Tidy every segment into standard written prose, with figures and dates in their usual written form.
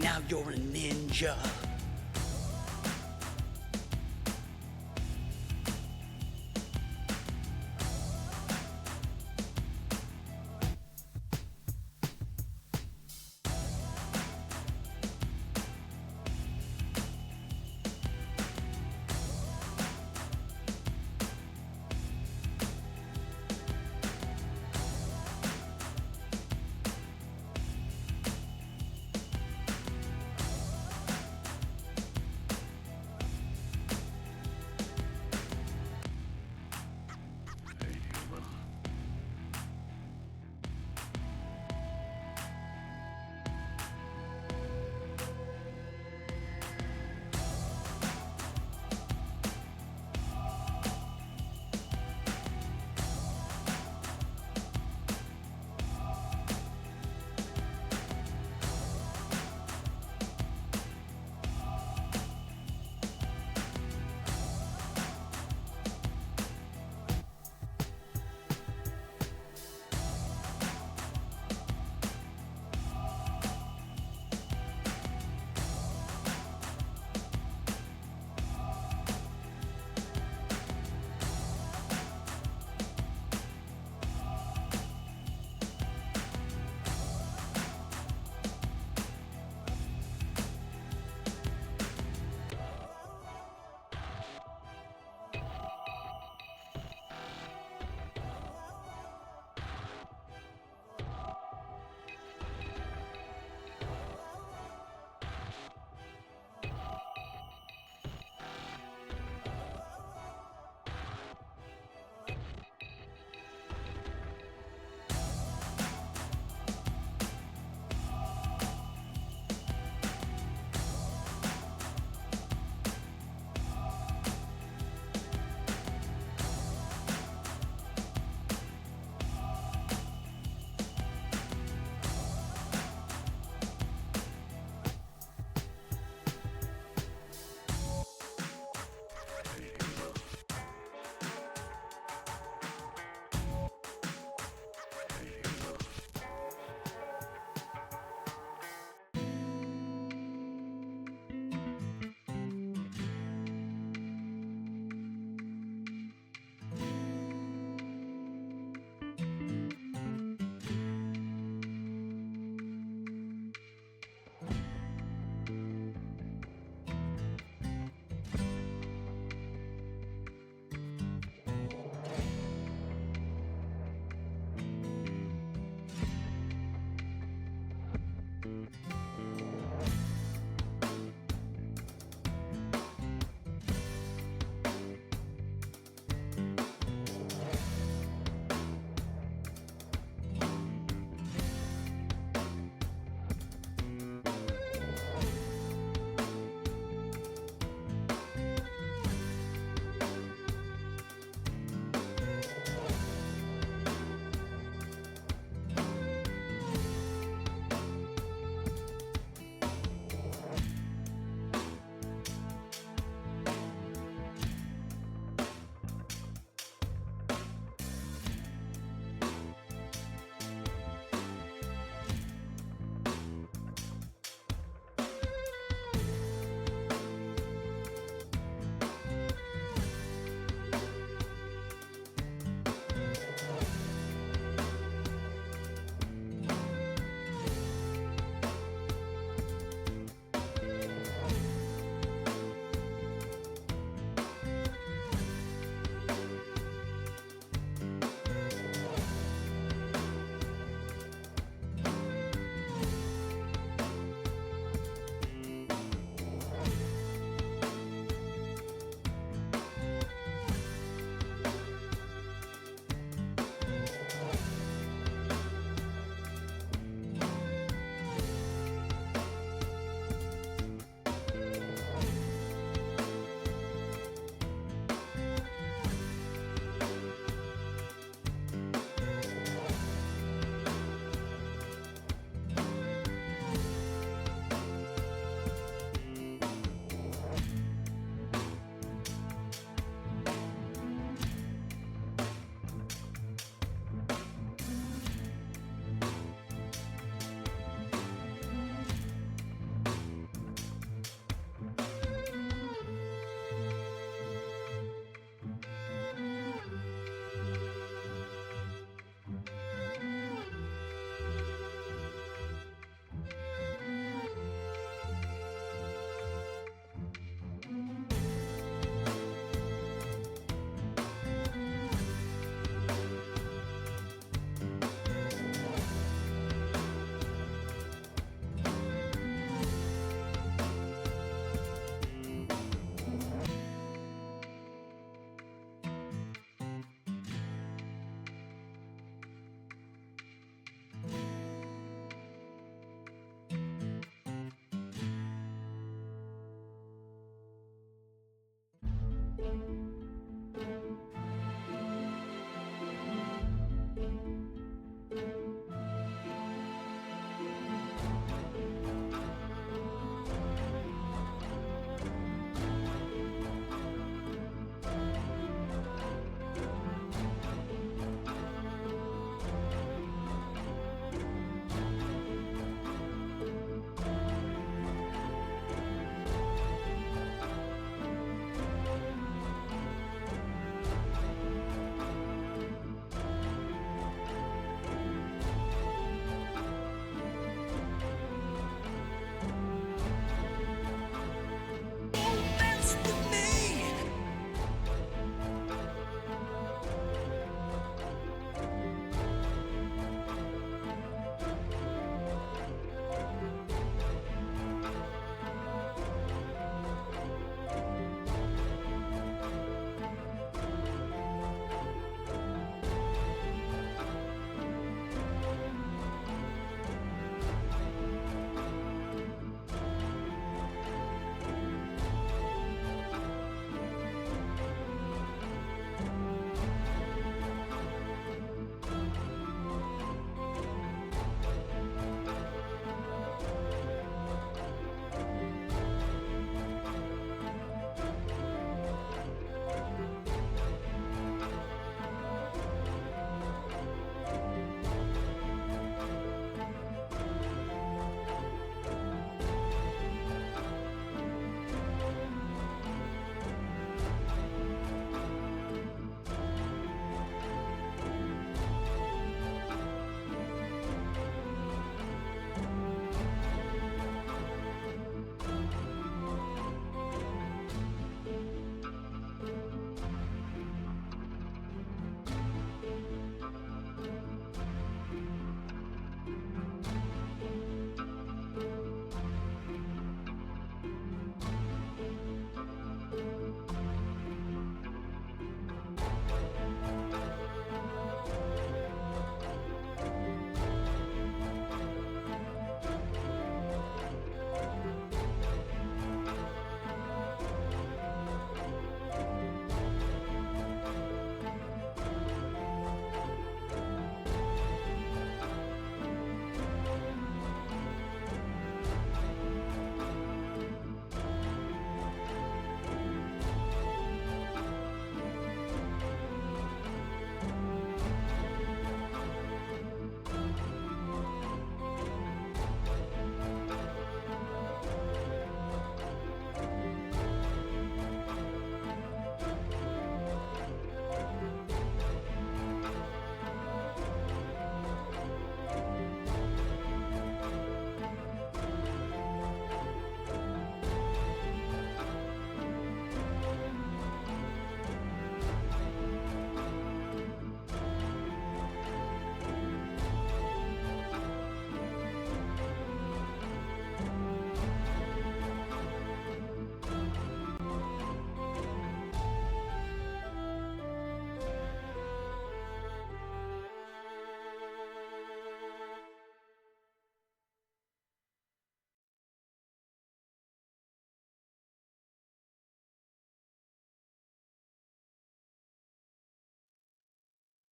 now you're a ninja.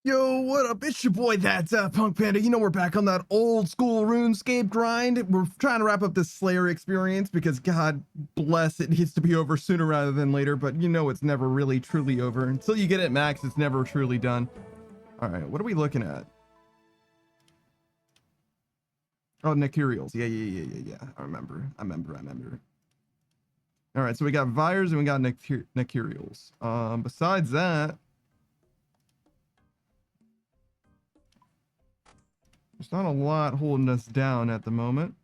Yo, what up? It's your boy, that's Punk Panda. You know, we're back on that old school RuneScape grind. We're trying to wrap up this Slayer experience because, God bless, it needs to be over sooner rather than later. But you know, it's never really truly over. Until you get it max, it's never truly done. All right, what are we looking at? Oh, Necurials. Yeah. I remember. All right, so we got Vyres and we got Necurials. Besides that, there's not a lot holding us down at the moment.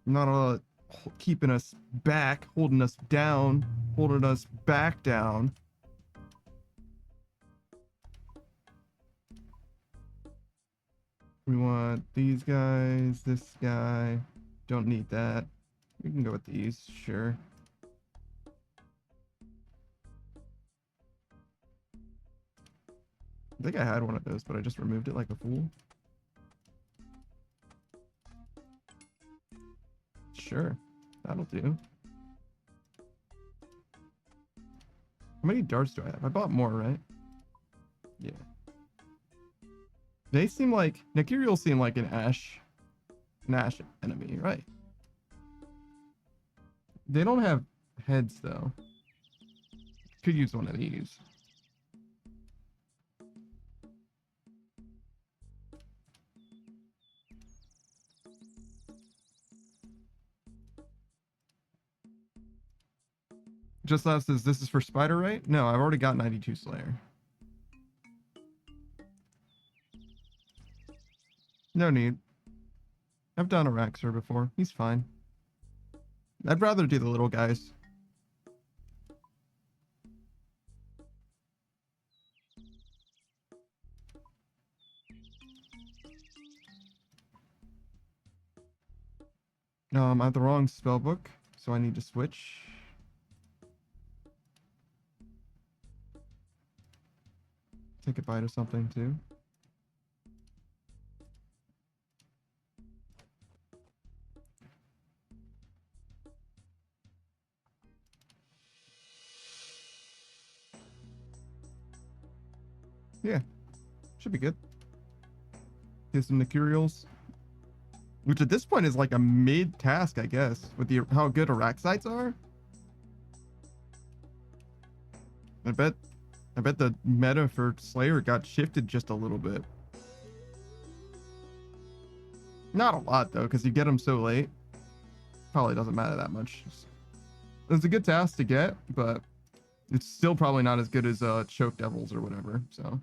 Not a lot keeping us back, holding us down, holding us back down. We want these guys, this guy. Don't need that. We can go with these, sure. I think I had one of those, but I just removed it like a fool. Sure, that'll do. How many darts do I have? I bought more, right? Yeah. They seem like Necurials seem like an Ash enemy, right? They don't have heads though. Could use one of these. Just last says this is for Spider, right? No, I've already got 92 Slayer. No need. I've done Araxer before. He's fine. I'd rather do the little guys. I have the wrong spell book, so I need to switch. Take a bite of something too. Yeah, should be good. Get some Necurials, which at this point is like a mid task, I guess, with the how good Araxites are. I bet the meta for Slayer got shifted just a little bit. Not a lot though, because you get them so late. Probably doesn't matter that much. It's a good task to get, but it's still probably not as good as Choke Devils or whatever. So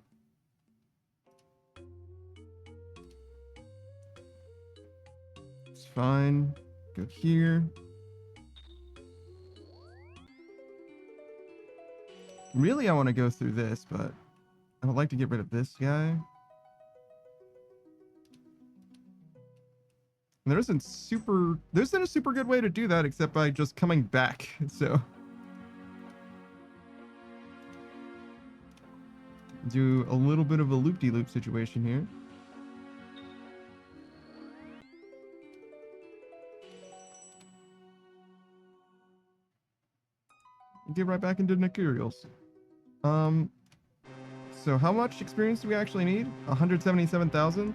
it's fine. Go here. Really, I want to go through this, but I would like to get rid of this guy. There isn't a super good way to do that except by just coming back. So do a little bit of a loop-de-loop situation here. Get right back into Necurials. So how much experience do we actually need? 177,000?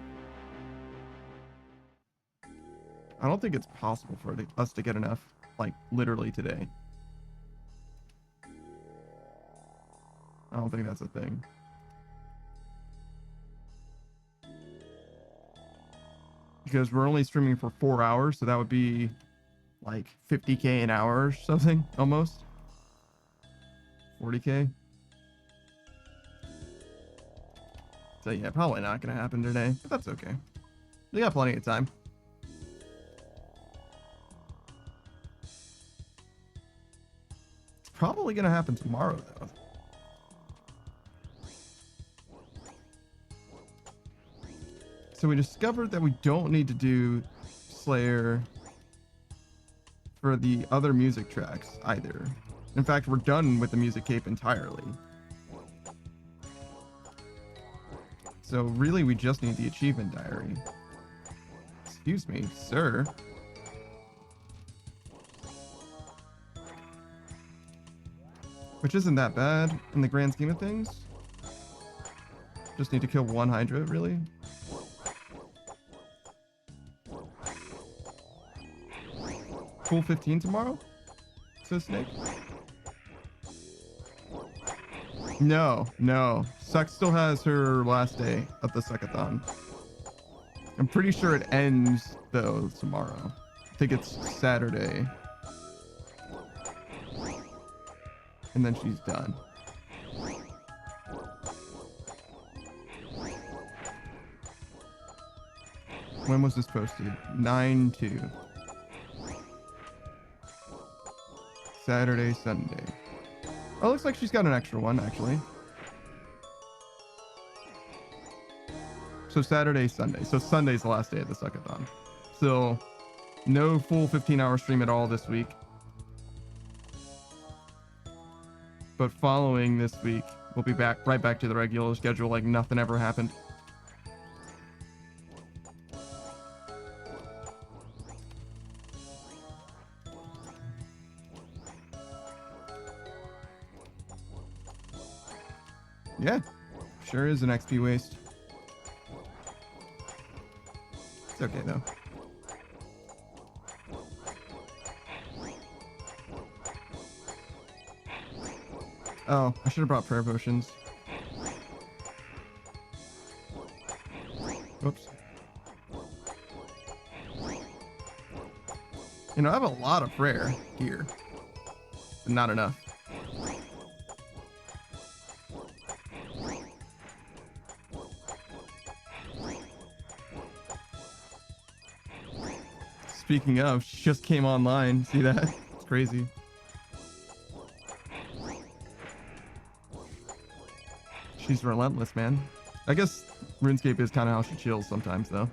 I don't think it's possible for us to get enough, like, literally today. I don't think that's a thing. Because we're only streaming for 4 hours, so that would be like 50k an hour or something, almost. 40k. So yeah, probably not gonna happen today, but that's okay. We got plenty of time. It's probably gonna happen tomorrow though. So we discovered that we don't need to do Slayer for the other music tracks either. In fact, we're done with the music cape entirely. So really, we just need the achievement diary. Excuse me, sir. Which isn't that bad in the grand scheme of things. Just need to kill one Hydra, really? Full 15 tomorrow? Says Snake. No, no. Suck still has her last day of the suckathon. I'm pretty sure it ends, though, tomorrow. I think it's Saturday. And then she's done. When was this posted? 9/2. Saturday, Sunday. Oh, looks like she's got an extra one, actually. So Saturday, Sunday. So Sunday's the last day of the suckathon. So no full 15-hour stream at all this week. But following this week, we'll be right back to the regular schedule like nothing ever happened. Yeah, sure is an XP waste. It's okay though. Oh, I should have brought prayer potions. Whoops. You know, I have a lot of prayer here, but not enough. Speaking of, she just came online. See that? It's crazy. She's relentless, man. I guess RuneScape is kind of how she chills sometimes, though.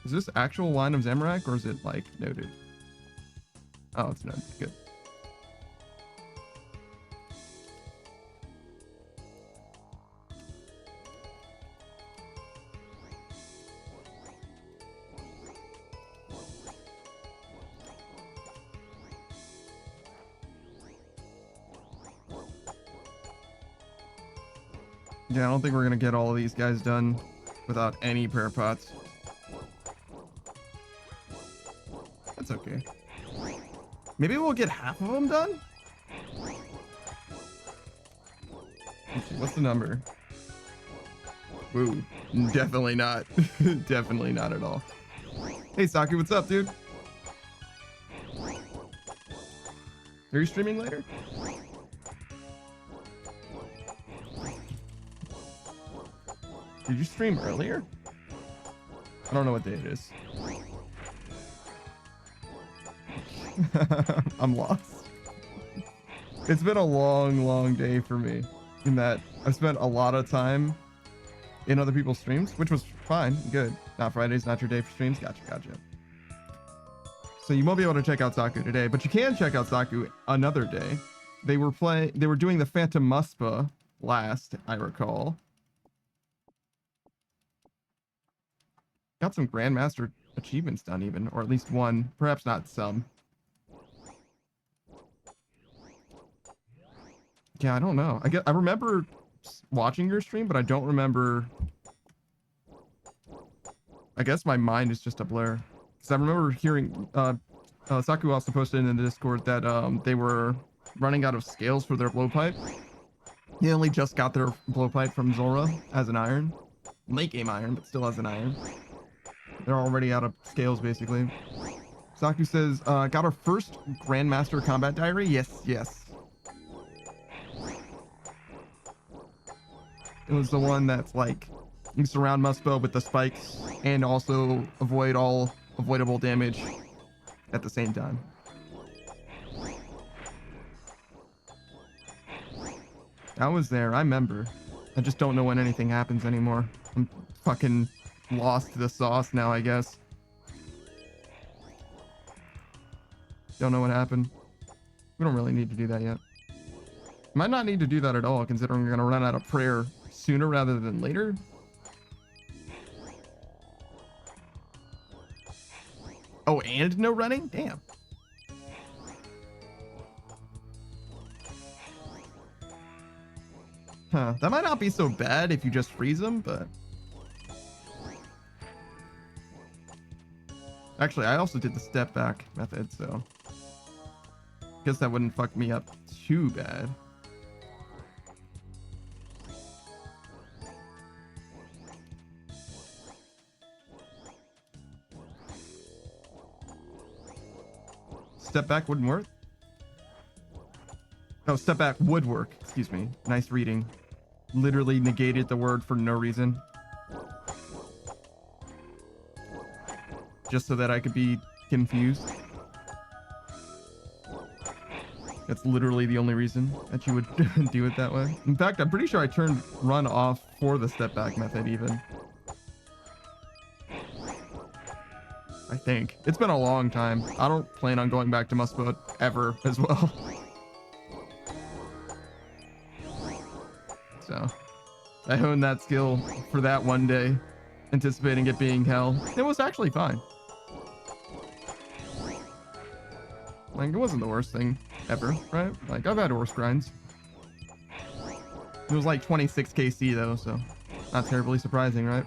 Is this actual line of Zamorak, or is it, like, noted? Oh, it's noted. Good. Yeah, I don't think we're gonna get all of these guys done without any prayer pots. That's okay. Maybe we'll get half of them done? Let's see, what's the number? Woo. Definitely not. Definitely not at all. Hey, Saki, what's up, dude? Are you streaming later? Did you stream earlier? I don't know what day it is. I'm lost. It's been a long day for me in that I've spent a lot of time in other people's streams, which was fine, good. Not Fridays, not your day for streams. Gotcha. So you won't be able to check out Saku today, but you can check out Saku another day. They were doing the Phantom Muspa last, I recall. Got some Grandmaster achievements done even, or at least one, perhaps not some. Yeah, I don't know. I remember watching your stream, but I don't remember. I guess my mind is just a blur. Because I remember hearing Saku also posted in the Discord that they were running out of scales for their blowpipe. They only just got their blowpipe from Zora as an iron. Late game iron, but still as an iron. They're already out of scales, basically. Saku says, got our first Grandmaster combat diary? Yes. It was the one that's like, you surround Muspo with the spikes and also avoid all avoidable damage at the same time. I was there, I remember. I just don't know when anything happens anymore. I'm fucking lost the sauce now, I guess. Don't know what happened. We don't really need to do that yet. Might not need to do that at all, considering we're gonna run out of prayer sooner rather than later. Oh, and no running? Damn. Huh, that might not be so bad if you just freeze them, but... Actually, I also did the step back method, so... Guess that wouldn't fuck me up too bad. Step back wouldn't work? No, step back would work. Excuse me. Nice reading. Literally negated the word for no reason. Just so that I could be confused. That's literally the only reason that you would do it that way. In fact, I'm pretty sure I turned run off for the step back method even. I think. It's been a long time. I don't plan on going back to must mode ever as well. So I honed that skill for that one day, anticipating it being hell. It was actually fine. Like, it wasn't the worst thing ever, right? Like, I've had worse grinds. It was like 26 KC though, so not terribly surprising, right?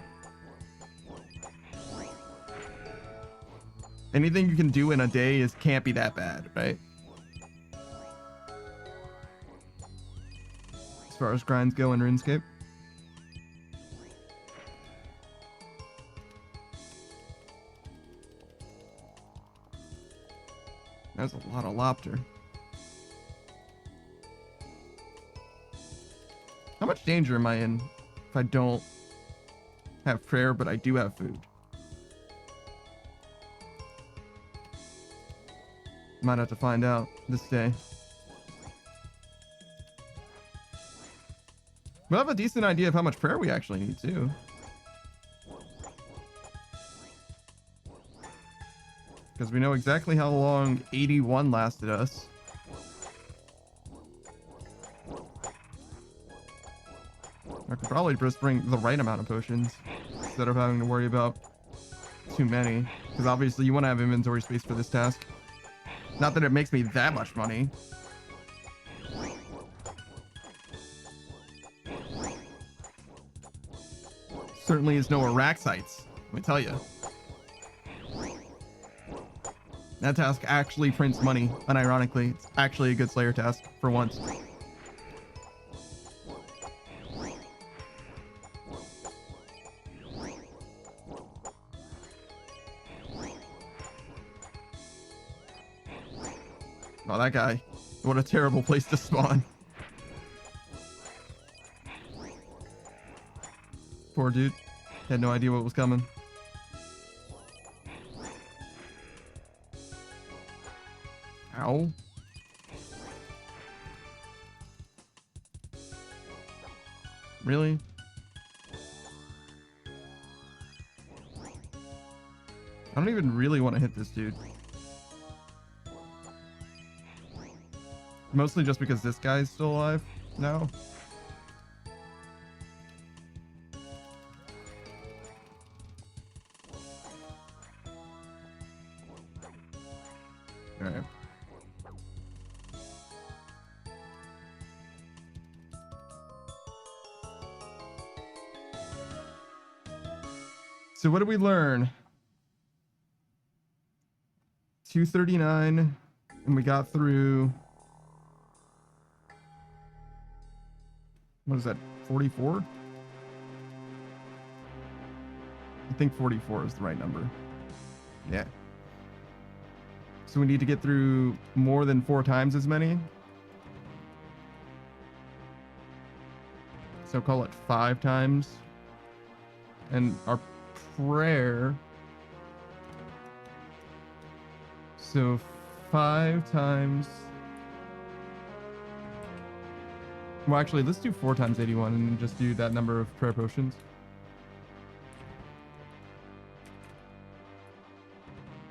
Anything you can do in a day can't be that bad, right? As far as grinds go in RuneScape. That's a lot of lobster. How much danger am I in if I don't have prayer, but I do have food? Might have to find out this day. We'll have a decent idea of how much prayer we actually need too. Because we know exactly how long 81 lasted us. I could probably just bring the right amount of potions instead of having to worry about too many. Because obviously you want to have inventory space for this task. Not that it makes me that much money. Certainly is no Iraq sites, let me tell you. That task actually prints money, unironically. It's actually a good Slayer task, for once. Oh, that guy. What a terrible place to spawn. Poor dude. Had no idea what was coming. Ow. Really? I don't even really want to hit this dude. Mostly just because this guy's still alive now. Alright. So what did we learn? 239, and we got through... What is that, 44? I think 44 is the right number. Yeah. So we need to get through more than 4 times as many. So call it 5 times. And our prayer. So 5 times. Well, actually, let's do 4 times 81 and just do that number of prayer potions.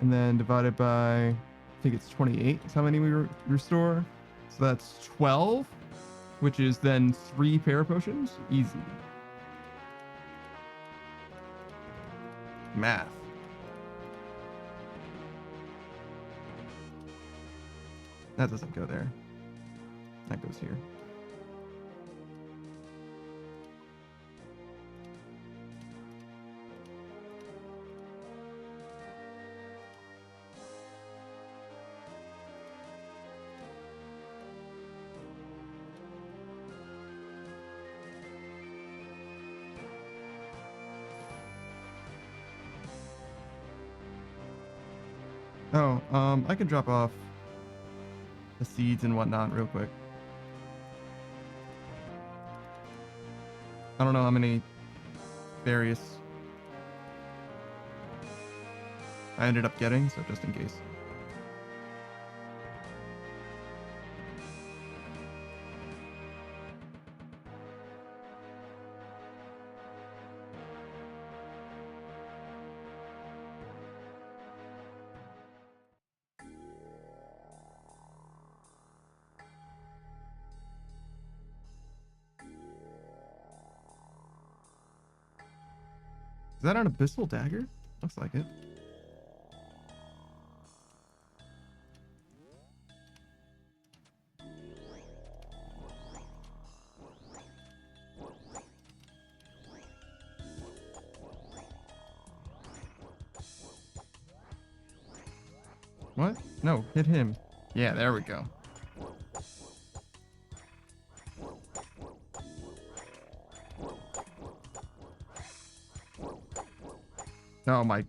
And then divided by, I think it's 28 is how many we restore. So that's 12, which is then 3 prayer potions. Easy. Math. That doesn't go there. That goes here. Oh, I can drop off the seeds and whatnot real quick. I don't know how many various I ended up getting, so just in case. Is that an abyssal dagger? Looks like it. What? No, hit him. Yeah, there we go. Oh, my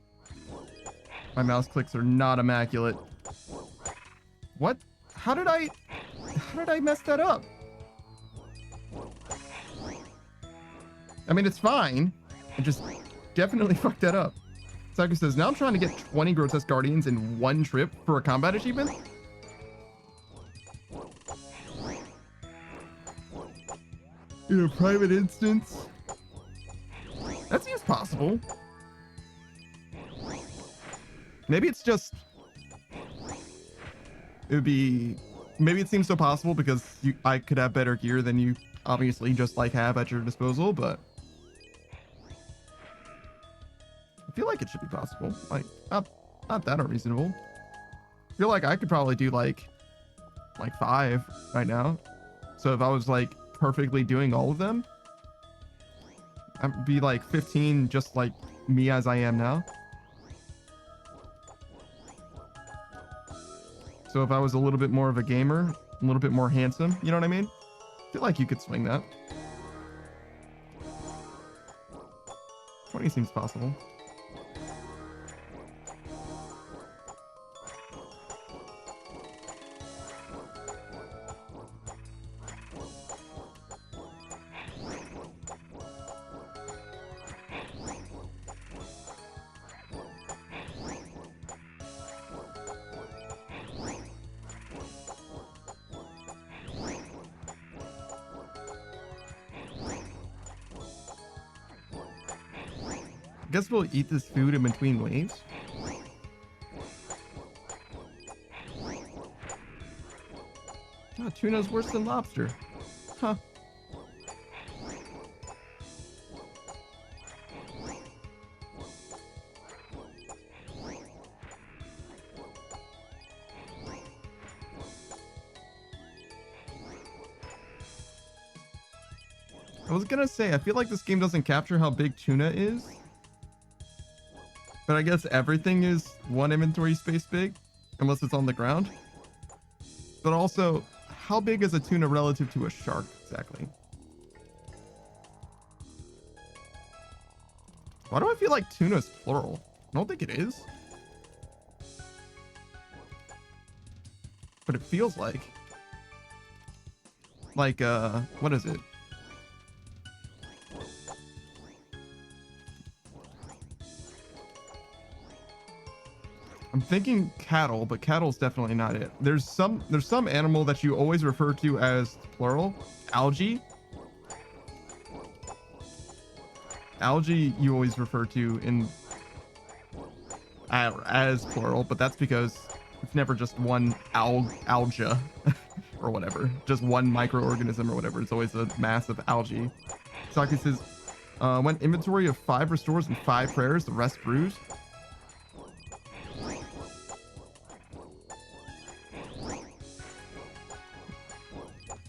mouse clicks are not immaculate. What? How did I mess that up? I mean, it's fine. I just definitely fucked that up. Saku says, now I'm trying to get 20 grotesque guardians in one trip for a combat achievement. In a private instance. That seems possible. Maybe it's just... maybe it seems so possible because I could have better gear than you obviously just like have at your disposal, but I feel like it should be possible. Like, not that unreasonable. I feel like I could probably do like 5 right now. So if I was like perfectly doing all of them, I'd be like 15 just like me as I am now. So if I was a little bit more of a gamer, a little bit more handsome, you know what I mean? I feel like you could swing that. 20 seems possible. I guess we'll eat this food in between waves. Oh, tuna's worse than lobster. Huh. I was gonna say, I feel like this game doesn't capture how big tuna is. But I guess everything is one inventory space big, unless it's on the ground. But also, how big is a tuna relative to a shark, exactly? Why do I feel like tuna is plural? I don't think it is. But it feels like, what is it? I'm thinking cattle, but cattle's definitely not it. There's some animal that you always refer to as plural. Algae. Algae you always refer to in as plural, but that's because it's never just one alga or whatever. Just one microorganism or whatever. It's always a mass of algae. Saki says, when inventory of 5 restores and 5 prayers, the rest brews.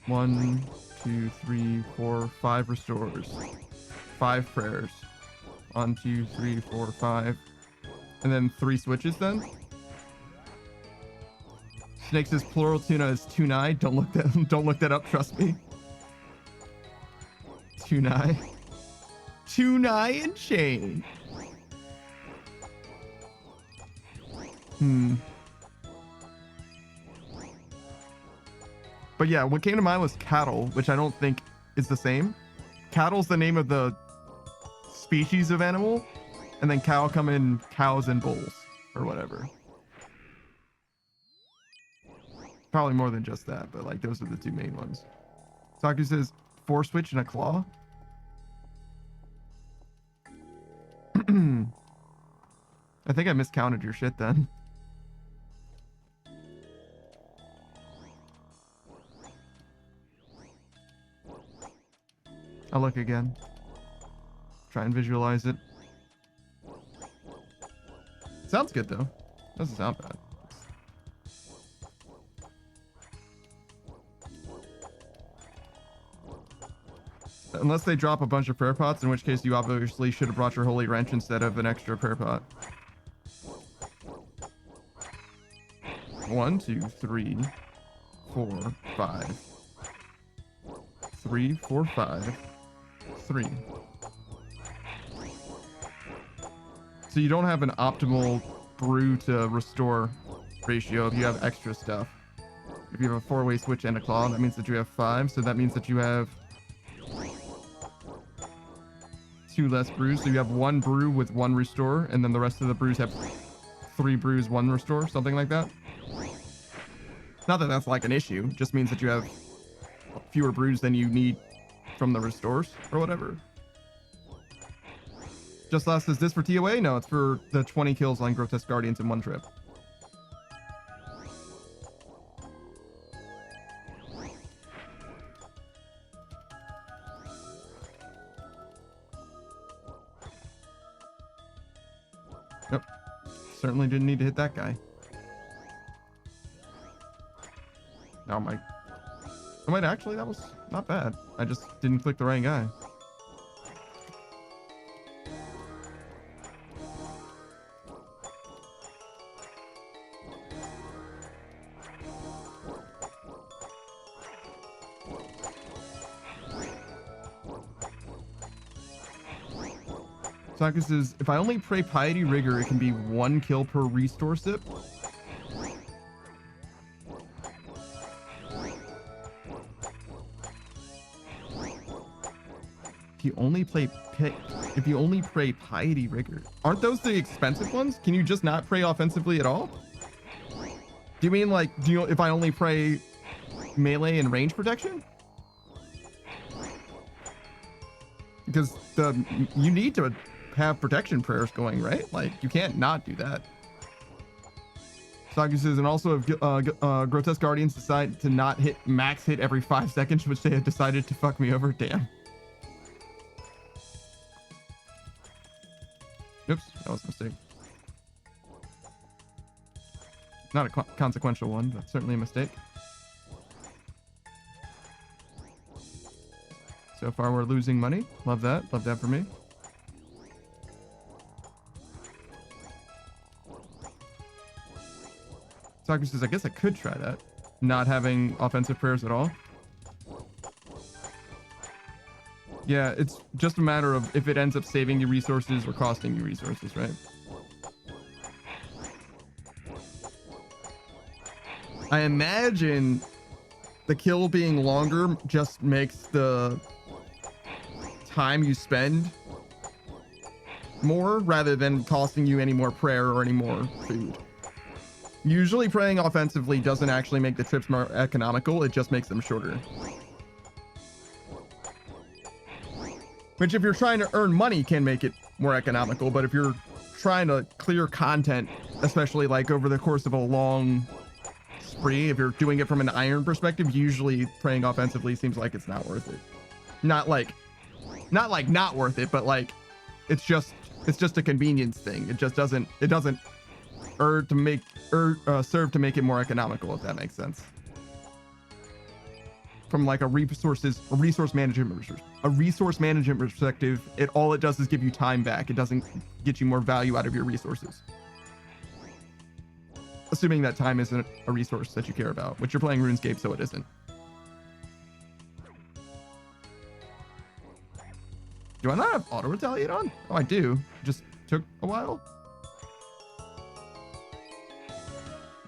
One, 2, 3, 4, 5 restores, 5 prayers. 1, 2, 3, 4, 5, and then 3 switches. Then Snake says plural tuna is tunai. Don't look that up. Trust me. Tunai and chain. But yeah, what came to mind was cattle, which I don't think is the same. Cattle's the name of the species of animal, and then cow come in cows and bulls or whatever. Probably more than just that, but like those are the two main ones. Saku says 4 switch and a claw. I think I miscounted your shit then. I'll look again. Try and visualize it. Sounds good though. Doesn't sound bad. Unless they drop a bunch of prayer pots, in which case you obviously should have brought your holy wrench instead of an extra prayer pot. 1, 2, 3, 4, 5. 3, 4, 5. 3. So you don't have an optimal brew to restore ratio if you have extra stuff. If you have a 4-way switch and a claw, that means that you have 5. So that means that you have 2 less brews. So you have 1 brew with 1 restore, and then the rest of the brews have 3 brews, 1 restore, something like that. Not that that's like an issue, just means that you have fewer brews than you need from the restores or whatever. Just Last, is this for TOA? No, it's for the 20 kills on Grotesque Guardians in 1 trip. Nope. Certainly didn't need to hit that guy. Now I might actually, that was not bad. I just didn't click the right guy. Sakus says, if I only pray Piety Rigor, it can be 1 kill per restore sip. If you only pray Piety Rigor, aren't those the expensive ones? Can you just not pray offensively at all? Do you mean like, if I only pray melee and range protection? Because you need to have protection prayers going, right? Like, you can't not do that. Saku says, and also if Grotesque Guardians decide to not hit max hit every 5 seconds, which they have decided to fuck me over, damn. Oops, that was a mistake. Not a consequential one, but certainly a mistake. So far, we're losing money. Love that. Love that for me. Saku says, I guess I could try that. Not having offensive prayers at all. Yeah, it's just a matter of if it ends up saving you resources or costing you resources, right? I imagine the kill being longer just makes the time you spend more rather than costing you any more prayer or any more food. Usually praying offensively doesn't actually make the trips more economical, it just makes them shorter. Which, if you're trying to earn money, can make it more economical, but if you're trying to clear content, especially like over the course of a long spree, if you're doing it from an iron perspective, usually praying offensively seems like it's not worth it. Not worth it, but like it's just a convenience thing. It doesn't serve to make it more economical, if that makes sense. From like a resource management perspective, all it does is give you time back. It doesn't get you more value out of your resources. Assuming that time isn't a resource that you care about, which you're playing RuneScape, so it isn't. Do I not have auto retaliate on? Oh, I do. Just took a while.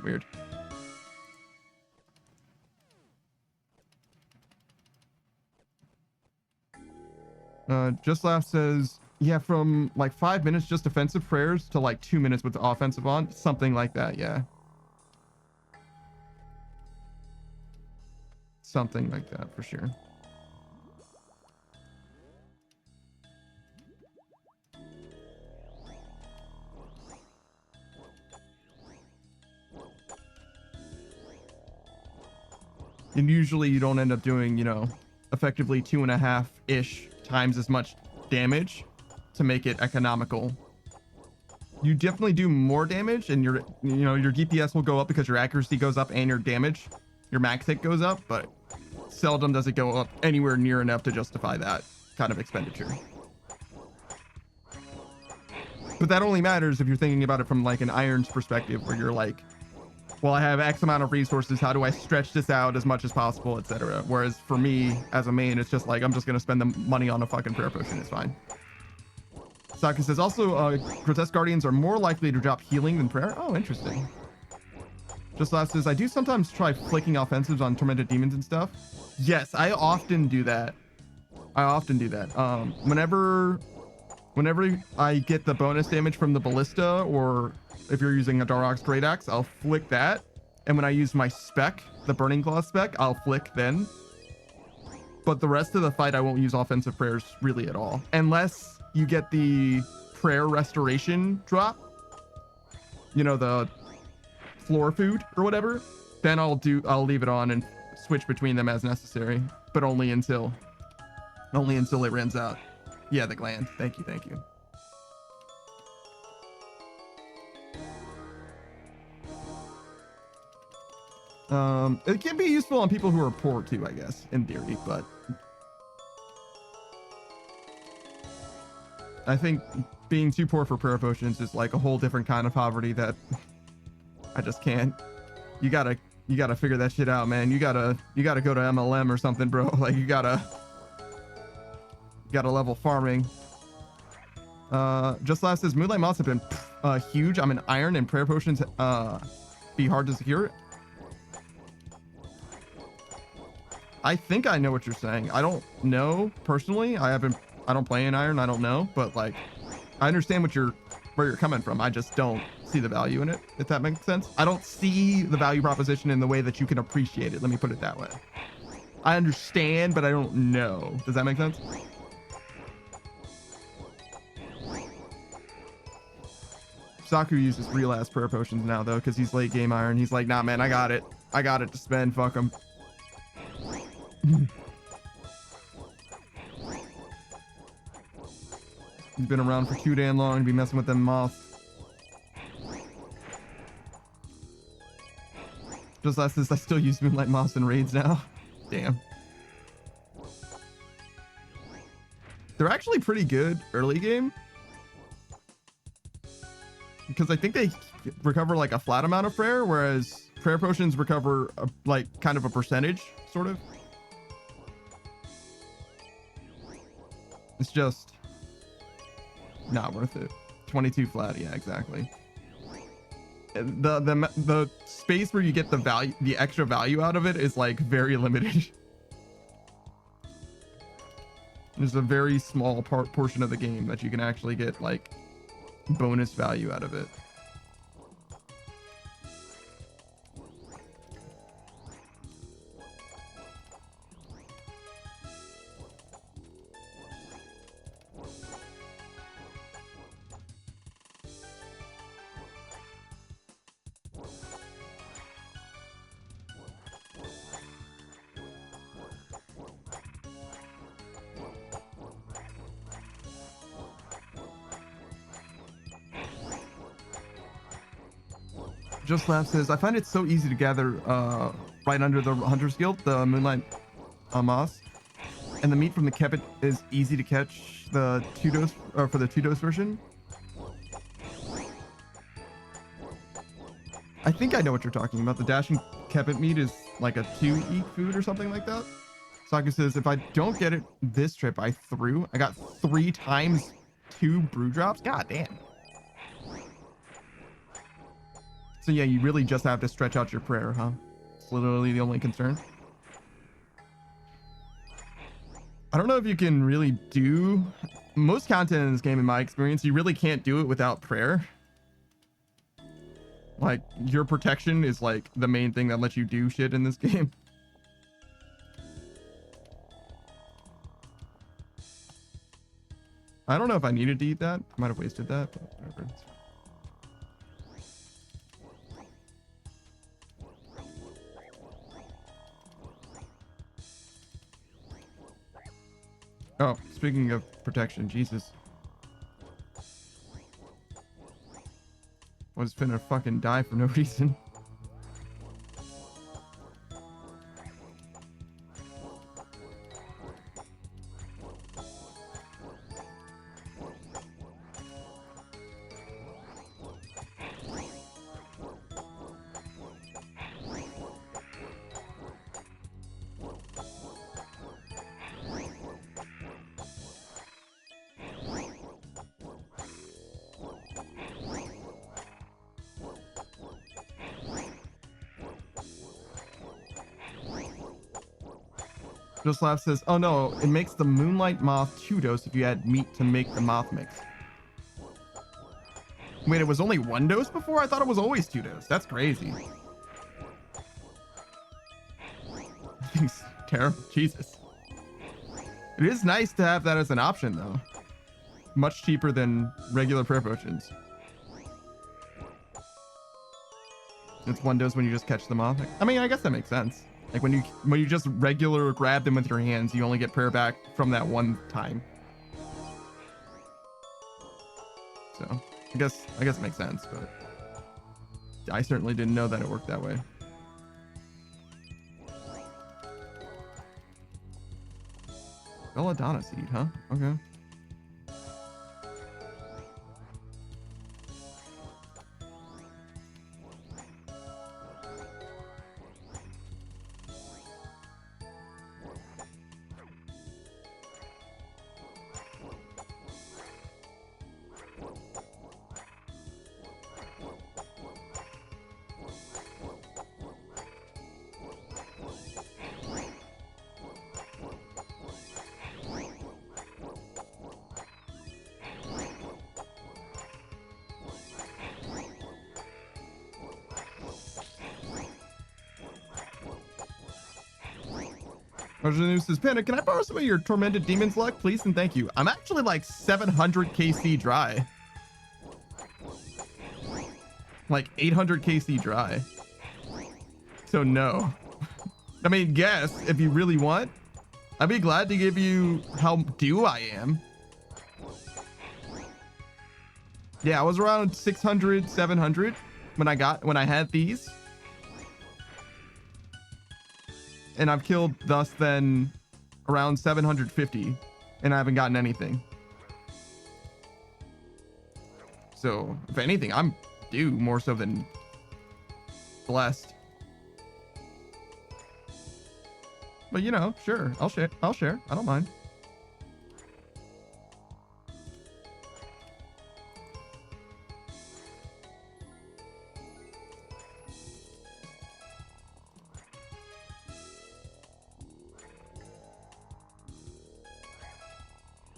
Weird. Just Laugh says, yeah, from like 5 minutes just offensive prayers to like 2 minutes with the offensive on, something like that. Yeah, something like that for sure. And usually you don't end up doing, you know, effectively 2.5-ish times as much damage to make it economical. You definitely do more damage, and your, you know, your DPS will go up because your accuracy goes up and your damage, your max hit goes up, but seldom does it go up anywhere near enough to justify that kind of expenditure. But that only matters if you're thinking about it from like an Irons perspective, where you're like, well, I have X amount of resources, how do I stretch this out as much as possible, etc. Whereas for me as a main, it's just like, I'm just gonna spend the money on a fucking prayer potion, it's fine. Saka says also, grotesque guardians are more likely to drop healing than prayer. Oh, interesting. Just Last says, I do sometimes try flicking offensives on tormented demons and stuff. Yes, I often do that. Whenever I get the bonus damage from the ballista, or if you're using a Darok's Great Axe, I'll flick that. And when I use my spec, the Burning Claw spec, I'll flick then. But the rest of the fight, I won't use offensive prayers really at all. Unless you get the prayer restoration drop, you know, the floor food or whatever, then I'll leave it on and switch between them as necessary, but only until it runs out. Yeah, the gland. Thank you. It can be useful on people who are poor too, I guess, in theory, but I think being too poor for prayer potions is like a whole different kind of poverty that I just can't. You gotta figure that shit out, man. You gotta go to MLM or something, bro. Like you gotta level farming. Just Last says, Moonlight Moths have been huge. I'm an iron and prayer potions be hard to secure. I think I know what you're saying. I don't know personally. I don't play in iron. I don't know, but like, I understand where you're coming from. I just don't see the value in it, if that makes sense. I don't see the value proposition in the way that you can appreciate it. Let me put it that way. I understand, but I don't know. Does that make sense? Saku uses real ass prayer potions now though, because he's late game iron. He's like, nah, man, I got it to spend. Fuck him. He's been around for too damn long to be messing with them moths. Just Last this, I still use Moonlight Moths in raids now. Damn. They're actually pretty good early game, because I think they recover like a flat amount of prayer, whereas prayer potions recover like kind of a percentage, sort of. It's just not worth it. 22 flat, yeah, exactly. The space where you get the value, the extra value out of it is like very limited. There's a very small portion of the game that you can actually get like bonus value out of it. Just Laugh says, I find it so easy to gather right under the Hunter's Guild, the Moonlight Moss, and the meat from the Kepit is easy to catch the 2-dose for the 2-dose version. I think I know what you're talking about. The dashing Kepit meat is like a 2-eat food or something like that. Saku says, if I don't get it this trip, I got 3 times 2 brew drops. God damn. So yeah, you really just have to stretch out your prayer, huh? It's literally the only concern. I don't know if you can really do most content in this game, in my experience. You really can't do it without prayer. Like, your protection is like the main thing that lets you do shit in this game. I don't know if I needed to eat that. I might have wasted that, but whatever. Oh, speaking of protection, Jesus. Was finna fucking die for no reason. Just Laugh says, oh no, it makes the Moonlight Moth 2-dose if you add meat to make the moth mix. Wait, it was only 1 dose before? I thought it was always 2-dose. That's crazy. Thing's terrible. Jesus. It is nice to have that as an option, though. Much cheaper than regular prayer potions. It's 1 dose when you just catch the moth. I mean, I guess that makes sense. Like when you just regular grab them with your hands, you only get prayer back from that 1 time. So I guess it makes sense, but I certainly didn't know that it worked that way. Belladonna seed, huh? Okay. Arjanu says, Panda, can I borrow some of your Tormented Demons luck, please? And thank you. I'm actually like 700 KC dry. Like 800 KC dry. So no. I mean, guess if you really want. I'd be glad to give you how due I am. Yeah, I was around 600, 700 when I had these. And I've killed thus then around 750 and I haven't gotten anything. So if anything, I'm due more so than blessed. But you know, sure, I'll share. I don't mind.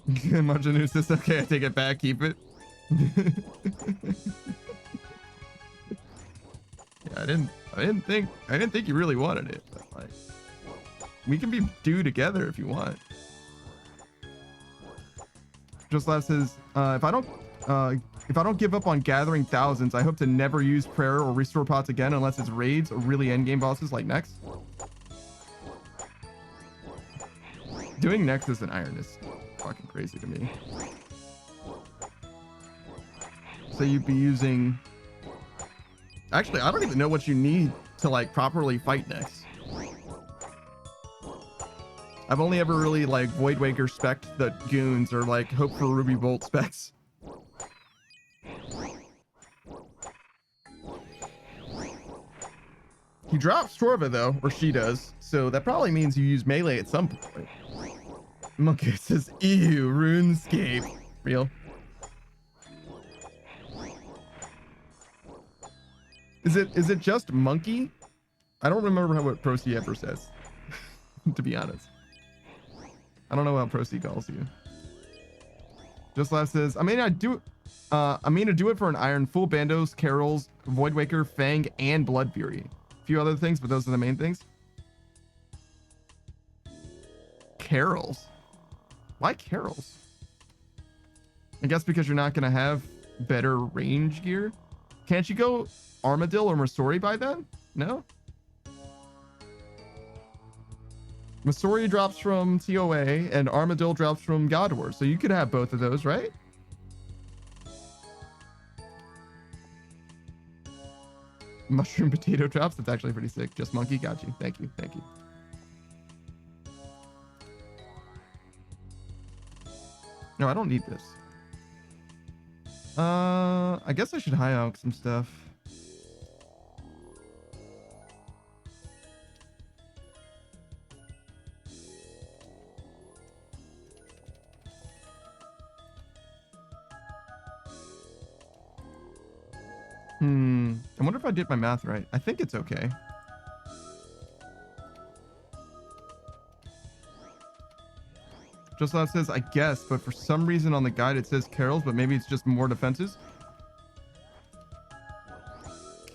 Marginus says, okay, I take it back, keep it. Yeah, I didn't think you really wanted it, but like, we can be due together if you want. Just Laugh says, if I don't give up on gathering thousands, I hope to never use prayer or restore pots again unless it's raids or really endgame bosses like Next. Doing Next as an iron is fucking crazy to me. So you'd be using, actually I don't even know what you need to like properly fight Next. I've only ever really like Void Waker spec'd the goons or like hope for Ruby Bolt specs. He drops Torva though, or she does, so that probably means you use melee at some point. Monkey says, ew, RuneScape. Real. Is it just monkey? I don't remember what Procy ever says, to be honest. I don't know how Pro C calls you. Just Last says, I mean, I do it for an iron, full bandos, carols, void waker, fang, and blood fury. A few other things, but those are the main things. Carols? Why carols? I guess because you're not gonna have better range gear. Can't you go Armadil or Masori by then? No? Masori drops from TOA and Armadil drops from God Wars, so you could have both of those, right? Mushroom potato drops, that's actually pretty sick. Just monkey, got you. Thank you, thank you. No, I don't need this. I guess I should high out some stuff. I wonder if I did my math right. I think it's okay. Just Love says, I guess, but for some reason on the guide it says Carols, but maybe it's just more defenses.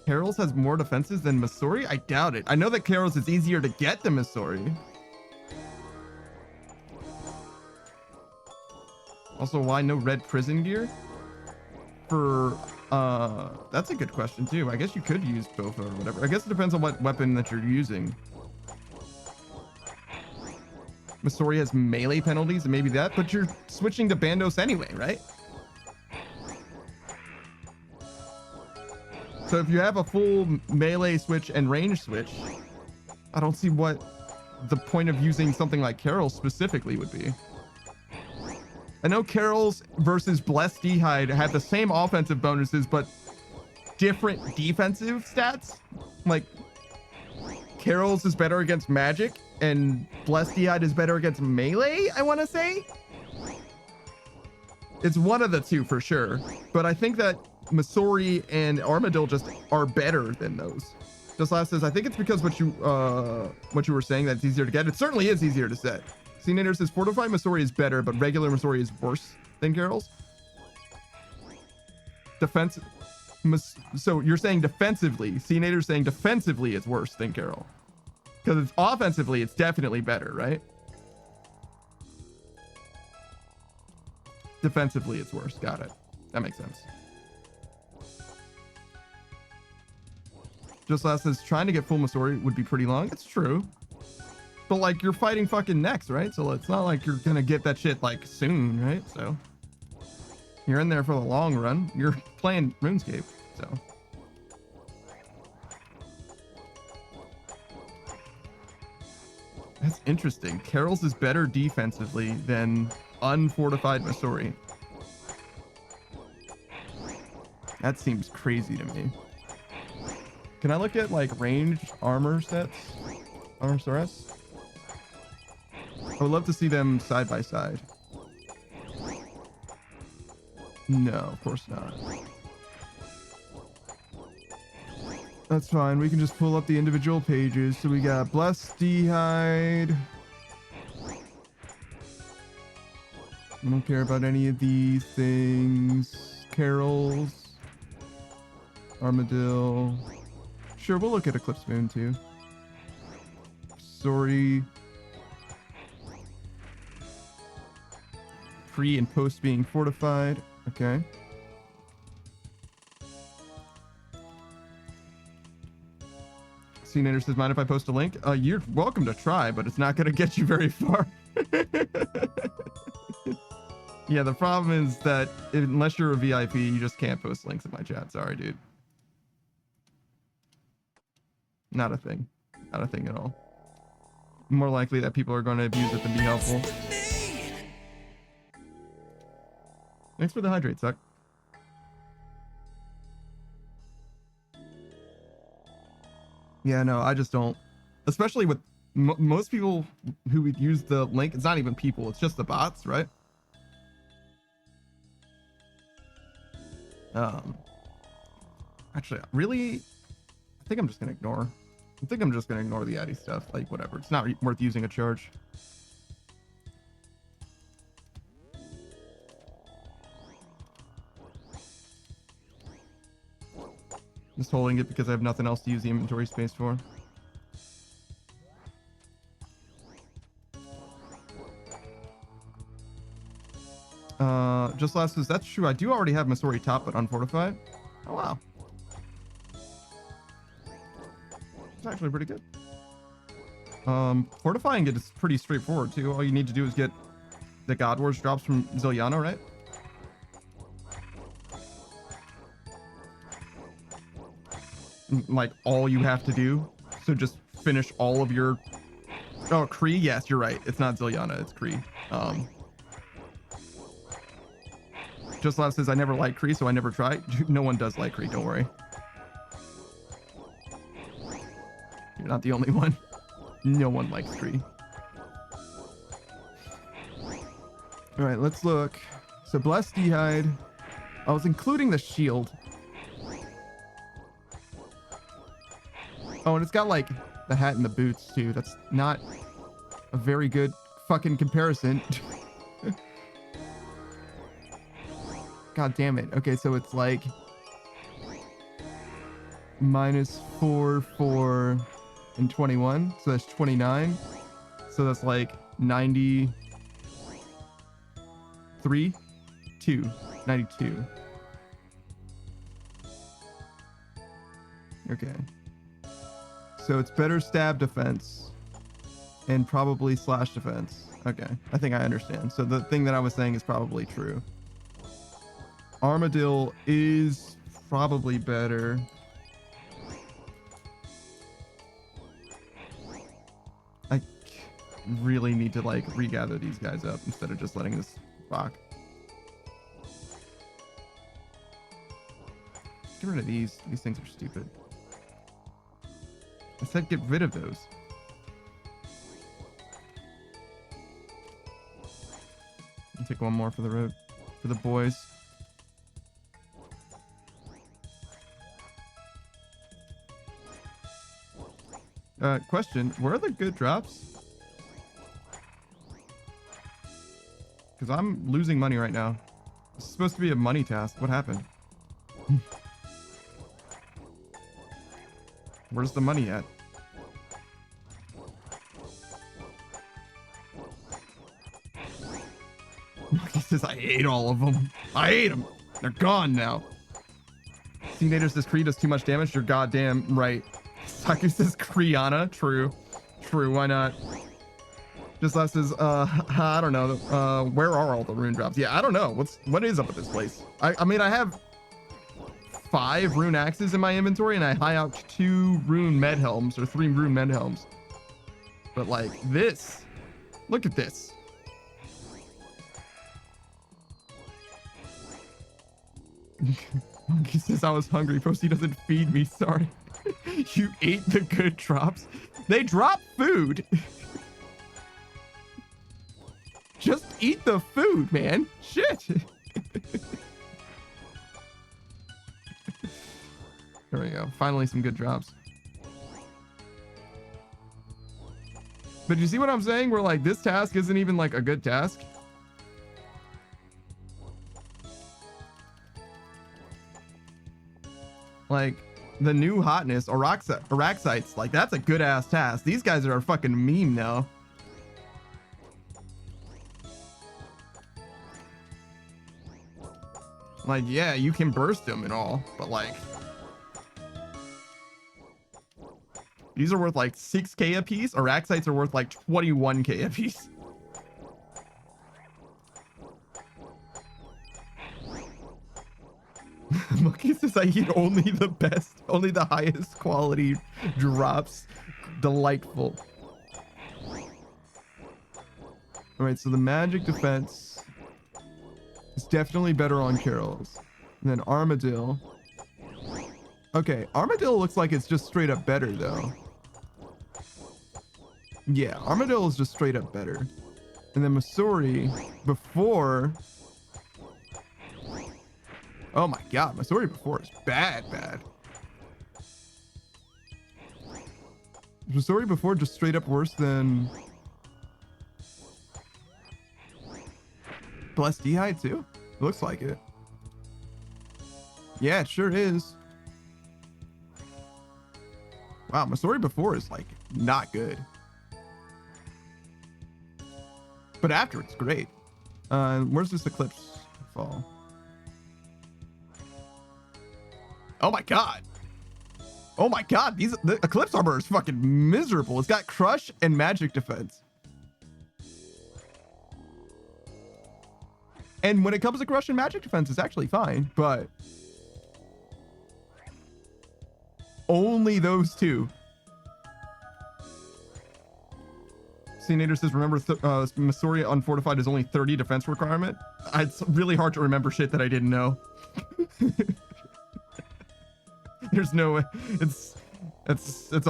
Carols has more defenses than Masori? I doubt it. I know that Carols is easier to get than Masori. Also, why no red prison gear? For, that's a good question too. I guess you could use both or whatever. I guess it depends on what weapon that you're using. Masori has melee penalties and maybe that, but you're switching to Bandos anyway, right? So if you have a full melee switch and range switch, I don't see what the point of using something like Carols specifically would be. I know Carols versus Blessed D'Hide have the same offensive bonuses, but different defensive stats. Like, Carols is better against magic, and Blessed D'Hide is better against melee, I want to say. It's one of the two for sure, but I think that Masori and Armadil just are better than those. Just Last says, I think it's because what you were saying that it's easier to get. It certainly is easier to set. Cnator says Fortified Masori is better, but regular Masori is worse than Carols. So you're saying defensively. Cnator's saying defensively it's worse than Carol. Because it's offensively, it's definitely better, right? Defensively, it's worse. Got it. That makes sense. Just Last says trying to get full Masori would be pretty long. It's true. But like you're fighting fucking next, right? So it's not like you're gonna get that shit like soon, right? So you're in there for the long run. You're playing RuneScape, so. That's interesting. Carols is better defensively than unfortified Masori. That seems crazy to me. Can I look at like ranged armor sets? OSRS? I would love to see them side by side. No, of course not. That's fine. We can just pull up the individual pages. So we got Blessed D'Hide. I don't care about any of these things. Carols. Armadil. Sure, we'll look at Eclipse Moon too. Sorry. Pre and post being fortified. Okay. Cnator says, mind if I post a link? You're welcome to try, but it's not going to get you very far. Yeah, the problem is that unless you're a VIP, you just can't post links in my chat. Sorry, dude. Not a thing. Not a thing at all. More likely that people are going to abuse it than be helpful. Thanks for the hydrate, Suck. Yeah, no, I just don't. Especially with most people who would use the link. It's not even people. It's just the bots, right? Actually, really, I think I'm just going to ignore. I think I'm just going to ignore the Addy stuff. Like, whatever. It's not worth using a charge. Just holding it because I have nothing else to use the inventory space for. Just last says, that's true. I do already have Masori top, but unfortified. Oh, wow. It's actually pretty good. Fortifying it is pretty straightforward, too. All you need to do is get the God Wars drops from Ziliana, right? Like, all you have to do. So just finish all of your... Oh, Kree? Yes, you're right. It's not Ziliana, it's Kree. Just last says, I never liked Kree, so I never tried. No one does like Kree, don't worry. You're not the only one. No one likes Kree. All right, let's look. So Blessed D'hide. I was including the shield. Oh, and it's got like the hat and the boots too. That's not a very good fucking comparison. God damn it. Okay, so it's like -4, 4, and 21. So that's 29. So that's like 93, 2, 92. Okay. So it's better stab defense and probably slash defense. Okay, I think I understand. So the thing that I was saying is probably true. Armadillo is probably better. I really need to like regather these guys up instead of just letting this rock. Get rid of these. These things are stupid. I said get rid of those. I'll take one more for the road for the boys. Question, where are the good drops? Because I'm losing money right now. This is supposed to be a money task. What happened? Where's the money at? He says, I ate all of them. I ate them. They're gone now. Teenagers, this Kree does too much damage. You're goddamn right. Saku says Kriana. True. True. Why not? Just last says, I don't know. Where are all the rune drops? Yeah, I don't know. What is up with this place? I mean, I have 5 rune axes in my inventory and I high out 2 rune med helms or 3 rune med helms. But like this, look at this. He says I was hungry. Posty doesn't feed me. Sorry. You ate the good drops. They drop food. Just eat the food, man. Shit. There we go. Finally, some good drops. But you see what I'm saying? Where like this task isn't even like a good task. Like the new hotness, Araxites, like that's a good ass task. These guys are a fucking meme now. Like, yeah, you can burst them and all, but like these are worth like 6k a piece. Araxites are worth like 21k a piece. Monkey says I eat only the best, only the highest quality drops. Delightful. All right, so the magic defense is definitely better on Carol's. And then Armadillo. Okay, Armadillo looks like it's just straight up better though. Yeah, Armadillo is just straight up better. And then Masori before. Oh my god, Masori before is bad. Masori before just straight up worse than Blessed D'hide too? It looks like it. Yeah, it sure is. Wow, my story before is like not good. But after it's great. Where's this eclipse fall? Oh my god. Oh my god, the eclipse armor is fucking miserable. It's got crush and magic defense. And when it comes to crush and magic defense, it's actually fine, but only those two. Cnator says, remember, Masoria unfortified is only 30 defense requirement. It's really hard to remember shit that I didn't know. There's no way. It's a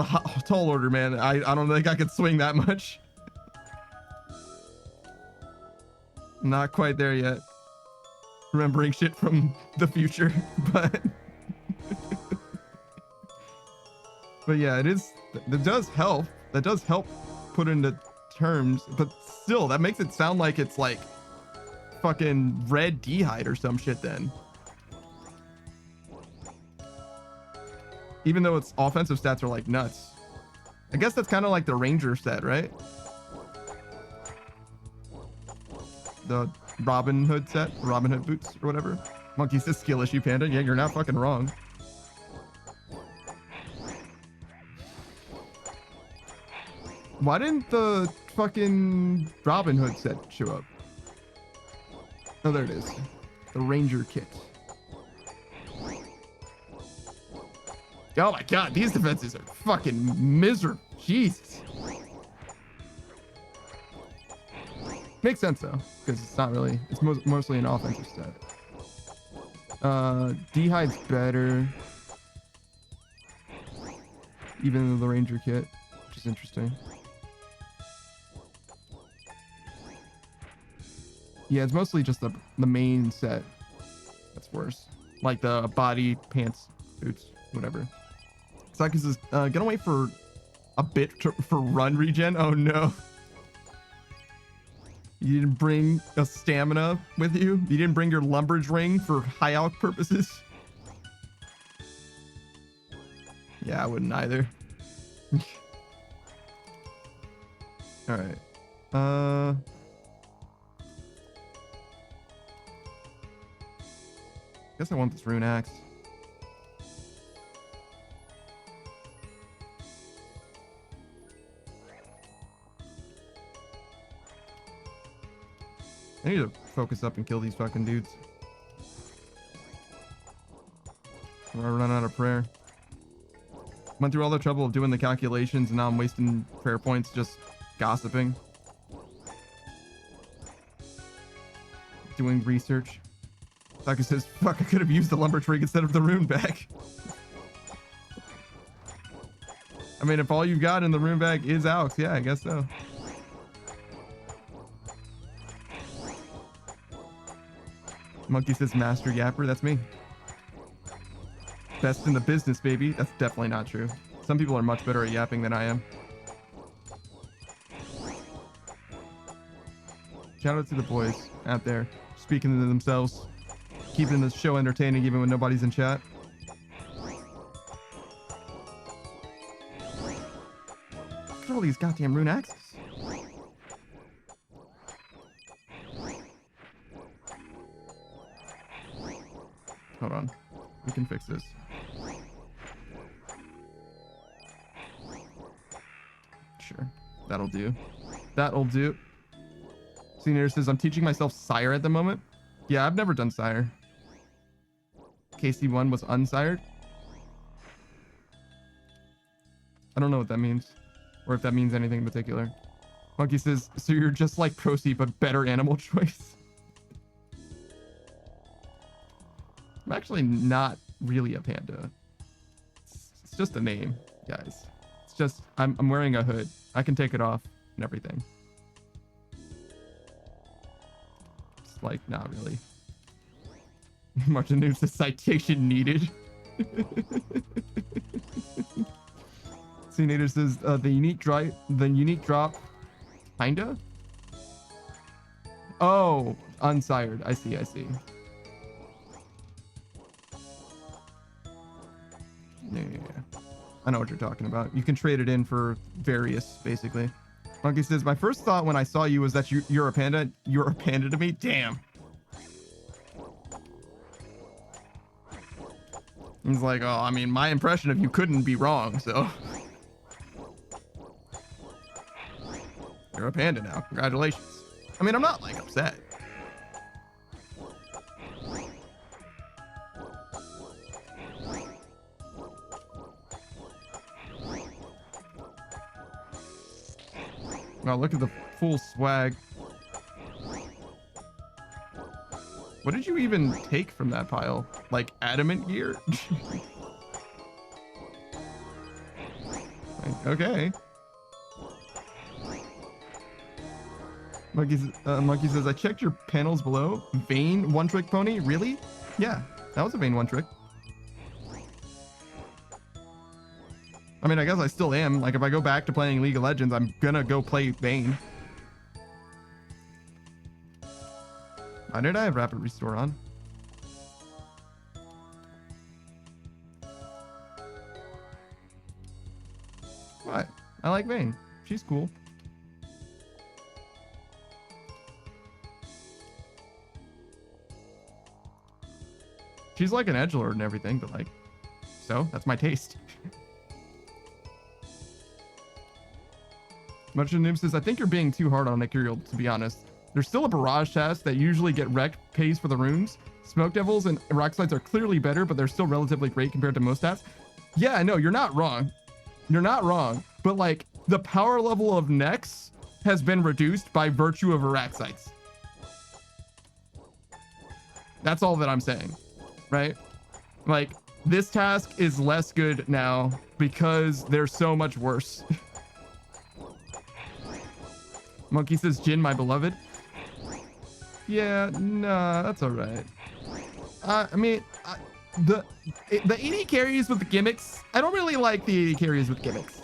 tall order, man. I don't think I could swing that much. Not quite there yet. Remembering shit from the future, but but yeah, that does help. That does help put into terms, but still, that makes it sound like it's like fucking red D'hide or some shit then. Even though its offensive stats are like nuts. I guess that's kind of like the Ranger set, right? The Robin Hood set, Robin Hood boots or whatever. Monkey says skill issue, Panda. Yeah, you're not fucking wrong. Why didn't the fucking Robin Hood set show up? Oh, there it is. The Ranger kit. Oh my god, these defenses are fucking miserable. Jesus. Makes sense though, because it's not really, it's mostly an offensive stat. D'hide's better. Even than the Ranger kit, which is interesting. Yeah, it's mostly just the main set that's worse. Like the body, pants, boots, whatever. Sakus is gonna wait for a bit for run regen. Oh no. You didn't bring a stamina with you? You didn't bring your lumber's ring for high alch purposes? Yeah, I wouldn't either. Alright. Guess I want this rune axe. I need to focus up and kill these fucking dudes. Or I run out of prayer. Went through all the trouble of doing the calculations and now I'm wasting prayer points just gossiping. Doing research. Saka says, fuck, I could have used the lumber trig instead of the rune bag. I mean, if all you've got in the rune bag is Alex, yeah, I guess so. Monkey says master yapper. That's me. Best in the business, baby. That's definitely not true. Some people are much better at yapping than I am. Shout out to the boys out there speaking to themselves, keeping the show entertaining even when nobody's in chat. Look at all these goddamn rune axes. Hold on. We can fix this. Sure. That'll do. That'll do. Senior says, I'm teaching myself Sire at the moment. Yeah, I've never done Sire. KC1 was unsired. I don't know what that means. Or if that means anything in particular. Monkey says, so you're just like Procy, but better animal choice. I'm actually not really a panda. It's just a name, guys. It's just, I'm wearing a hood. I can take it off and everything. It's like, not really. Martin News, the citation needed. Cnator says, the unique drop, kinda? Oh, unsired. I see. Yeah. I know what you're talking about. You can trade it in for various, basically. Monkey says, my first thought when I saw you was that you're a panda. You're a panda to me? Damn. He's like, oh, I mean, my impression of you couldn't be wrong, so. You're a panda now. Congratulations. I mean, I'm not, like, upset. Oh, look at the full swag. What did you even take from that pile? Like adamant gear? Okay. Monkey says, I checked your panels below. Vayne one-trick pony? Really? Yeah, that was a Vayne one-trick. I mean, I guess I still am. Like, if I go back to playing League of Legends, I'm gonna go play Vayne. Why did I have Rapid Restore on? What? I like Vayne. She's cool. She's like an edgelord and everything, but like, so that's my taste. Much of Noob says, I think you're being too hard on Nickerial, to be honest. There's still a barrage task that usually get wrecked pays for the runes. Smoke Devils and Rock Slides are clearly better, but they're still relatively great compared to most stats. Yeah, no, you're not wrong. You're not wrong. But like, the power level of Nex has been reduced by virtue of Araxites. That's all that I'm saying, right? Like, this task is less good now because they're so much worse. Monkey says, Jin, my beloved. Yeah, nah, that's all right. I mean, the 80 carries with the gimmicks, I don't really like the 80 carries with gimmicks.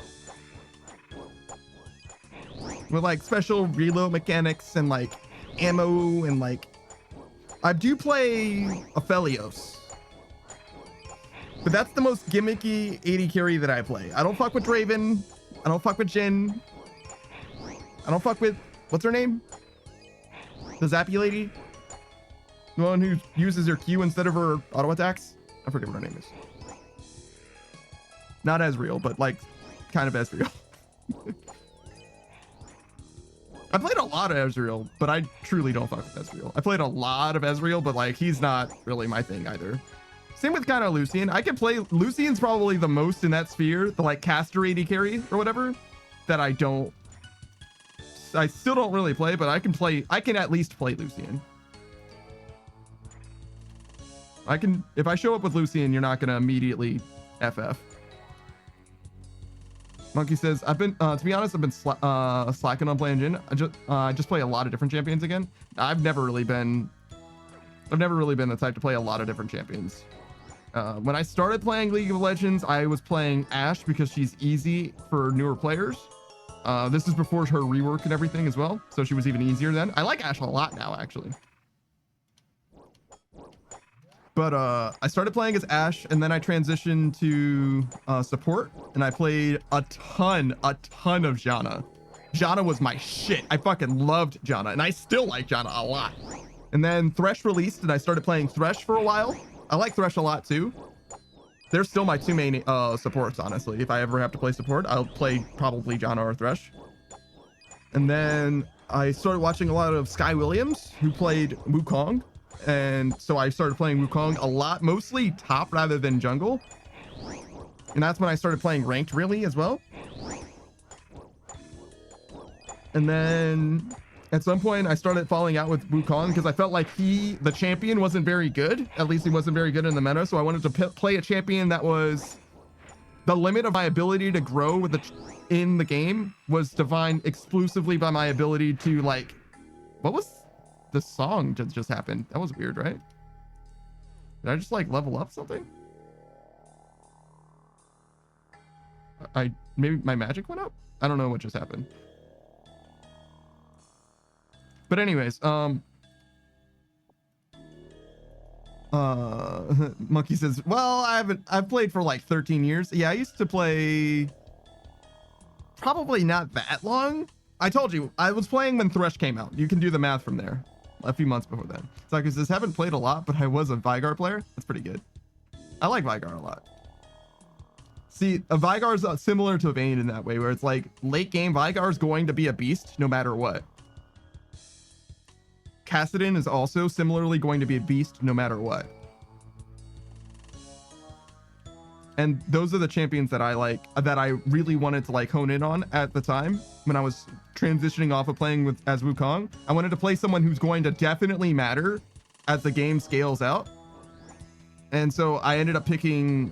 With like special reload mechanics and like ammo and like, I do play Aphelios, but that's the most gimmicky 80 carry that I play. I don't fuck with Draven. I don't fuck with Jin. I don't fuck with, what's her name? The Zappy lady? The one who uses her Q instead of her auto attacks? I forget what her name is. Not Ezreal, but like kind of Ezreal. I played a lot of Ezreal, but I truly don't fuck with Ezreal. I played a lot of Ezreal, but like he's not really my thing either. Same with kind of Lucian. I can play, Lucian's probably the most in that sphere, the like caster 80 carry or whatever, that I still don't really play, but I can at least play Lucian. If I show up with Lucian, you're not going to immediately FF. Monkey says, I've been, to be honest, I've been slacking on playing Jhin. I just play a lot of different champions again. I've never really been the type to play a lot of different champions. When I started playing League of Legends, I was playing Ashe because she's easy for newer players. This is before her rework and everything as well, so she was even easier then. I like Ashe a lot now, actually. But I started playing as Ashe, and then I transitioned to support, and I played a ton of Janna. Janna was my shit. I fucking loved Janna, and I still like Janna a lot. And then Thresh released, and I started playing Thresh for a while. I like Thresh a lot too. They're still my two main supports, honestly. If I ever have to play support, I'll play probably Janna or Thresh. And then I started watching a lot of Sky Williams, who played Wukong. And so I started playing Wukong a lot, mostly top rather than jungle. And that's when I started playing ranked really as well. And then at some point I started falling out with Wukong because I felt like the champion wasn't very good. At least he wasn't very good in the meta. So I wanted to play a champion that was the limit of my ability to grow in the game was defined exclusively by my ability to like, what was the song just happened? That was weird, right? Did I just like level up something? Maybe my magic went up? I don't know what just happened. But anyways, Monkey says, well, I've played for like 13 years. Yeah, I used to play probably not that long. I told you, I was playing when Thresh came out. You can do the math from there. A few months before then. Saki says, haven't played a lot, but I was a Vygar player. That's pretty good. I like Vygar a lot. See, a Vygar is similar to Vayne in that way, where it's like late game, Vygar is going to be a beast no matter what. Kassadin is also similarly going to be a beast no matter what. And those are the champions that I like, that I really wanted to like hone in on at the time when I was transitioning off of playing as Wukong. I wanted to play someone who's going to definitely matter as the game scales out. And so I ended up picking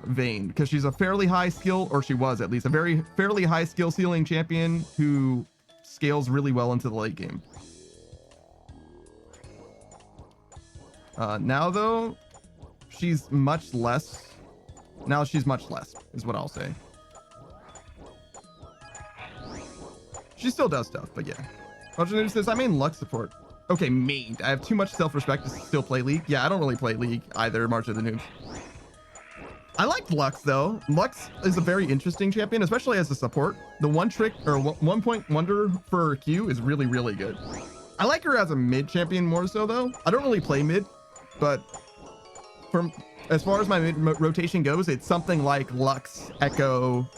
Vayne because she's a fairly high skill, or she was at least a fairly high skill ceiling champion who scales really well into the late game. Now though, she's much less. Now she's much less, is what I'll say. She still does stuff, but yeah. Roger says, I main Lux support. Okay, main. I have too much self-respect to still play League. Yeah, I don't really play League either, March of the Noobs. I like Lux, though. Lux is a very interesting champion, especially as a support. The one trick, or one point wonder for Q is really, really good. I like her as a mid champion more so, though. I don't really play mid, but as far as my mid rotation goes, it's something like Lux, Echo.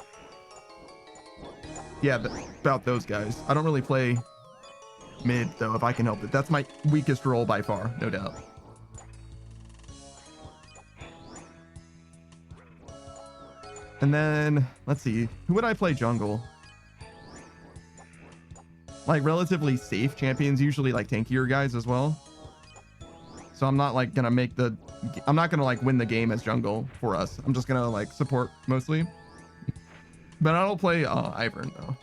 Yeah, about those guys. I don't really play mid, though, if I can help it. That's my weakest role by far, no doubt. And then, let's see. Who would I play jungle? Like, relatively safe champions, usually like tankier guys as well. So I'm not like gonna make the... I'm not gonna like win the game as jungle for us. I'm just gonna like support mostly. But I don't play Ivern, though.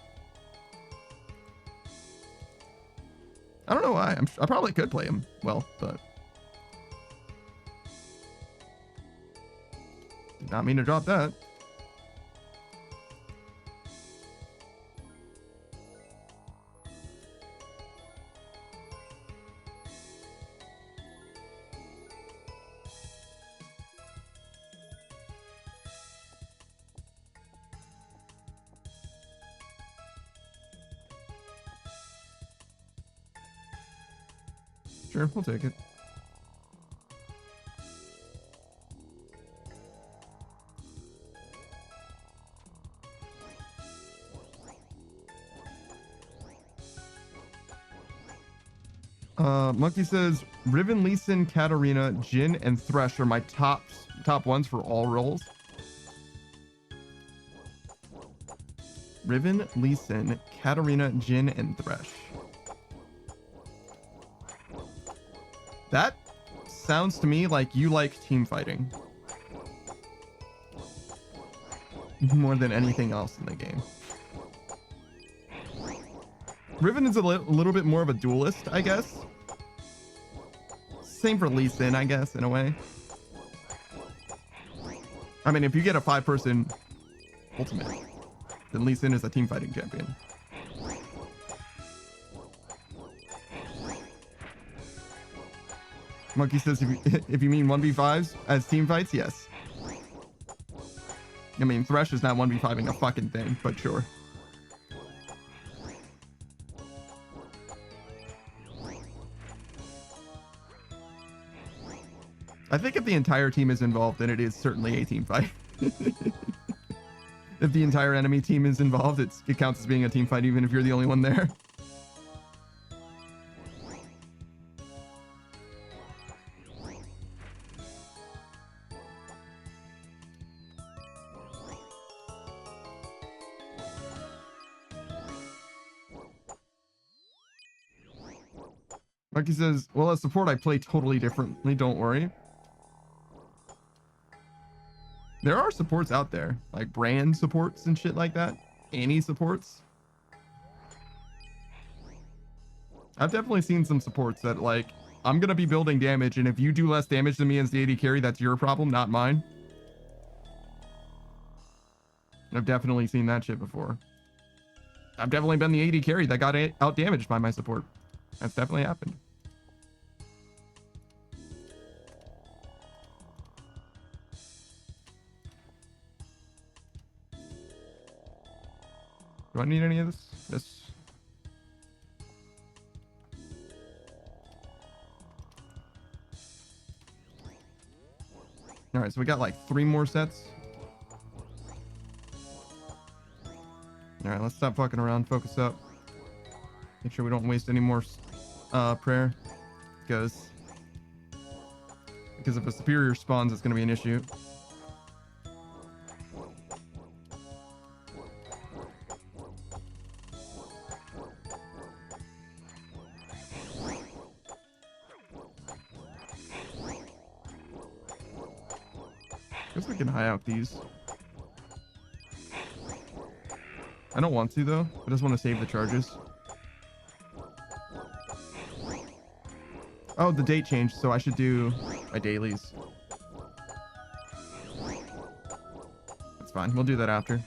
I don't know why. I probably could play him well, but did not mean to drop that. Sure, we'll take it. Monkey says Riven, Lee Sin, Katarina, Jhin, and Thresh are my top ones for all roles. Riven, Lee Sin, Katarina, Jhin, and Thresh. That sounds to me like you like team fighting more than anything else in the game. Riven is a little bit more of a duelist, I guess. Same for Lee Sin, I guess, in a way. I mean, if you get a 5-person ultimate, then Lee Sin is a team fighting champion. Monkey says, if you mean 1v5s as team fights, yes. I mean, Thresh is not 1v5ing a fucking thing, but sure. I think if the entire team is involved, then it is certainly a team fight. If the entire enemy team is involved, it counts as being a team fight, even if you're the only one there. Monkey says, well, as support, I play totally differently. Don't worry. There are supports out there, like brand supports and shit like that. Annie supports. I've definitely seen some supports that like, I'm going to be building damage, and if you do less damage than me as the AD carry, that's your problem, not mine. I've definitely seen that shit before. I've definitely been the AD carry that got out damaged by my support. That's definitely happened. Do I need any of this? This. All right, so we got like 3 more sets. All right, let's stop fucking around. Focus up. Make sure we don't waste any more prayer, because if a superior spawns, it's going to be an issue. Guess we can high out these. I don't want to though. I just want to save the charges. Oh, the date changed, so I should do my dailies. That's fine. We'll do that after.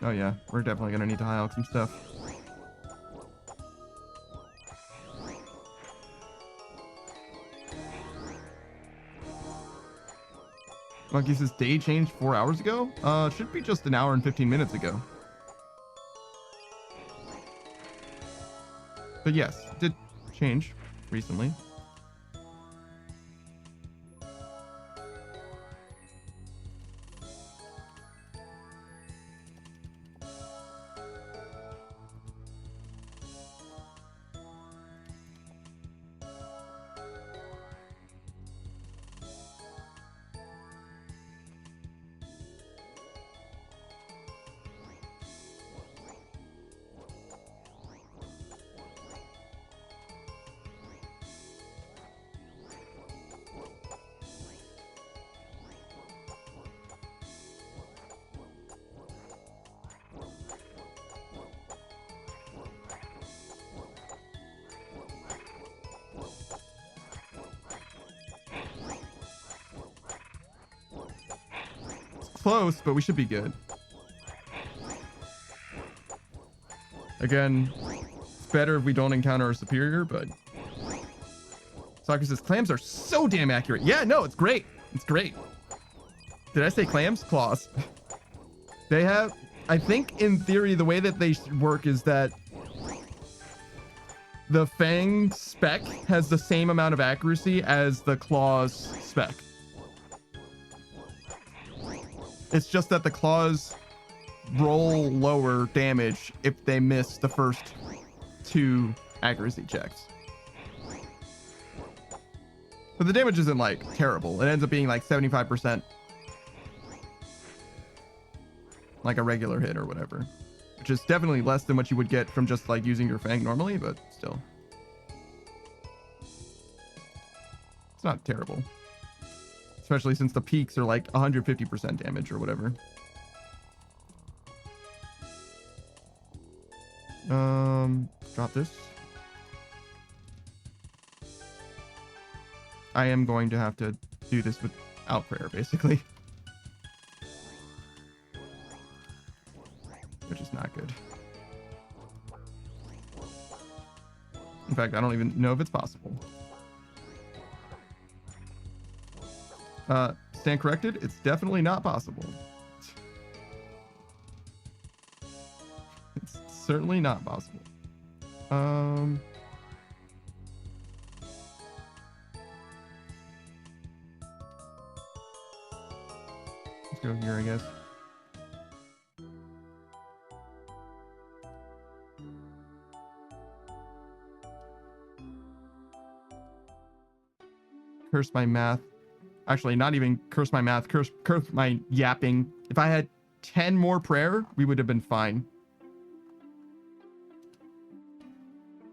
Oh yeah, we're definitely gonna need to high out some stuff. Monkey says day changed 4 hours ago? It should be just an hour and 15 minutes ago. But yes, it did change recently. Close, but we should be good. Again, it's better if we don't encounter a superior, but Soccer says clams are so damn accurate. Yeah, no, it's great. It's great. Did I say clams? Claws. They have, I think in theory, the way that they work is that the Fang spec has the same amount of accuracy as the claws spec. It's just that the claws roll lower damage if they miss the first 2 accuracy checks. But the damage isn't like terrible. It ends up being like 75%. Like a regular hit or whatever. Which is definitely less than what you would get from just like using your Fang normally, but still. It's not terrible. Especially since the peaks are like 150% damage or whatever. Drop this. I am going to have to do this without prayer, basically. Which is not good. In fact, I don't even know if it's possible. Stand corrected. It's definitely not possible. It's certainly not possible. Let's go here, I guess. Curse my math. Actually, not even curse my math, curse my yapping. If I had 10 more prayer, we would have been fine.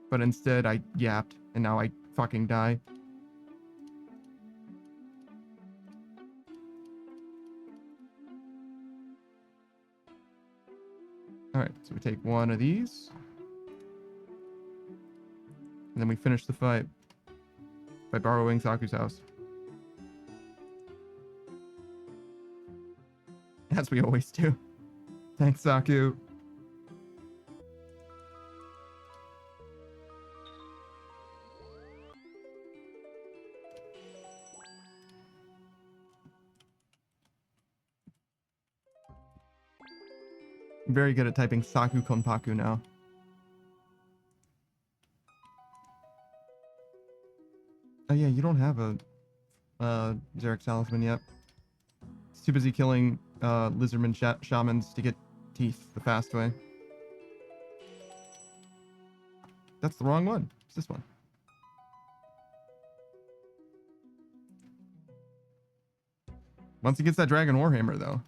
But instead, I yapped, and now I fucking die. Alright, so we take one of these. And then we finish the fight by borrowing Saku's house. As we always do. Thanks, Saku. I'm very good at typing Saku Konpaku now. Oh yeah, you don't have a Xeric Talisman yet. It's too busy killing lizardman shamans to get teeth the fast way. That's the wrong one. It's this one. Once he gets that Dragon Warhammer, though.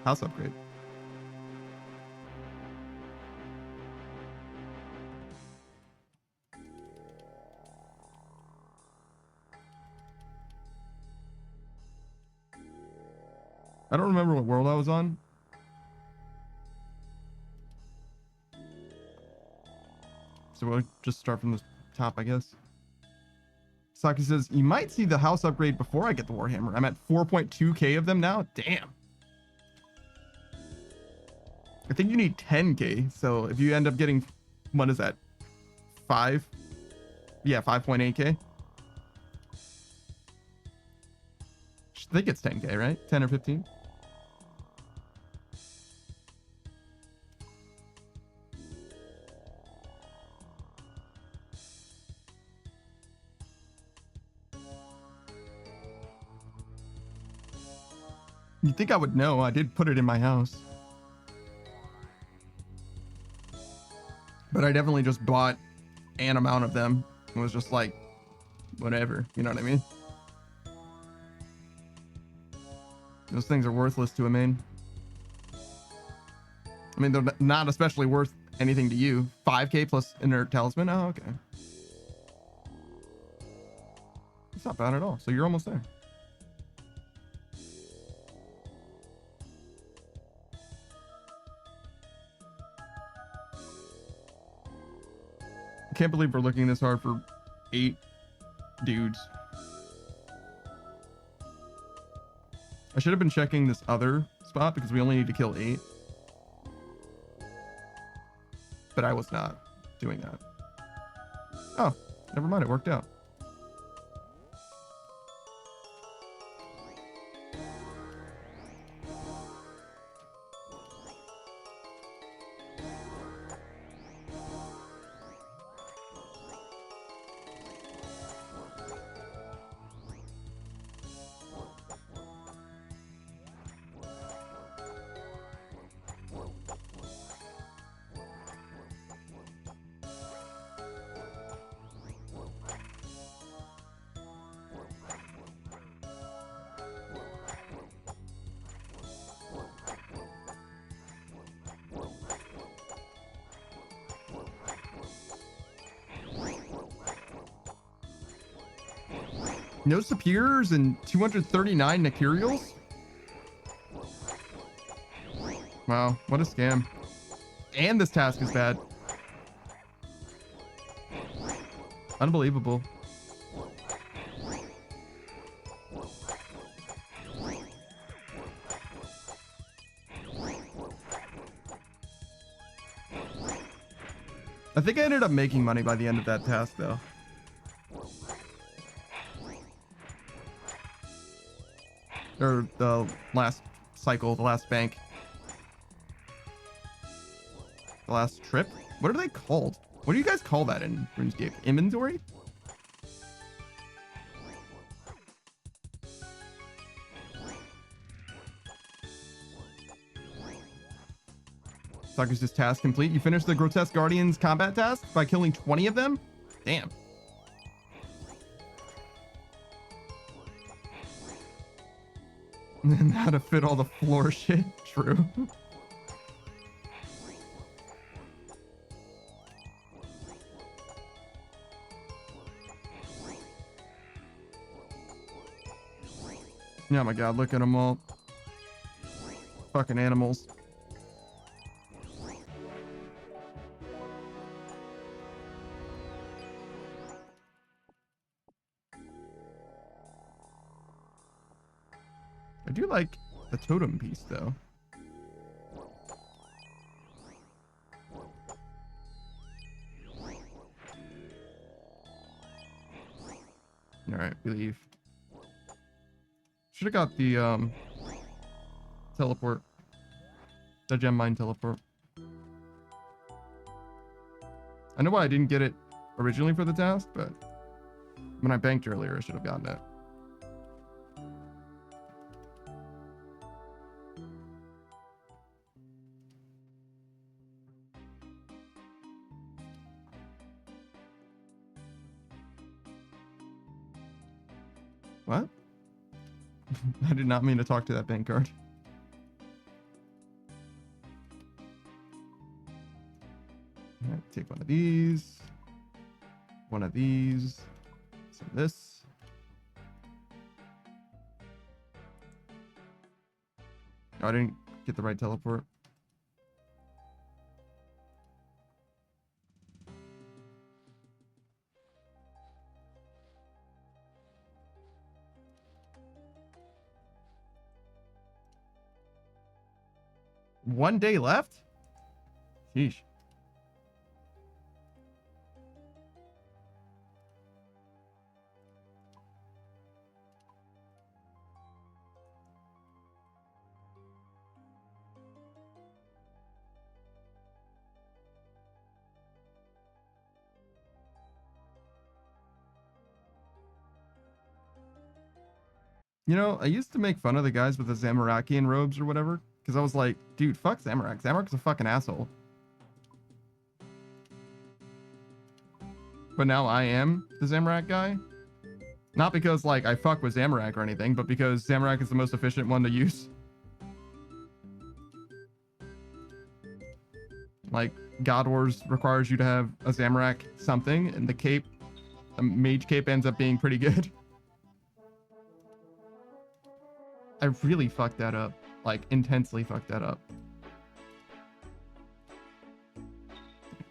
House upgrade. I don't remember what world I was on. So we'll just start from the top, I guess. Saki says, you might see the house upgrade before I get the Warhammer. I'm at 4.2k of them now. Damn. I think you need 10k. So if you end up getting, what is that? 5? Yeah, 5.8k. I think it's 10k, right? 10 or 15? You'd think I would know. I did put it in my house. But I definitely just bought an amount of them. It was just like, whatever. You know what I mean? Those things are worthless to a main. I mean, they're not especially worth anything to you. 5k plus inert talisman? Oh, okay. It's not bad at all. So you're almost there. I can't believe we're looking this hard for 8 dudes. I should have been checking this other spot because we only need to kill 8. But I was not doing that. Oh, never mind. It worked out. No superiors and 239 Nakirials? Wow, what a scam. And this task is bad. Unbelievable. I think I ended up making money by the end of that task, though. Or the last cycle, the last bank. The last trip? What are they called? What do you guys call that in RuneScape? Inventory? Sucker's just task complete. You finished the Grotesque Guardians combat task by killing 20 of them? Damn. And how to fit all the floor shit. True. Oh my god, look at them all. Fucking animals. I do like the totem piece, though. All right, we leave. Should have got the teleport. The gem mine teleport. I know why I didn't get it originally for the task, but when I banked earlier, I should have gotten it. What? I did not mean to talk to that bank card. Take one of these. One of these. Some of this. Oh, I didn't get the right teleport. One day left? Sheesh. You know, I used to make fun of the guys with the Zamorakian robes or whatever, because I was like, dude, fuck Zamorak. Zamorak's a fucking asshole. But now I am the Zamorak guy. Not because, like, I fuck with Zamorak or anything, but because Zamorak is the most efficient one to use. Like, God Wars requires you to have a Zamorak something, and the cape, the mage cape ends up being pretty good. I really fucked that up. Like, intensely fucked that up.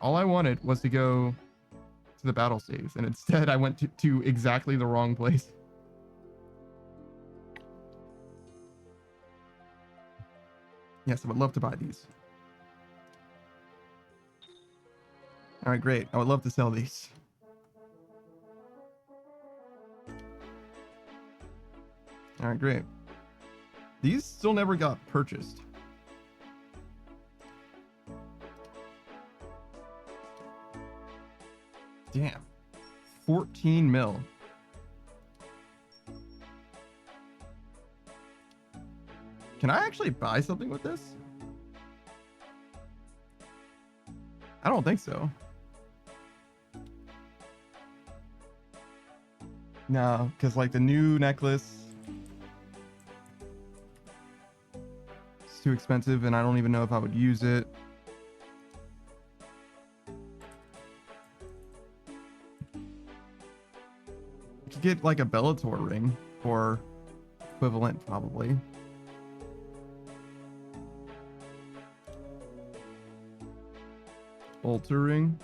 All I wanted was to go to the battle saves, and instead I went to exactly the wrong place. Yes, I would love to buy these. All right, great. I would love to sell these. All right, great. These still never got purchased. Damn. 14 mil. Can I actually buy something with this? I don't think so. No, because like the new necklace, it's too expensive and I don't even know if I would use it. I could get like a Bellator ring or equivalent probably. Altar ring?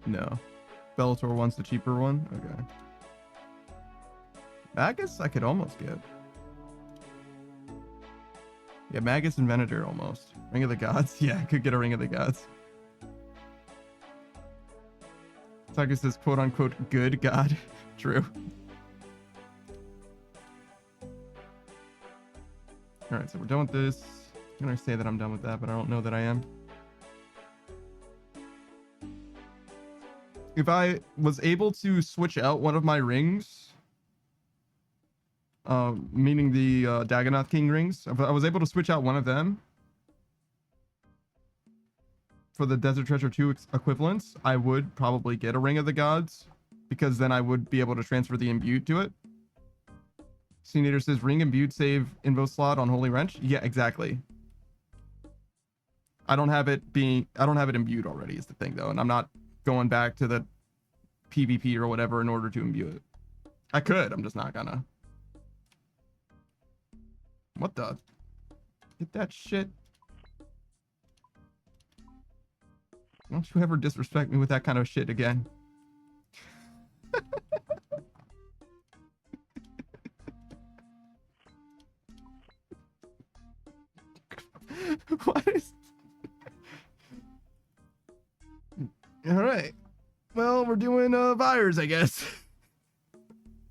No. Bellator one's the cheaper one? Okay. Magus I could almost get. Yeah, Magus and Venator almost. Ring of the Gods? Yeah, I could get a Ring of the Gods. Taka says quote unquote good god. True. Alright, so we're done with this. I'm gonna say that I'm done with that, but I don't know that I am. If I was able to switch out one of my rings, meaning the Dagonoth King rings, if I was able to switch out one of them for the Desert Treasure 2 equivalents, I would probably get a Ring of the Gods, because then I would be able to transfer the Imbued to it. Cnator says, Ring Imbued save Invo slot on Holy Wrench? Yeah, exactly. I don't have it imbued already is the thing, though, and I'm not going back to the PvP or whatever in order to imbue it. I could, I'm just not gonna. What the? Get that shit. Don't you ever disrespect me with that kind of shit again. What is... All right. Well, we're doing Vyres, I guess.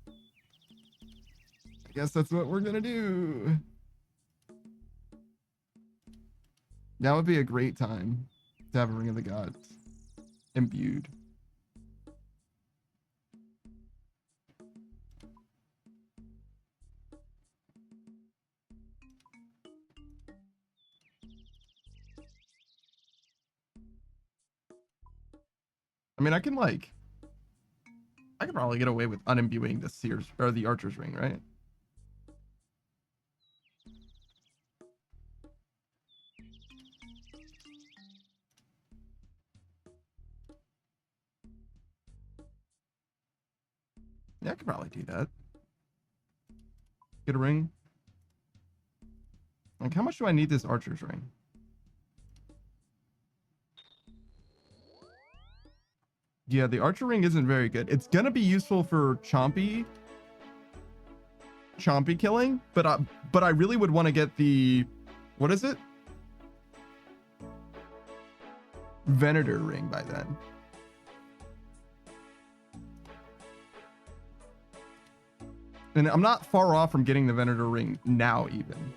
I guess that's what we're gonna do. That would be a great time to have a Ring of the Gods imbued. I mean, I could probably get away with unimbuing the Seer's or the Archer's Ring, right? Yeah, I could probably do that. Get a ring. Like, how much do I need this Archer's Ring? Yeah, the Archer Ring isn't very good. It's gonna be useful for chompy killing, but I really would want to get the, what is it? Venator Ring by then. And I'm not far off from getting the Venator Ring now even.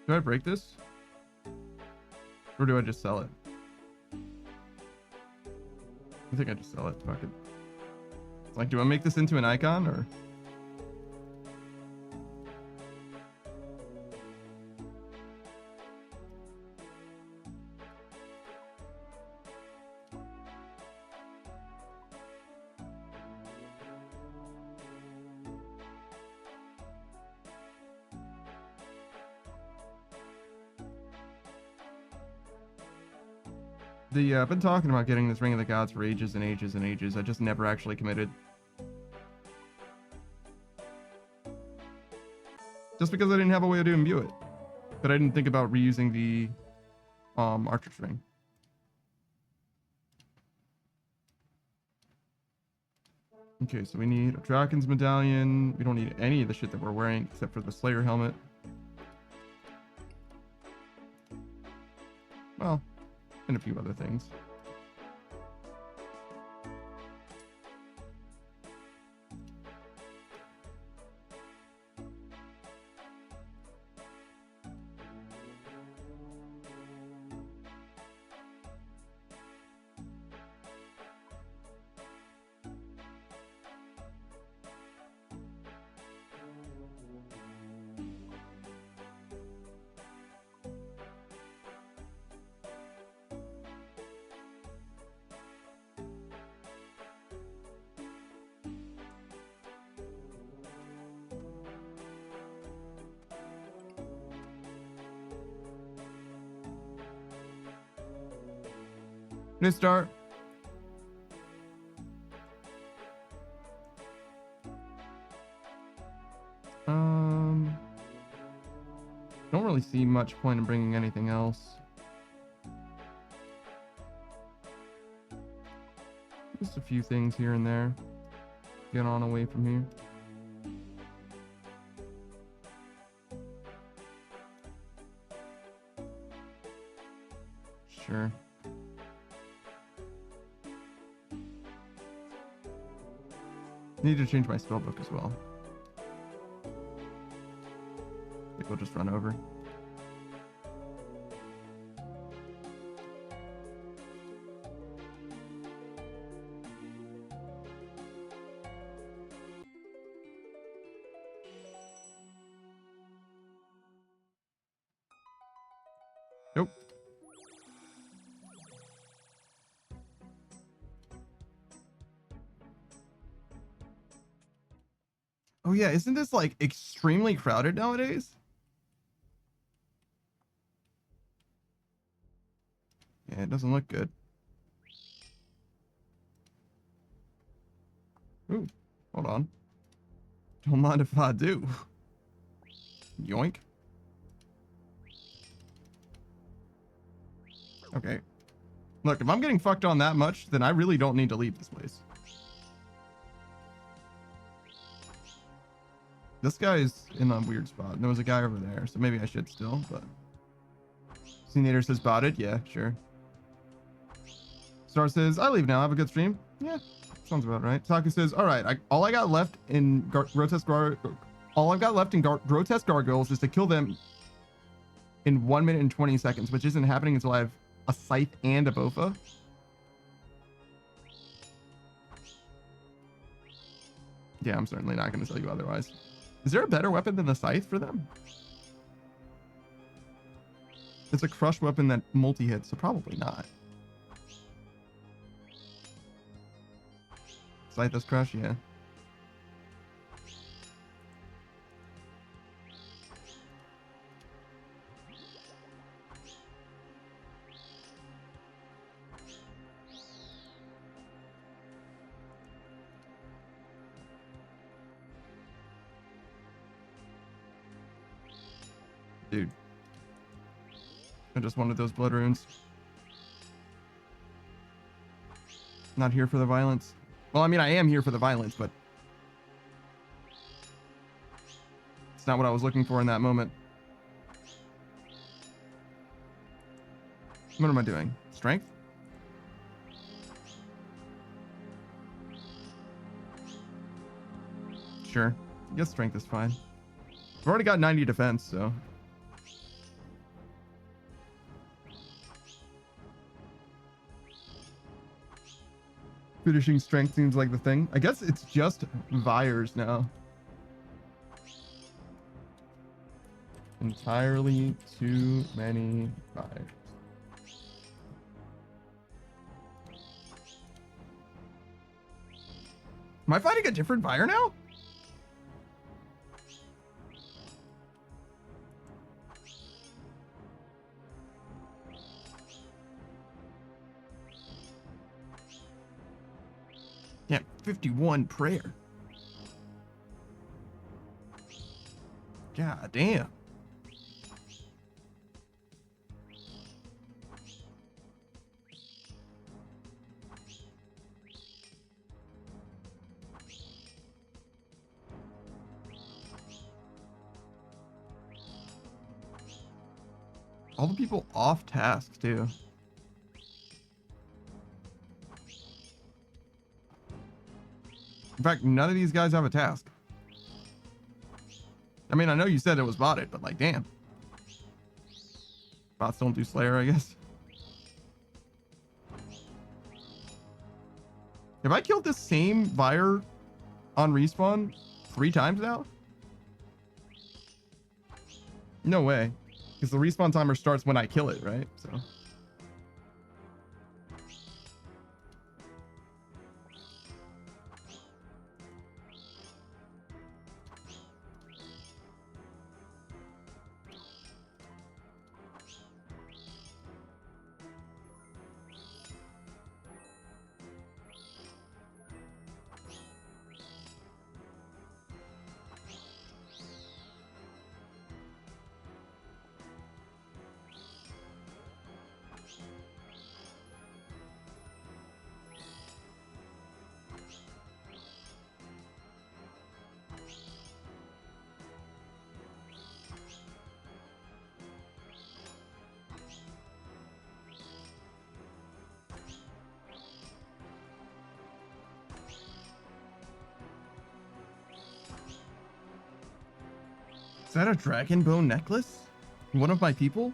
Do I break this? Or do I just sell it? I think I just sell it. Fuck it. Like, do I make this into an icon or? I've been talking about getting this Ring of the Gods for ages and ages and ages. I just never actually committed. Just because I didn't have a way to imbue it. But I didn't think about reusing the Archer's Ring. Okay, so we need a Draken's Medallion. We don't need any of the shit that we're wearing except for the Slayer helmet. Well, and a few other things. New start. Don't really see much point in bringing anything else. Just a few things here and there. Get on away from here. Sure. Need to change my spellbook as well. I think we'll just run over. Nope. Oh yeah, isn't this like extremely crowded nowadays? Yeah, it doesn't look good. Ooh, hold on. Don't mind if I do. Yoink. Okay. Look, if I'm getting fucked on that much, then I really don't need to leave this place. This guy's in a weird spot. There was a guy over there, so maybe I should still, but... Senator says botted. Yeah, sure. Star says, I leave now. Have a good stream. Yeah, sounds about right. Taka says, all right, all I've got left in grotesque gargoyles is to kill them in 1 minute and 20 seconds, which isn't happening until I have a scythe and a bofa. Yeah, I'm certainly not going to tell you otherwise. Is there a better weapon than the scythe for them? It's a crush weapon that multi-hits, so probably not. Scythe does crush, yeah. Dude. I just wanted those blood runes. Not here for the violence. Well, I mean, I am here for the violence, but it's not what I was looking for in that moment. What am I doing? Strength? Sure. I guess strength is fine. I've already got 90 defense, so... Finishing strength seems like the thing. I guess it's just Vyres now. Entirely too many Vyres. Am I fighting a different Vyre now? Yeah, 51 prayer. God damn. All the people off task too. In fact, none of these guys have a task. I mean, I know you said it was botted, but like, damn. Bots don't do Slayer, I guess. Have I killed this same Vyre on respawn 3 times now? No way. Because the respawn timer starts when I kill it, right? So... Is that a dragon bone necklace? One of my people?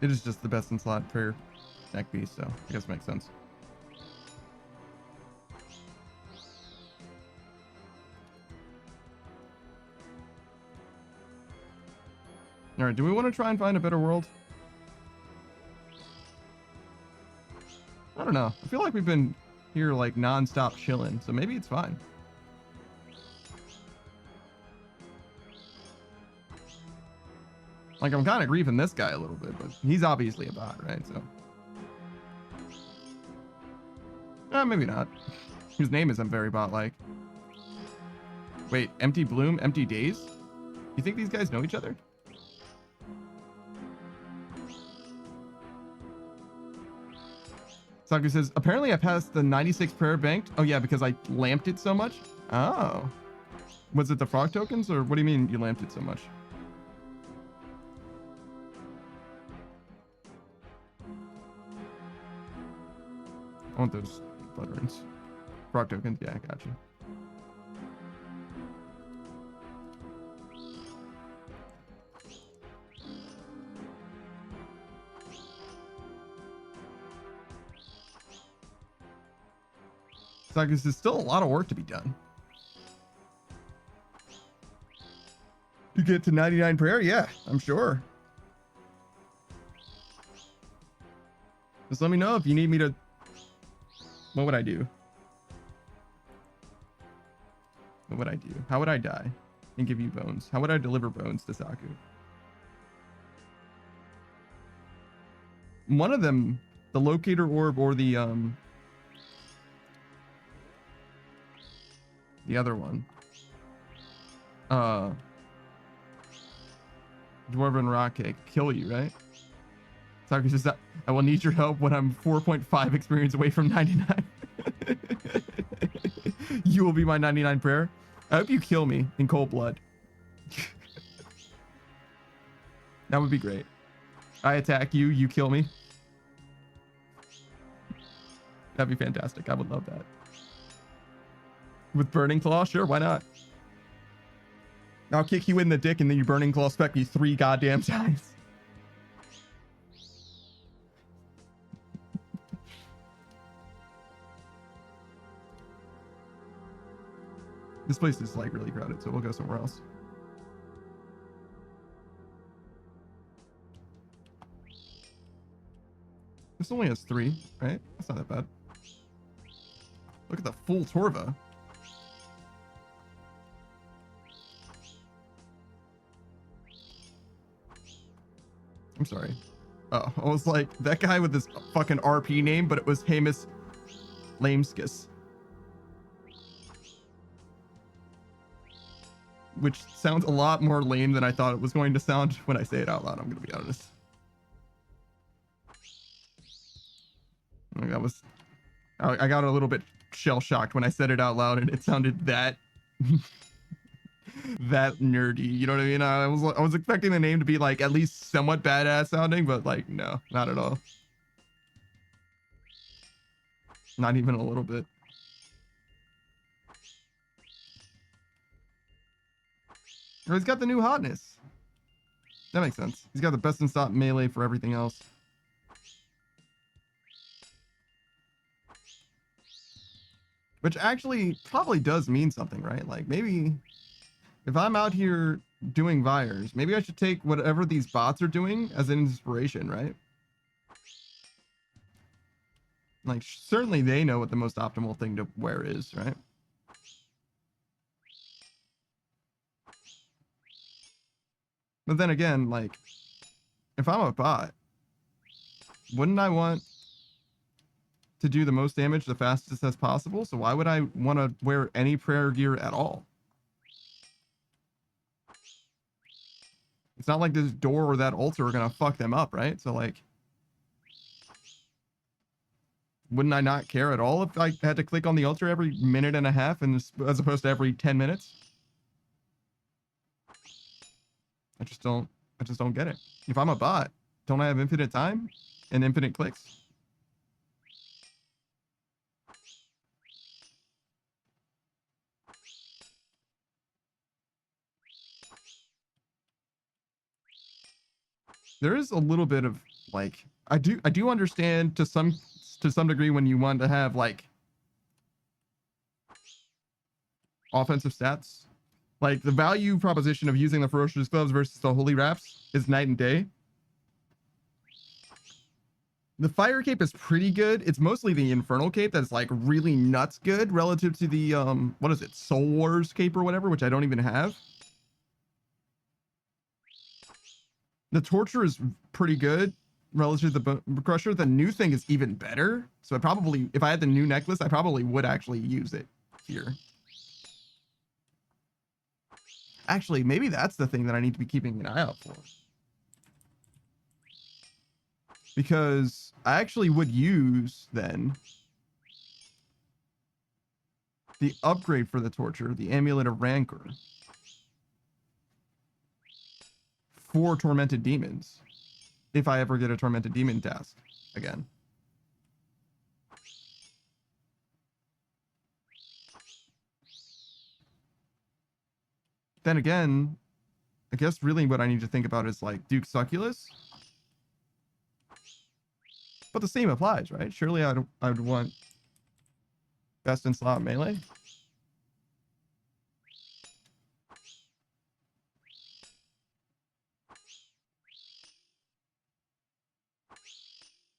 It is just the best in slot for neck piece, so I guess it makes sense. Alright, do we want to try and find a better world? I don't know. I feel like we've been here like non-stop chilling, so maybe it's fine. Like, I'm kind of grieving this guy a little bit, but he's obviously a bot, right? So maybe not. His name isn't very bot-like. Wait, Empty Bloom, Empty Days? You think these guys know each other? Saku says, apparently I passed the 96 prayer banked. Oh yeah, because I lamped it so much. Oh. Was it the frog tokens, or what do you mean you lamped it so much? I want those blood runes. Frog tokens, yeah, I got you. Saku says, still a lot of work to be done. You get to 99 prayer? Yeah, I'm sure. Just let me know if you need me to... What would I do? What would I do? How would I die and give you bones? How would I deliver bones to Saku? One of them, the locator orb or the other one. Dwarven rock cake. Kill you, right? Saku says that I will need your help when I'm 4.5 experience away from 99. You will be my 99 prayer. I hope you kill me in cold blood. That would be great. I attack you, you kill me. That'd be fantastic. I would love that. With Burning Claw? Sure, why not? I'll kick you in the dick and then you Burning Claw spec me 3 goddamn times. This place is like really crowded, so we'll go somewhere else. This only has 3, right? That's not that bad. Look at the full Torva. I'm sorry. Oh, I was like, that guy with this fucking RP name, but it was Hamus Lameskus. Which sounds a lot more lame than I thought it was going to sound when I say it out loud, I'm gonna be honest. Like, that was... I got a little bit shell-shocked when I said it out loud and it sounded that... that nerdy, you know what I mean? I was expecting the name to be like at least somewhat badass sounding, but like no, not at all. Not even a little bit. Or he's got the new hotness. That makes sense. He's got the best in stock melee for everything else. Which actually probably does mean something, right? Like maybe if I'm out here doing Vyres, maybe I should take whatever these bots are doing as an inspiration, right? Like certainly they know what the most optimal thing to wear is, right? But then again, like, if I'm a bot, wouldn't I want to do the most damage the fastest as possible? So why would I want to wear any prayer gear at all? It's not like this door or that altar are going to fuck them up, right? So, like, wouldn't I not care at all if I had to click on the altar every minute and a half and as opposed to every 10 minutes? I just don't get it. If I'm a bot, don't I have infinite time and infinite clicks? There is a little bit of like, I do understand to some degree when you want to have like offensive stats. Like the value proposition of using the ferocious gloves versus the holy wraps is night and day. The fire cape is pretty good. It's mostly the infernal cape that's like really nuts good relative to the what is it, Soul Wars cape or whatever, which I don't even have. The torture is pretty good relative to the bone crusher. The new thing is even better. So I probably, if I had the new necklace, I probably would actually use it here. Actually, maybe that's the thing that I need to be keeping an eye out for. Because I actually would use then the upgrade for the torture, the Amulet of Rancor, for Tormented Demons, if I ever get a Tormented Demon task again. Then again, I guess really what I need to think about is like Duke Succulus. But the same applies, right? Surely I would want best in slot melee.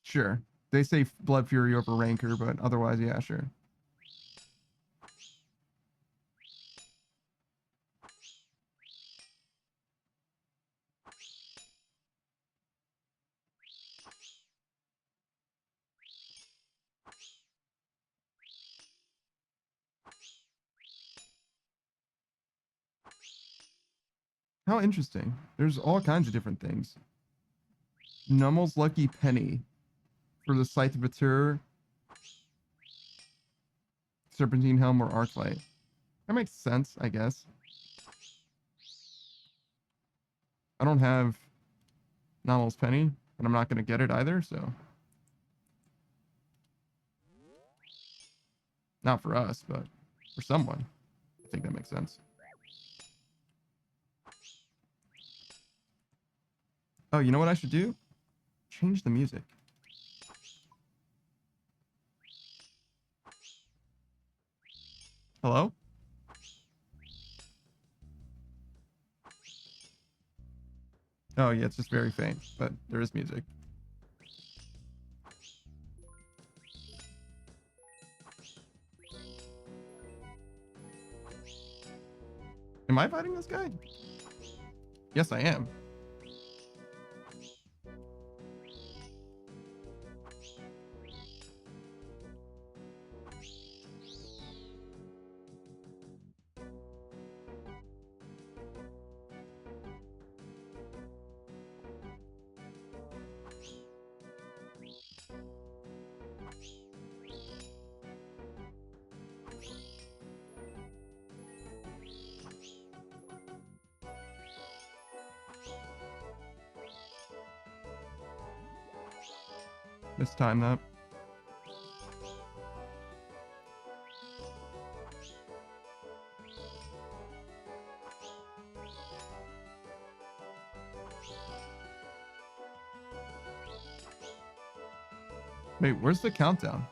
Sure. They say Blood Fury over Rancor, but otherwise, yeah, sure. How interesting. There's all kinds of different things. Nummel's Lucky Penny for the Scythe of Batur, Serpentine Helm, or Arclight. That makes sense, I guess. I don't have Nummel's Penny, and I'm not going to get it either, so. Not for us, but for someone. I think that makes sense. Oh, you know what I should do? Change the music. Hello? Oh, yeah, it's just very faint, but there is music. Am I fighting this guy? Yes, I am. Mistime that. Wait, where's the countdown?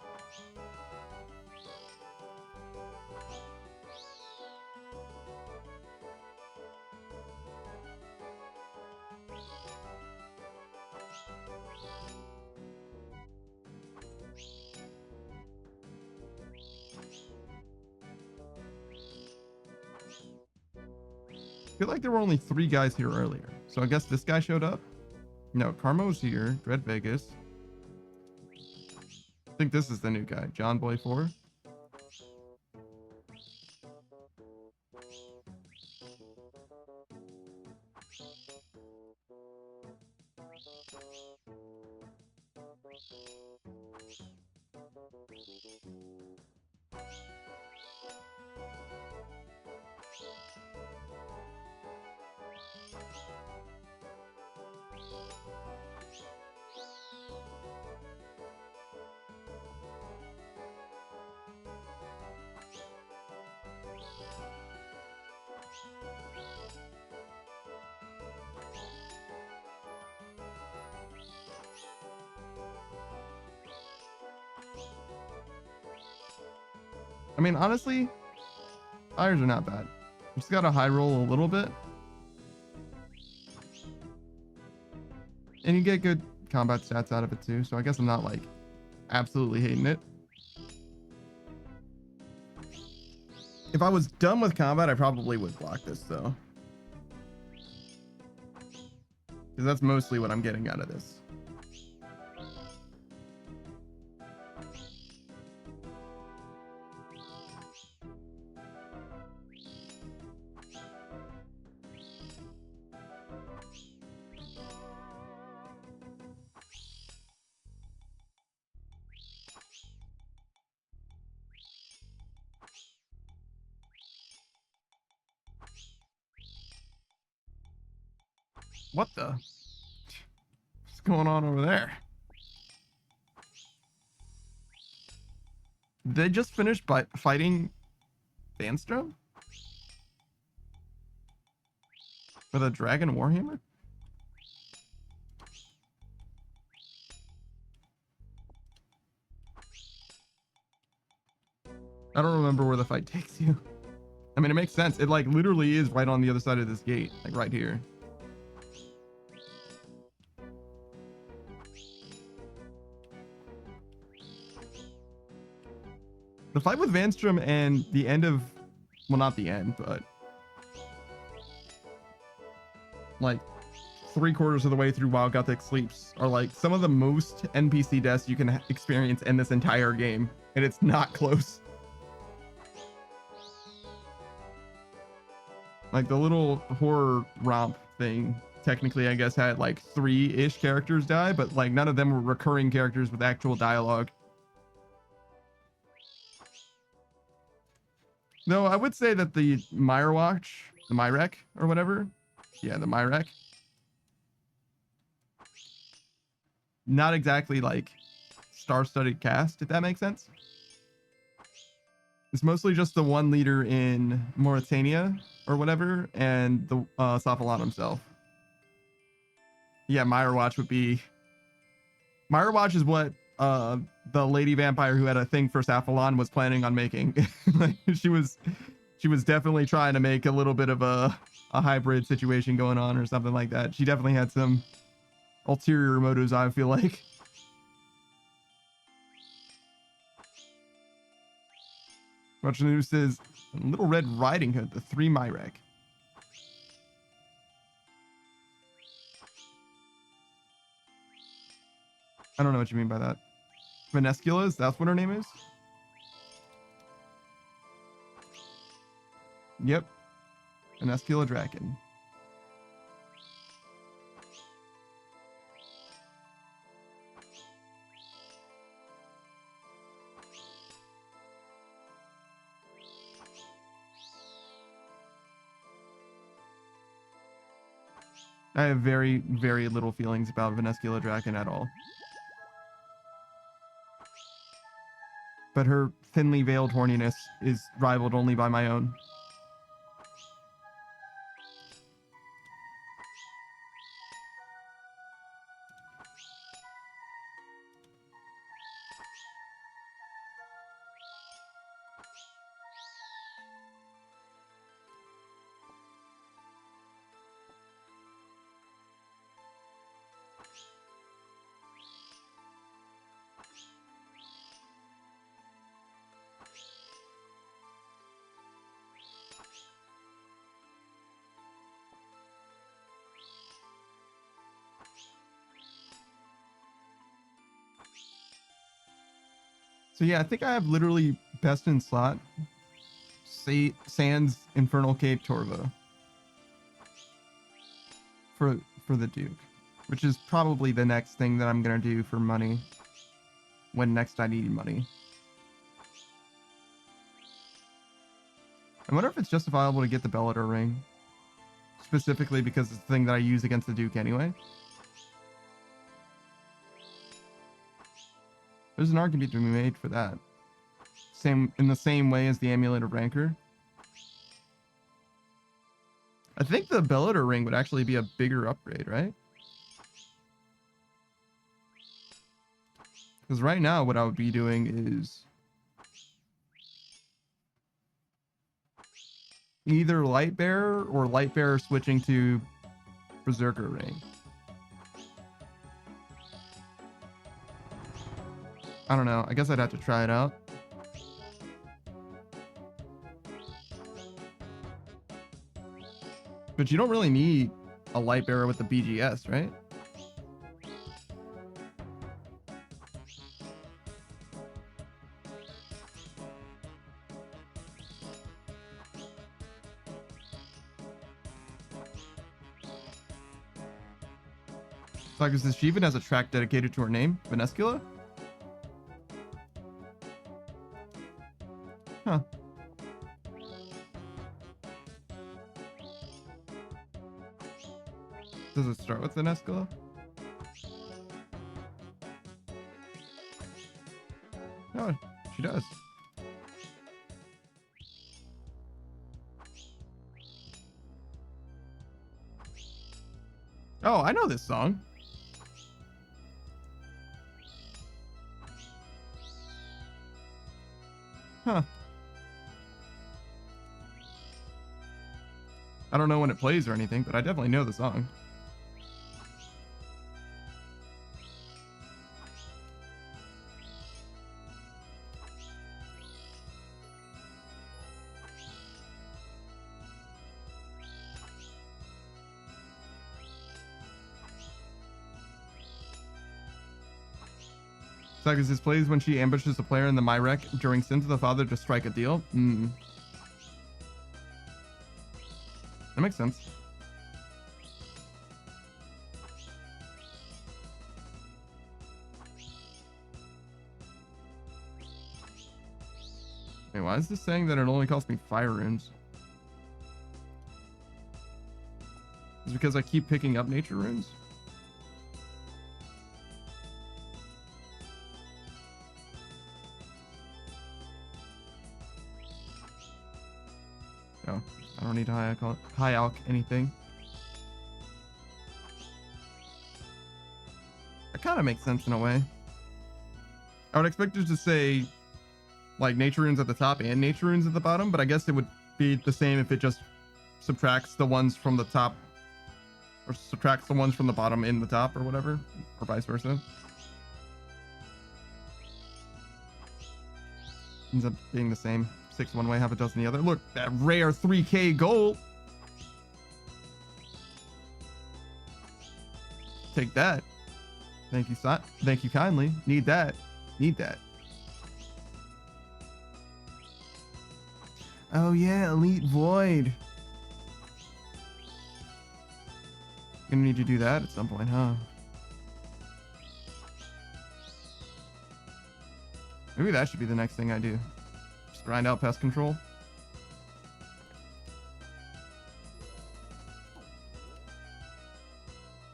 I feel like there were only 3 guys here earlier. So I guess this guy showed up? No, Karma was here. Dread Vegas. I think this is the new guy. John Boy 4. I mean, honestly, Vyres are not bad. Just got to high roll a little bit. And you get good combat stats out of it too. So I guess I'm not like absolutely hating it. If I was done with combat, I probably would block this though. Because that's mostly what I'm getting out of this. What the? What's going on over there? Did they just finish fighting Sandstrom? With a dragon warhammer? I don't remember where the fight takes you. I mean, it makes sense. It like literally is right on the other side of this gate, like right here. The fight with Vanstrom and the end of, well, not the end, but like 3/4 of the way through while Gothic sleeps are like some of the most NPC deaths you can experience in this entire game, and it's not close. Like the little horror romp thing technically, I guess, had like 3-ish characters die, but like none of them were recurring characters with actual dialogue. No, I would say that the Myrewatch, the Myrek or whatever. Yeah, the Myrek. Not exactly like star-studded cast, if that makes sense. It's mostly just the one leader in Mauritania or whatever, and the Safalan himself. Yeah, Myrewatch would be... Myrewatch is what the lady vampire who had a thing for Safalan was planning on making. Like, she was definitely trying to make a little bit of a hybrid situation going on or something like that. She definitely had some ulterior motives, I feel like. Much news says Little Red Riding Hood, the 3 Myrek. I don't know what you mean by that. Venesculas, that's what her name is? Yep. Venescula Draken. I have very, very little feelings about Venescula Draken at all. But her thinly veiled horniness is rivaled only by my own. So yeah, I think I have literally best in slot. Sans Infernal Cape Torva for the Duke, which is probably the next thing that I'm gonna do for money when next I need money. I wonder if it's justifiable to get the Bellator ring, specifically because it's the thing that I use against the Duke anyway. There's an argument to be made for that. In the same way as the Amulet of Rancor. I think the Bellator ring would actually be a bigger upgrade, right? Because right now what I would be doing is either Lightbearer or Lightbearer switching to Berserker ring. I don't know. I guess I'd have to try it out. But you don't really need a Lightbearer with the BGS, right? Saga says she even has a track dedicated to her name, Venescula? Huh. Does it start with an Escala? No, she does. Oh, I know this song. Huh. I don't know when it plays or anything, but I definitely know the song. Because this plays when she ambushes a player in the Myrek during Sins of the Father to strike a deal. That makes sense. Wait, why is this saying that it only costs me 5 runes? Is it because I keep picking up nature runes? No, I don't need to high alch anything. That kind of makes sense in a way. I would expect it to say like nature runes at the top and nature runes at the bottom, but I guess it would be the same if it just subtracts the ones from the top or subtracts the ones from the bottom in the top or whatever, or vice versa. Ends up being the same. 6 one way, half a dozen the other. Look, that rare 3k gold. Take that. Thank you, son. Thank you kindly. Need that. Need that. Oh yeah, Elite Void. Gonna need to do that at some point, huh? Maybe that should be the next thing I do. Just grind out pest control.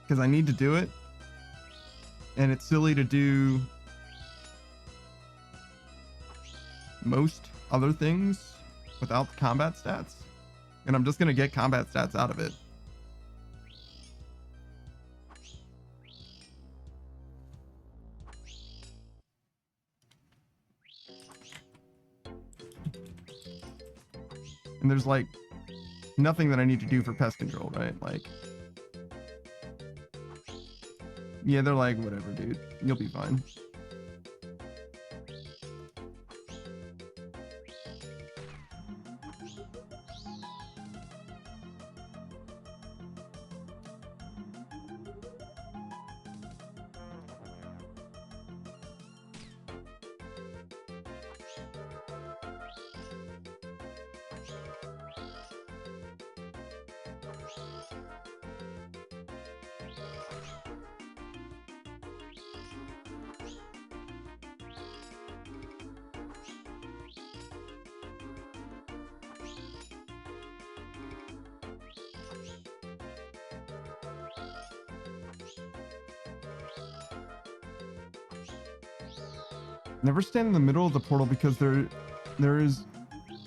Because I need to do it. And it's silly to do most other things without the combat stats. And I'm just going to get combat stats out of it. And there's like nothing that I need to do for pest control, right? Like, yeah, they're like, whatever, dude, you'll be fine. Never stand in the middle of the portal because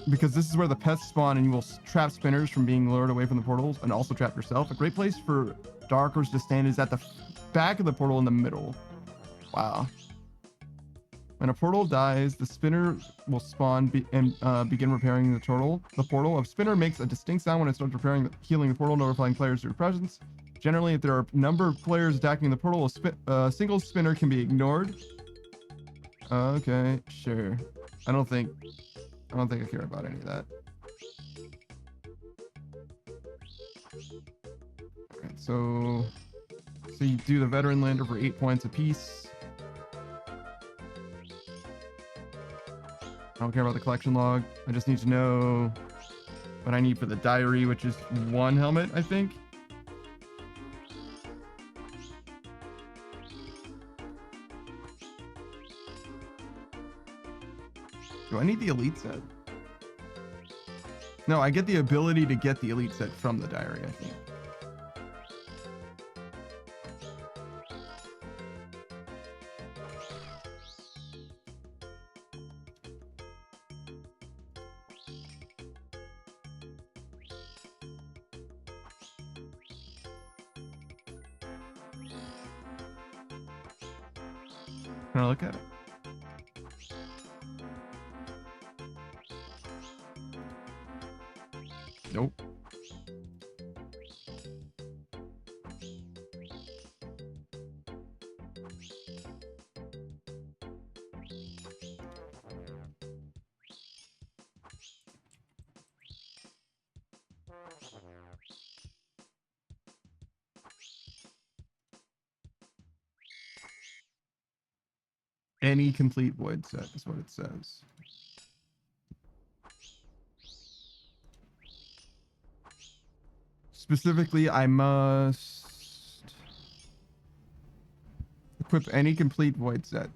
because this is where the pests spawn and you will trap spinners from being lured away from the portals and also trap yourself. A great place for darkers to stand is at the back of the portal in the middle. Wow. When a portal dies, the spinner will spawn and begin repairing the portal. A spinner makes a distinct sound when it starts healing the portal, notifying players of your presence. Generally, if there are a number of players attacking the portal, a single spinner can be ignored. Okay, sure. I don't think I care about any of that. Alright, so you do the veteran lander for 8 points apiece. I don't care about the collection log. I just need to know what I need for the diary, which is 1 helmet, I think. Do I need the elite set? No, I get the ability to get the elite set from the diary, I think. Can I look at it? Nope. Any complete void set is what it says. Specifically, I must equip any complete void set.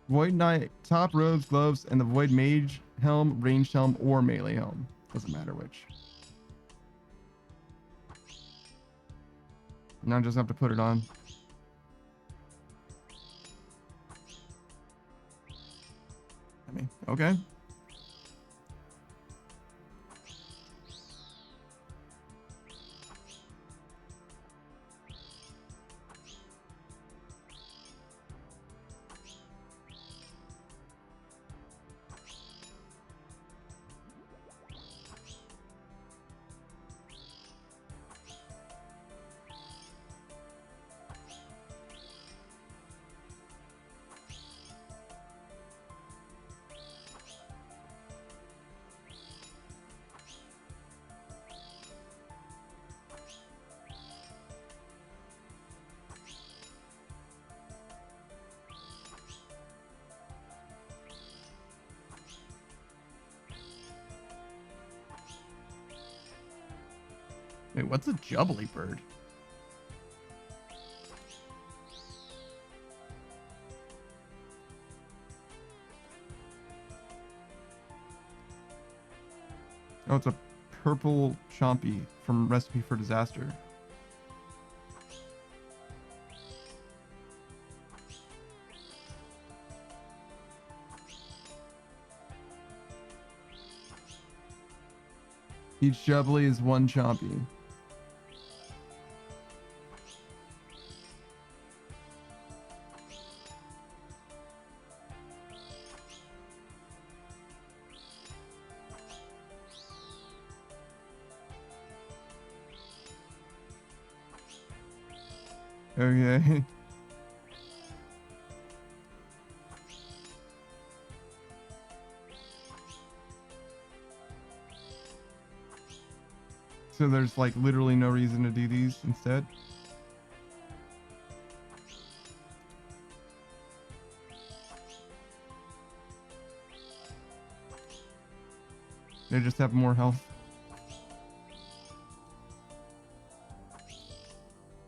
Void Knight, top robes, gloves, and the Void Mage helm, ranged helm, or melee helm. Doesn't matter which. Now I just have to put it on. I mean, okay. Wait, what's a jubbly bird? Oh, it's a purple chompy from Recipe for Disaster. Each jubbly is one chompy. Okay. So there's like literally no reason to do these instead? They just have more health.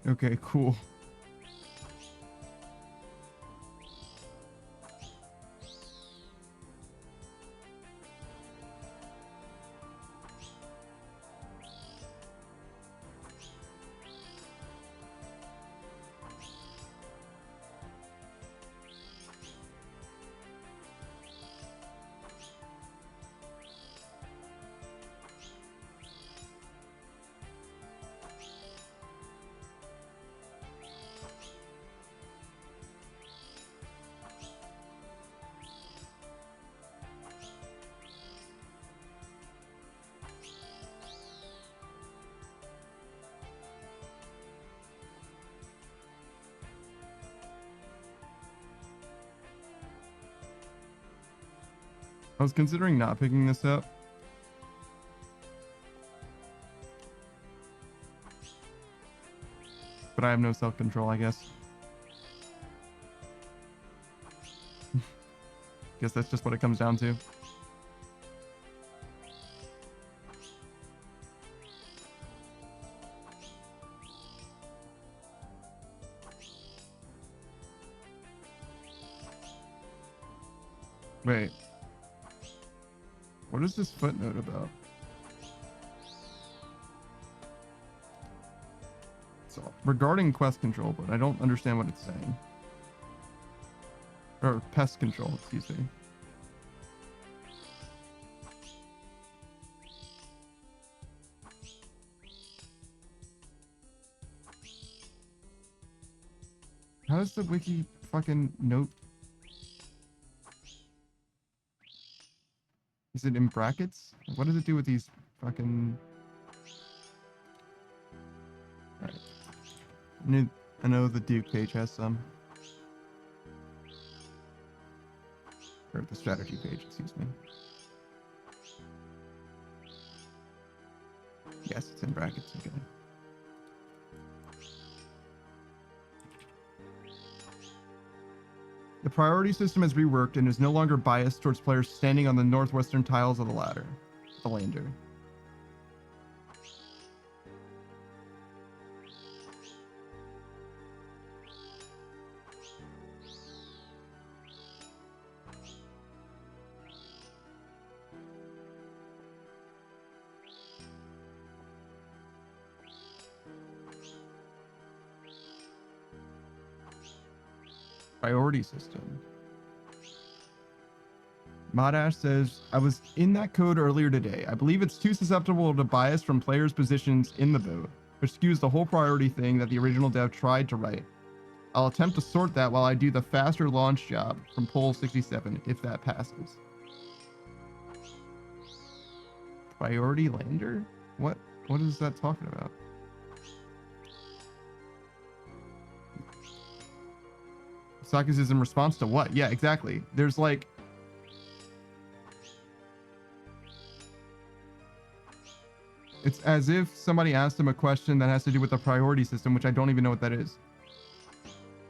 Okay, cool. I was considering not picking this up. But I have no self-control, I guess. Guess that's just what it comes down to. Wait. What is this footnote about? So, regarding quest control, but I don't understand what it's saying. Or pest control, excuse me. How is the wiki fucking note? Is it in brackets? What does it do with these fucking... Alright. I know the Duke page has some. Or the strategy page, excuse me. Yes, it's in brackets. Okay. The priority system has reworked and is no longer biased towards players standing on the northwestern tiles of the ladder, the lander. Priority system. Modash says, I was in that code earlier today. I believe it's too susceptible to bias from players' positions in the boat, which skews the whole priority thing that the original dev tried to write. I'll attempt to sort that while I do the faster launch job from poll 67, if that passes. Priority lander? What is that talking about? Sakis is in response to what? Yeah, exactly. There's like... It's as if somebody asked him a question that has to do with the priority system, which I don't even know what that is.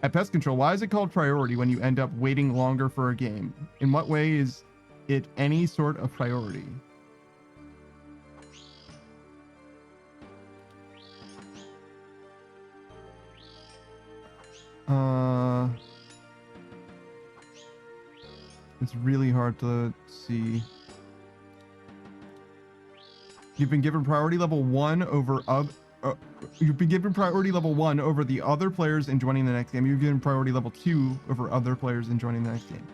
At Pest Control, why is it called priority when you end up waiting longer for a game? In what way is it any sort of priority? It's really hard to see. You've been given priority level 1 over you've been given priority level 1 over the other players in joining the next game. You've given priority level 2 over other players in joining the next game.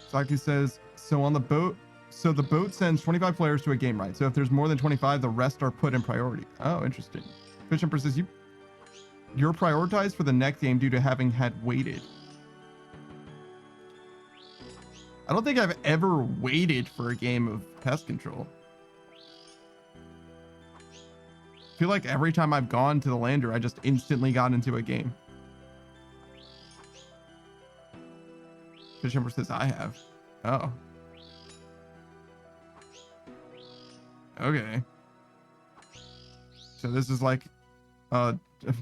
Saki says, so on the boat, so the boat sends 25 players to a game, right? So if there's more than 25, the rest are put in priority. Oh, interesting. Fish Emperor says, you're prioritized for the next game due to having had waited. I don't think I've ever waited for a game of Pest Control. I feel like every time I've gone to the lander, I just instantly got into a game. Fish Emperor says I have. Oh. Okay. So this is like a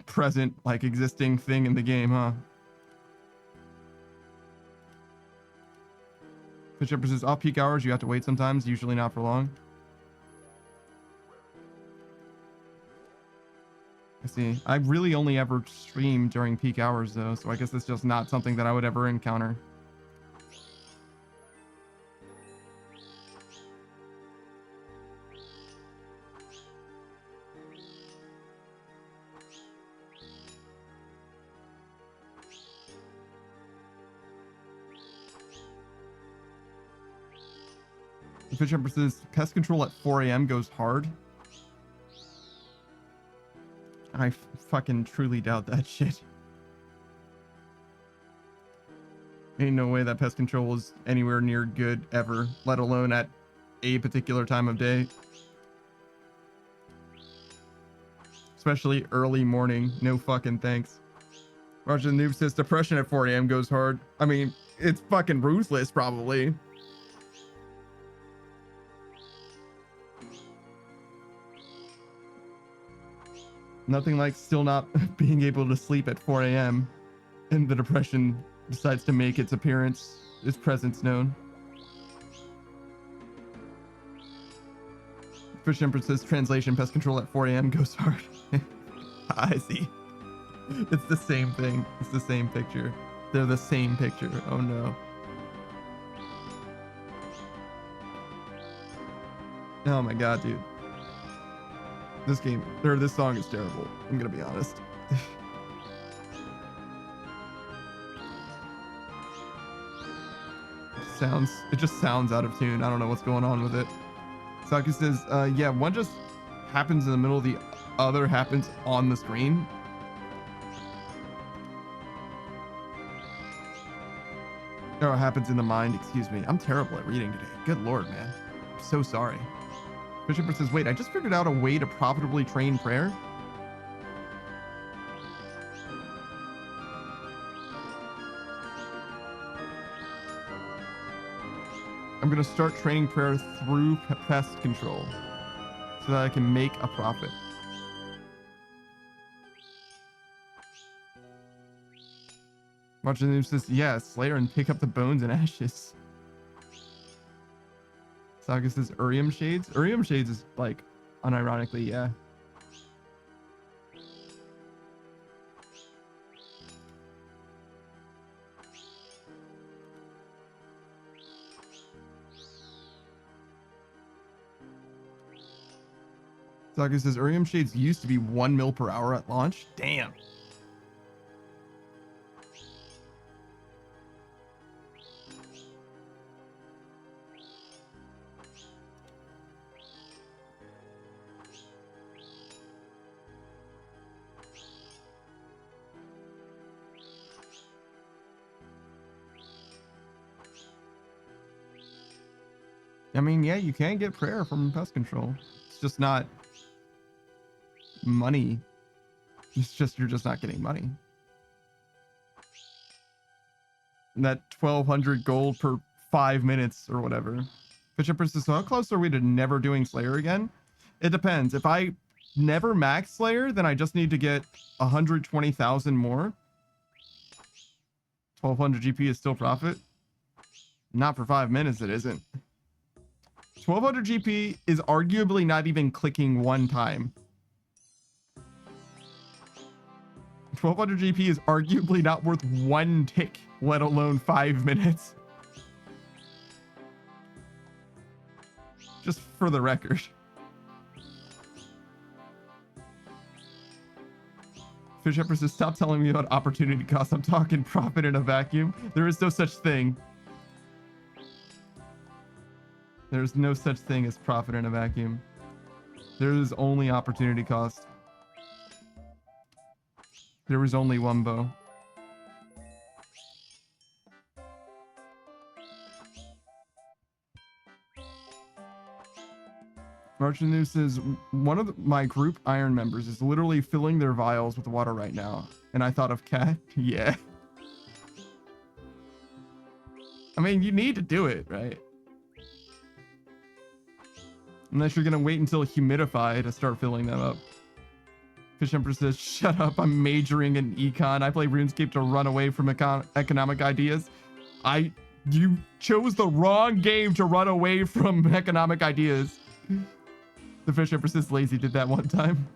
present, like existing thing in the game, huh? Fish Emperor says off-peak hours, you have to wait sometimes, usually not for long. I see. I really only ever stream during peak hours though, so I guess it's just not something that I would ever encounter. Fish Emperor says Pest Control at 4 a.m. goes hard. I fucking truly doubt that shit. Ain't no way that Pest Control is anywhere near good ever, let alone at a particular time of day. Especially early morning. No fucking thanks. Roger the Noob says depression at 4 a.m. goes hard. I mean, it's fucking ruthless, probably. Nothing like still not being able to sleep at 4 a.m. and the depression decides to make its appearance, its presence known. Fish Emperor says translation, Pest Control at 4 a.m. goes hard. I see. It's the same thing. It's the same picture. They're the same picture. Oh no. Oh my god, dude. This game, or this song is terrible. I'm gonna be honest. It just sounds out of tune. I don't know what's going on with it. Saki says, yeah, one just happens in the middle, the other happens on the screen. Oh, it happens in the mind. Excuse me. I'm terrible at reading today. Good Lord, man. I'm so sorry. Bishop says, wait, I just figured out a way to profitably train prayer. I'm going to start training prayer through pest control so that I can make a profit. Watching the news says, yeah, Slayer and pick up the bones and ashes. Saga says Urium Shades. Urium Shades is like, unironically, yeah. Saga says Urium Shades used to be 1 mil per hour at launch. Damn. I mean, yeah, you can get prayer from pest control. It's just not money. It's just, you're just not getting money. And that 1200 gold per 5 minutes or whatever. Bishop says, so how close are we to never doing Slayer again? It depends. If I never max Slayer, then I just need to get 120,000 more. 1200 GP is still profit. Not for 5 minutes, it isn't. 1200 GP is arguably not even clicking one time. 1200 GP is arguably not worth one tick, let alone 5 minutes. Just for the record. Fish Empress says, stop telling me about opportunity cost. I'm talking profit in a vacuum. There is no such thing. There's no such thing as profit in a vacuum. There is only opportunity cost. There was only one bow. Marching News says, one of my group Iron members is literally filling their vials with water right now. And I thought of Cat. Yeah. I mean, you need to do it, right? Unless you're going to wait until humidify to start filling them up. Fish Empress says, shut up, I'm majoring in econ. I play RuneScape to run away from economic ideas. You chose the wrong game to run away from economic ideas. The Fish Empress is lazy, did that one time.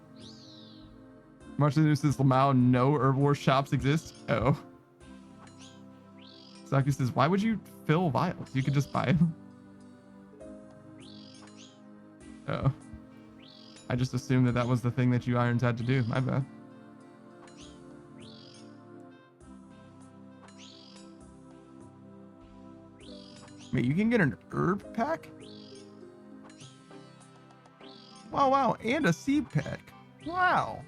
Marshall says, Lamau, no herbivore shops exist. Oh. Saki says, why would you fill vials? You could just buy them. Oh. I just assumed that that was the thing that you Irons had to do. My bad. Wait, you can get an herb pack? Wow, wow, and a seed pack. Wow.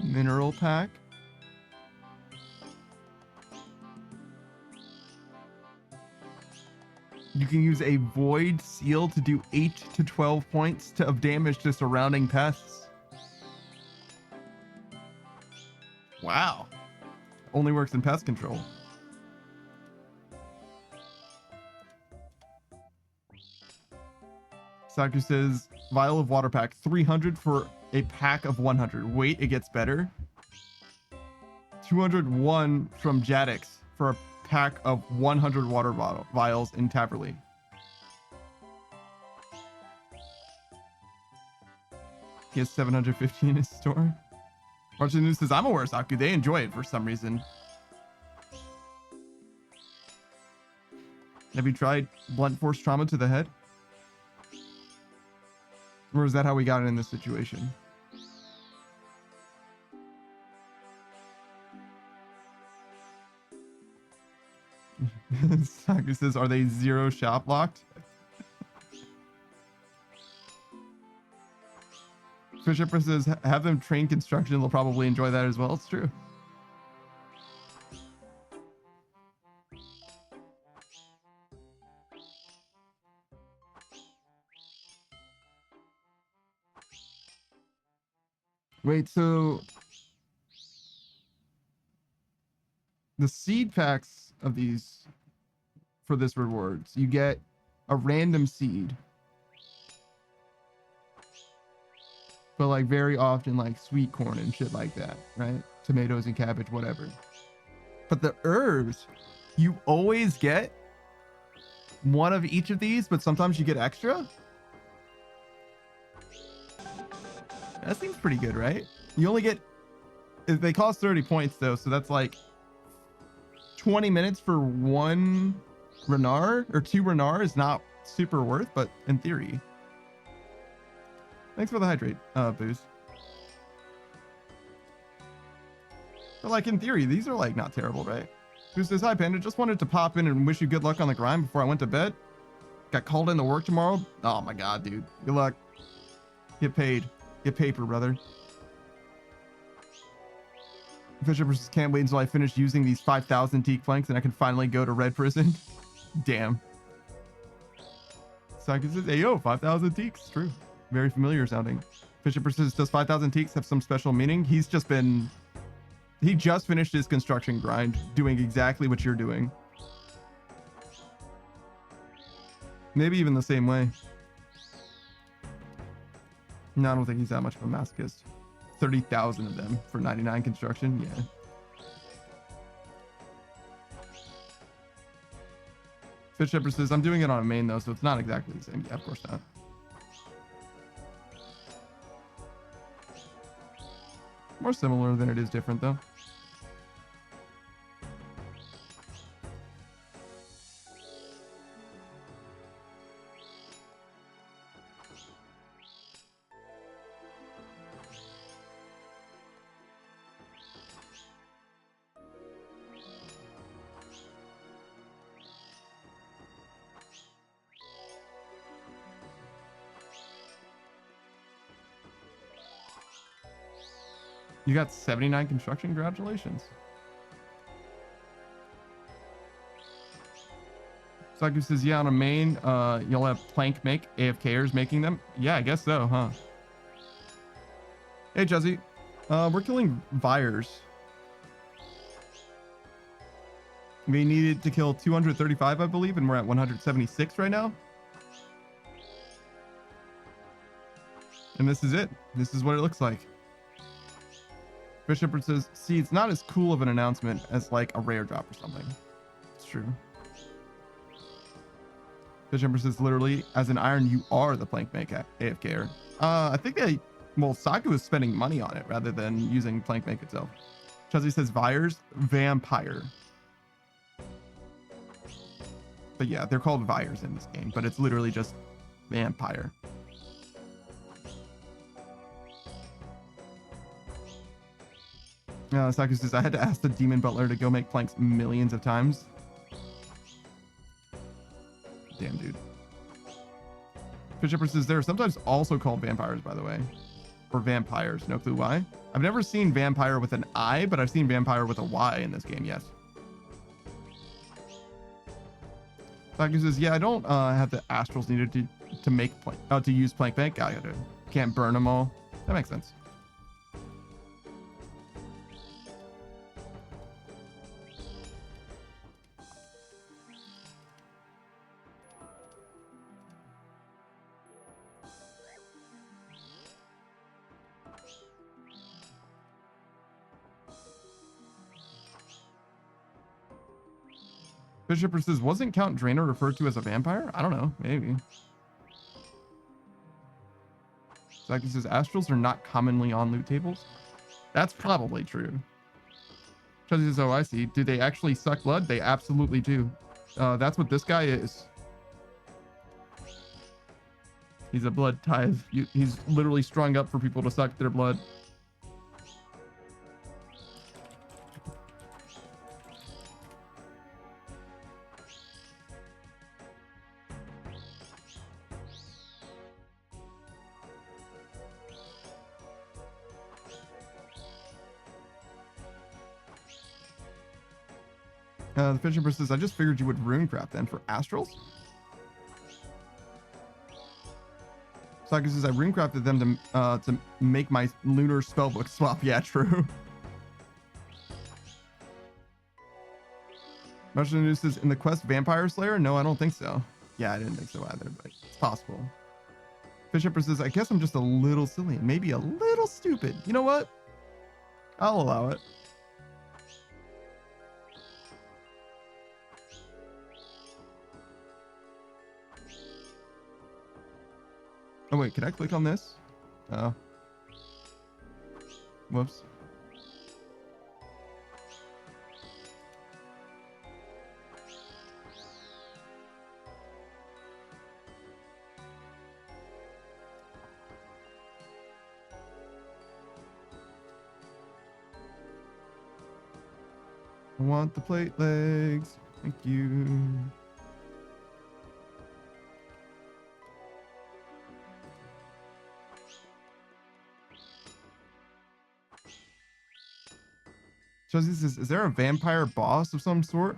Mineral pack. You can use a void seal to do 8 to 12 points of damage to surrounding pests. Wow. Only works in pest control. Saku says, vial of water pack, 300 for a pack of 100. Wait, it gets better. 201 from Jadix for a pack of 100 water vials in Taverley. He has 750 in his store. Martin News says, I'm aware, Saku. They enjoy it for some reason. Have you tried blunt force trauma to the head? Or is that how we got in this situation? Saku says, are they zero shop locked? Fisher says, have them train construction. They'll probably enjoy that as well. It's true. Wait, so the seed packs of these for this rewards, you get a random seed, but like very often like sweet corn and shit like that, right? Tomatoes and cabbage, whatever. But the herbs, you always get one of each of these, but sometimes you get extra. That seems pretty good, right? You only get, they cost 30 points though, so that's like 20 minutes for one Renard, or 2 Renard is not super worth, but in theory. Thanks for the hydrate, boost. But like in theory, these are like not terrible, right? Who says, hi Panda, just wanted to pop in and wish you good luck on the grind before I went to bed. Got called into work tomorrow. Oh my god, dude. Good luck. Get paid. Get paper, brother. Fisher versus can't wait until I finish using these 5,000 teak planks and I can finally go to red prison. Damn. Saki says, hey yo, 5,000 teaks. True. Very familiar sounding. Fisher versus does 5,000 teaks have some special meaning? He just finished his construction grind, doing exactly what you're doing. Maybe even the same way. No, I don't think he's that much of a masochist. 30,000 of them for 99 construction. Yeah. Fish Shepherd says, I'm doing it on a main though, so it's not exactly the same. Yeah, of course not. More similar than it is different though. You got 79 construction. Congratulations. Saku says, yeah, on a main, you'll have plank make AFKers making them. Yeah, I guess so, huh? Hey, Juzzy. We're killing Vyres. We needed to kill 235, I believe, and we're at 176 right now. And this is it. This is what it looks like. Bishop says, see, it's not as cool of an announcement as like a rare drop or something. It's true. Bishop says, literally, as an iron, you are the plank make AFKer. I think well, Saku is spending money on it rather than using plank make itself. Chuzzy says, Vyres, vampire. But yeah, they're called Vyres in this game, but it's literally just vampire. Saku says, I had to ask the demon butler to go make planks millions of times. Damn, dude. Bishop says, they're sometimes also called vampires, by the way. Or vampires, no clue why. I've never seen vampire with an I, but I've seen vampire with a Y in this game, yes. Saku says, yeah, I don't have the astrals needed to make to use plank bank. I can't burn them all. That makes sense. Bishop says, wasn't Count Draenor referred to as a vampire? I don't know. Maybe. Zaki says, astrals are not commonly on loot tables. That's probably true. Chuzzy says, oh, I see. Do they actually suck blood? They absolutely do. That's what this guy is. He's a blood tithe. He's literally strung up for people to suck their blood. The Fisher says, I just figured you would runecraft then for astrals. Saki says I runecrafted them to make my lunar spellbook swap. Yeah, true. Mushroom News says in the quest Vampire Slayer? No, I don't think so. Yeah, I didn't think so either, but it's possible. Fish Empress says I guess I'm just a little silly, maybe a little stupid. You know what? I'll allow it. Oh wait, can I click on this? Oh. Whoops. I want the plate legs. Thank you. Josie says, is there a vampire boss of some sort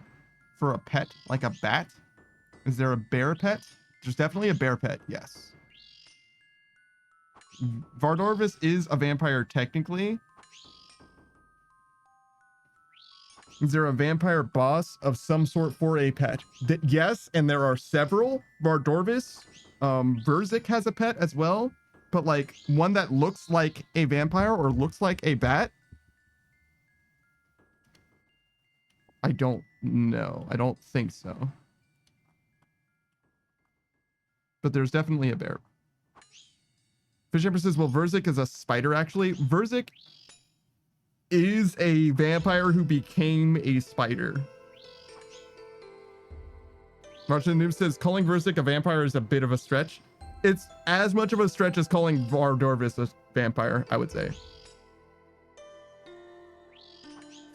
for a pet, like a bat? Is there a bear pet? There's definitely a bear pet, yes. Vardorvis is a vampire technically. Is there a vampire boss of some sort for a pet? Yes, and there are several. Vardorvis, Verzik has a pet as well, but like one that looks like a vampire or looks like a bat. I don't know. I don't think so. But there's definitely a bear. Fish Empress says, well, Verzik is a spider actually. Verzik is a vampire who became a spider. Martian Noob says calling Verzik a vampire is a bit of a stretch. It's as much of a stretch as calling Vardorvis a vampire, I would say.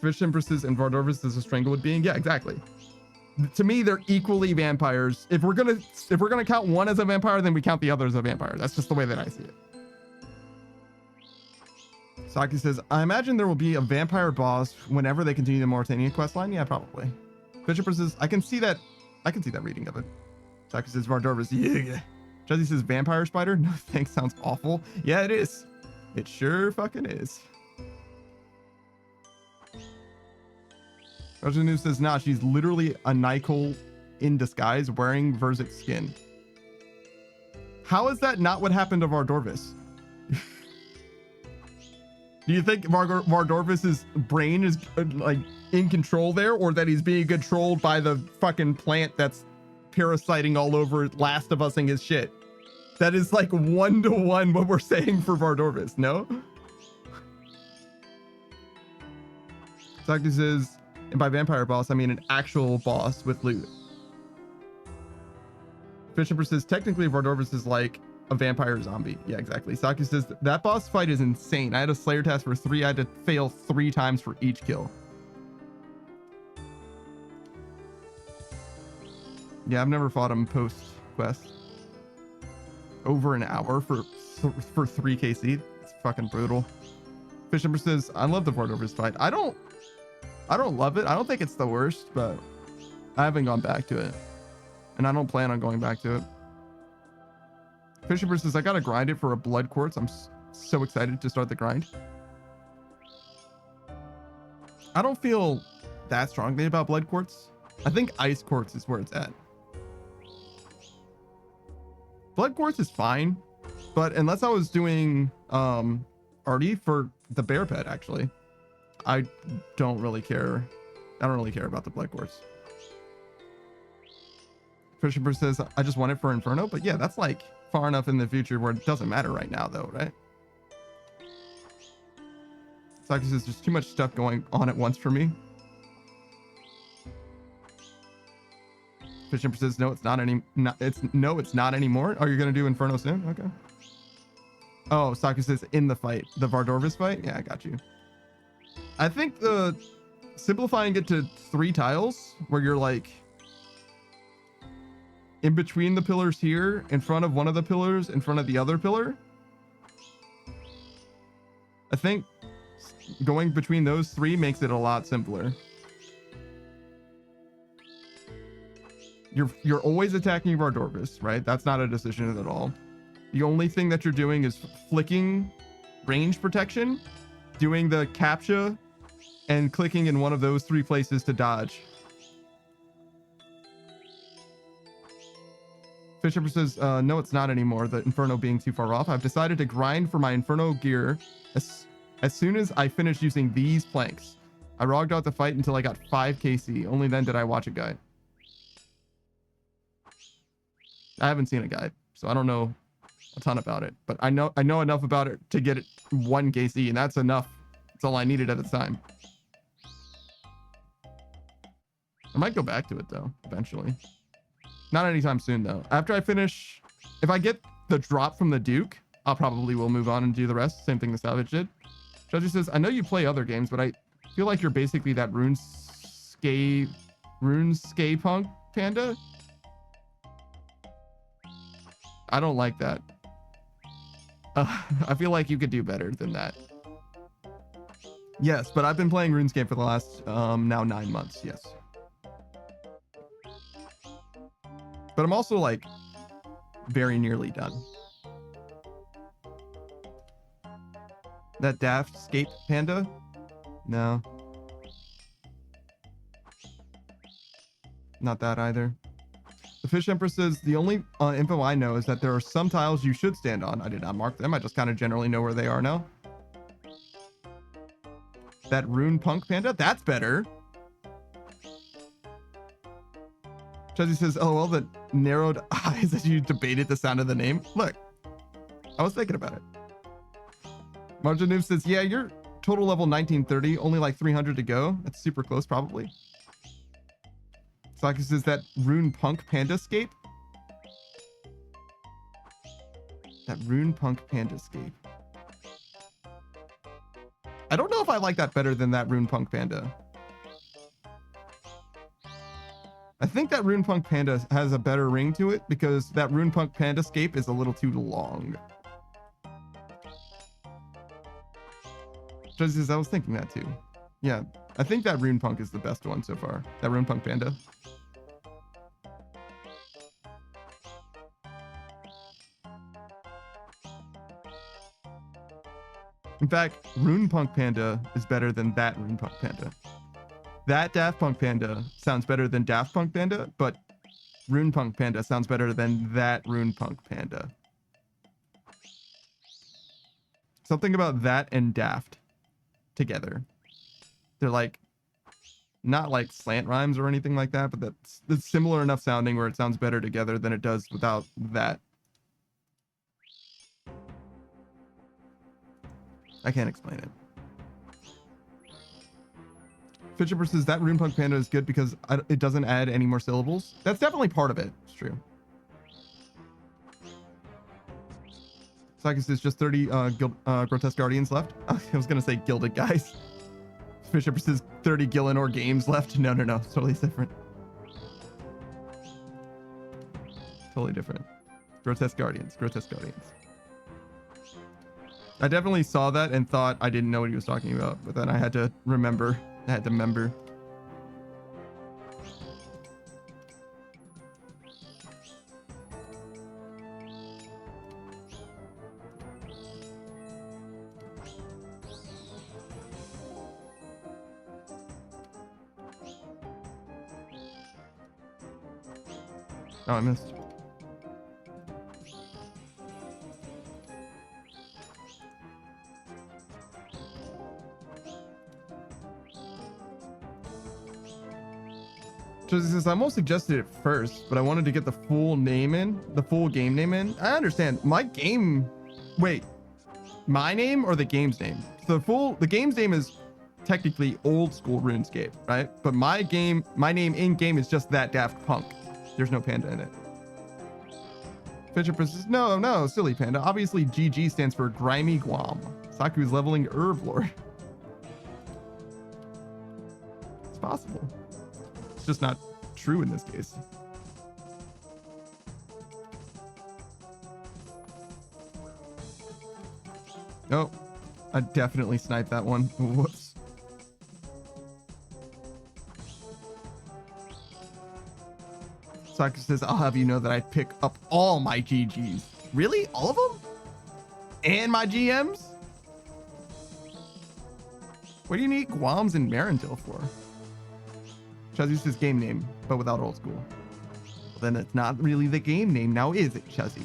Fish Empresses and Vardorvis is a stranglewood being. Yeah, exactly. To me, they're equally vampires. If we're gonna count one as a vampire, then we count the other as a vampire. That's just the way that I see it. Saki says, I imagine there will be a vampire boss whenever they continue the Mauritania questline. Yeah, probably. Bishop says, I can see that reading of it. Saki says, Vardorvis, yeah. Jesse says, vampire spider? No thanks, sounds awful. Yeah, it is. It sure fucking is. Roger News says, nah, she's literally a Nycol in disguise wearing Verzik's skin. How is that not what happened to Vardorvis? Do you think Vardorvis's brain is like in control there, or that he's being controlled by the fucking plant that's parasiting all over Last of Us-ing his shit? That is like 1-to-1 what we're saying for Vardorvis, no? Saki says, and by vampire boss, I mean an actual boss with loot. Fisher says, technically Vardorvis is like a vampire zombie. Yeah, exactly. Saki says, that boss fight is insane. I had a Slayer task for 3. I had to fail 3 times for each kill. Yeah, I've never fought him post-quest. Over an hour for 3 KC. It's fucking brutal. Fisher says, I love the Vardorvis fight. I don't love it. I don't think it's the worst, but I haven't gone back to it. And I don't plan on going back to it. Fisher says, I gotta grind it for a blood quartz. I'm so excited to start the grind. I don't feel that strongly about blood quartz. I think ice quartz is where it's at. Blood quartz is fine, but unless I was doing arty for the bear pet, actually, I don't really care. I don't really care about the blood quartz. Fisher says, I just want it for Inferno, but yeah, that's like far enough in the future where it doesn't matter right now, though, right? Saki says, there's too much stuff going on at once for me. Fisher says, no, it's not anymore. Oh, you're gonna do Inferno soon? Okay. Oh, Saki says, in the fight, the Vardorvis fight. Yeah, I got you. I think the simplifying it to 3 tiles where you're like in between the pillars here, in front of one of the pillars, in front of the other pillar. I think going between those 3 makes it a lot simpler. You're always attacking Vardorvis, right? That's not a decision at all. The only thing that you're doing is flicking range protection, doing the captcha, and clicking in one of those 3 places to dodge. Fisher says, no, it's not anymore. The Inferno being too far off. I've decided to grind for my Inferno gear as soon as I finish using these planks. I rogged out the fight until I got 5 KC. Only then did I watch a guide. I haven't seen a guide, so I don't know a ton about it. But I know enough about it to get it 1 KC, and that's enough. That's all I needed at the time. I might go back to it, though, eventually. Not anytime soon, though. After I finish... If I get the drop from the Duke, I'll probably will move on and do the rest. Same thing the Savage did. Judgy says, I know you play other games, but I feel like you're basically that RuneScape punk panda. I don't like that. I feel like you could do better than that. Yes, but I've been playing RuneScape for the last now 9 months. Yes. But I'm also like very nearly done. That daft skate panda? No. Not that either. The Fish Empress says, the only info I know is that there are some tiles you should stand on. I did not mark them. I just kind of generally know where they are now. That rune punk panda? That's better. Chuzzy says, oh, well, the narrowed eyes as you debated the sound of the name. Look, I was thinking about it. Margin Noob says, yeah, you're total level 1930, only like 300 to go. That's super close, probably. Saki says, that rune punk panda scape? That rune punk panda scape. I don't know if I like that better than that rune punk panda. I think that rune punk panda has a better ring to it because that rune punk panda scape is a little too long. Judge says, I was thinking that too. Yeah, I think that rune punk is the best one so far. That rune punk panda. In fact, Rune Punk Panda is better than that Rune Punk Panda. That Daft Punk Panda sounds better than Daft Punk Panda, but Rune Punk Panda sounds better than that Rune Punk Panda. Something about that and Daft together. They're like, not like slant rhymes or anything like that, but that's similar enough sounding where it sounds better together than it does without that. I can't explain it. Fisher says that Rune Punk Panda is good because it doesn't add any more syllables. That's definitely part of it. It's true. Saki says just 30 Grotesque Guardians left. I was going to say Gilded Guys. Fisher says 30 Gillinor games left. No, it's totally different. Totally different. Grotesque Guardians. I definitely saw that and thought I didn't know what he was talking about, but then I had to remember. Oh, I missed. Josie says, I almost suggested it first, but I wanted to get the full game name in. I understand. My name or the game's name? So the game's name is technically old school RuneScape, right? But my name in game is just that Daft Punk. There's no panda in it. Fisher says, no, silly panda. Obviously GG stands for Grimy Guam. Saku's leveling Herb Lord. It's possible. It's just not true in this case. Oh, I definitely sniped that one. Whoops. Saku says, I'll have you know that I pick up all my GGs. Really? All of them? And my GMs? What do you need Guams and Marindil for? Chuzzy's his game name, but without old school. Well, then it's not really the game name now, is it, Chuzzy?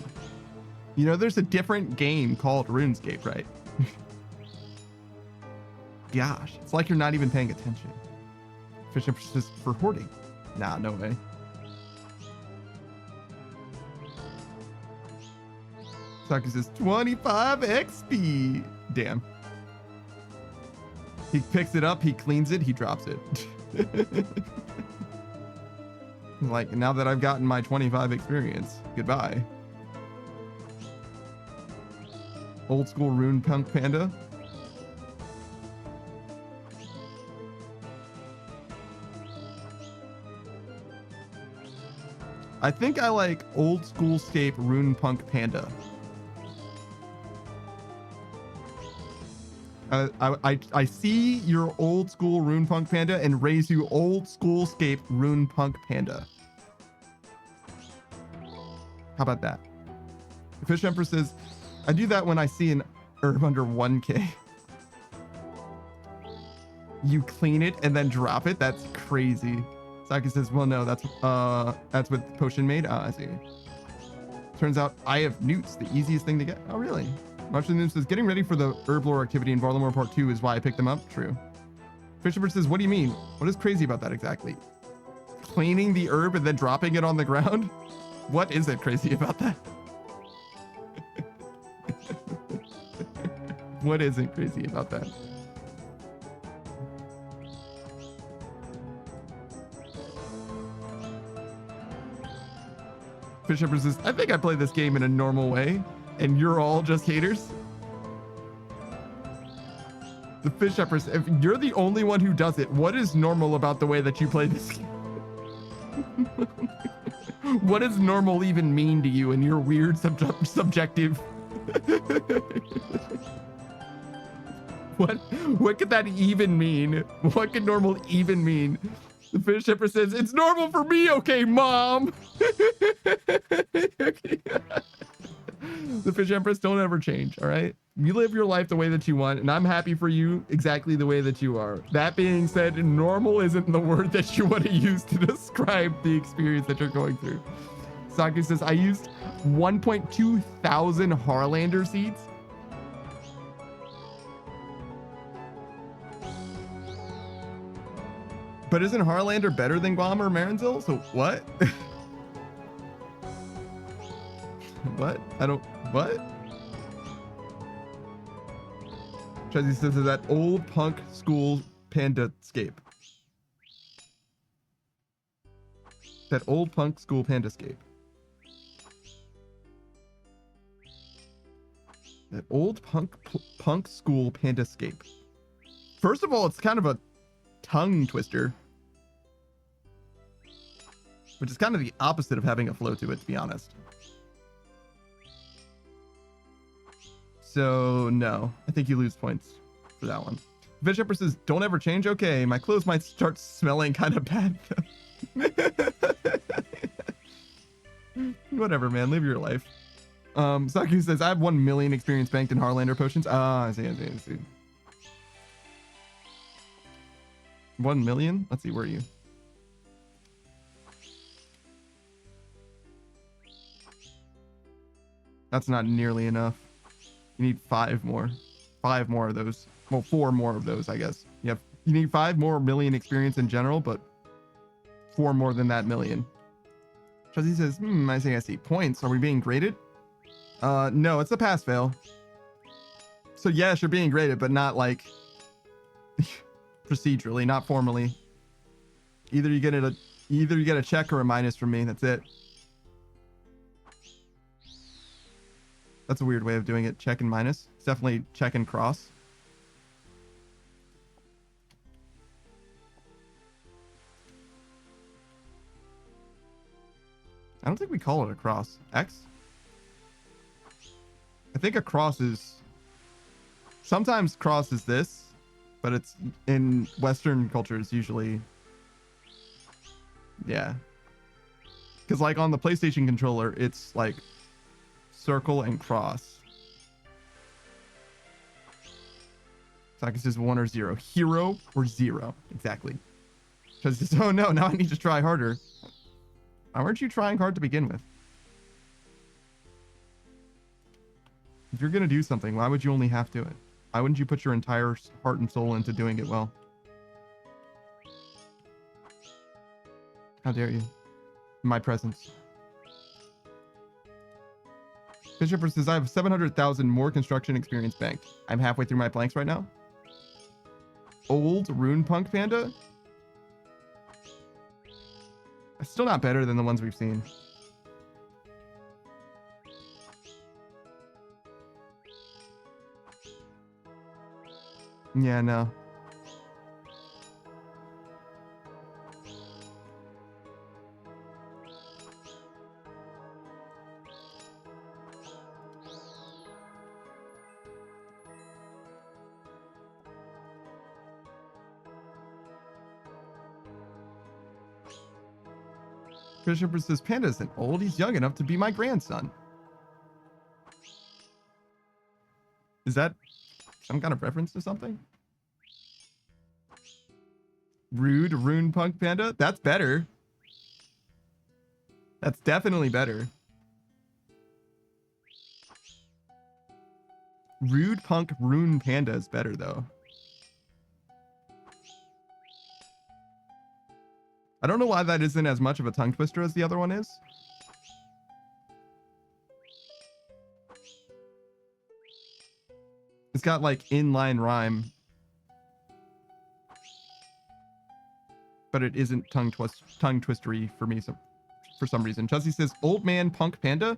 You know, there's a different game called RuneScape, right? Gosh, it's like you're not even paying attention. Fish emphasis for hoarding. Nah, no way. Saki says 25 XP. Damn. He picks it up, he cleans it, he drops it. Like, now that I've gotten my 25 experience, goodbye. Old school rune punk panda. I think I like old school scape rune punk panda. I see your old school rune punk panda and raise you old school scape rune punk panda. How about that? The Fish Empress says, I do that when I see an herb under 1K. You clean it and then drop it? That's crazy. Saki says, well, no, that's what Potion made. I see. Turns out I have newts, the easiest thing to get. Oh, really? Mushroom says, getting ready for the herb lore activity in Varlamore Part 2 is why I picked them up. True. Fisher says, what do you mean? What is crazy about that exactly? Cleaning the herb and then dropping it on the ground? What is it crazy about that? What isn't crazy about that? Fish Empress says, I think I play this game in a normal way, and you're all just haters. The Fish Empress, if you're the only one who does it, what is normal about the way that you play this game? What does normal even mean to you in your weird subjective? What could that even mean? What could normal even mean? The Fish Empress says, it's normal for me, okay, Mom? Okay. The Fish Empress, don't ever change, all right? You live your life the way that you want, and I'm happy for you exactly the way that you are. That being said, normal isn't the word that you want to use to describe the experience that you're going through. Saki says, I used 1.2 thousand Harlander seeds. But isn't Harlander better than Guam or Marinzil? So what? What? I don't... What? Chazzy says that old punk school pandascape. That old punk school pandascape. That old punk school pandascape. First of all, it's kind of a tongue twister, which is kind of the opposite of having a flow to it, to be honest. So no, I think you lose points for that one. Fish Empress says, don't ever change. Okay, my clothes might start smelling kind of bad though. Whatever, man, live your life. Saku says, I have 1 million experience banked in Harlander potions. Ah, I see. 1 million? Let's see, where are you? That's not nearly enough. You need 5 more. 5 more of those. Well, 4 more of those, I guess. You need 5 more million experience in general, but 4 more than that million. Chuzzy says, I see. Points. Are we being graded? No, it's a pass fail. So yes, you're being graded, but not like procedurally, not formally. Either you get a check or a minus from me. That's it. That's a weird way of doing it. Check and minus. It's definitely check and cross. I don't think we call it a cross. X? I think a cross is... Sometimes cross is this, but it's in Western cultures usually... Yeah. Because like on the PlayStation controller, it's like circle, and cross. So I guess it's 1 or 0. Hero or 0. Exactly. Because, oh no, now I need to try harder. Why weren't you trying hard to begin with? If you're going to do something, why would you only half do it? Why wouldn't you put your entire heart and soul into doing it well? How dare you? In my presence. Fisher says, I have 700,000 more construction experience banked. I'm halfway through my blanks right now. Old Rune Punk Panda? It's still not better than the ones we've seen. Yeah, no. Christopher says, Panda isn't old. He's young enough to be my grandson. Is that some kind of reference to something? Rude Rune Punk Panda? That's better. That's definitely better. Rude Punk Rune Panda is better, though. I don't know why that isn't as much of a tongue twister as the other one is. It's got like inline rhyme, but it isn't tongue twistery for me. So for some reason, Chelsea says, "Old man punk panda."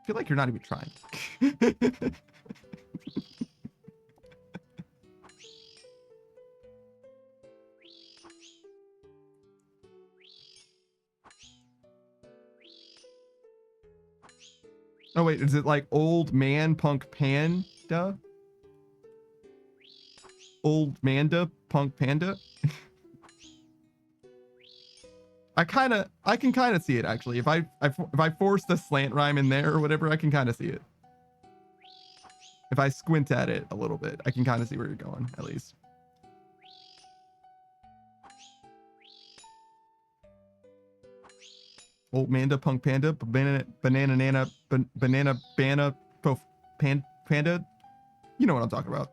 I feel like you're not even trying. Oh wait, is it like old man punk panda? Old manda punk panda? I can kind of see it actually. If I force the slant rhyme in there or whatever, I can kind of see it. If I squint at it a little bit, I can kind of see where you're going, at least. Old manda punk panda banana nana banana bana panda. You know what I'm talking about.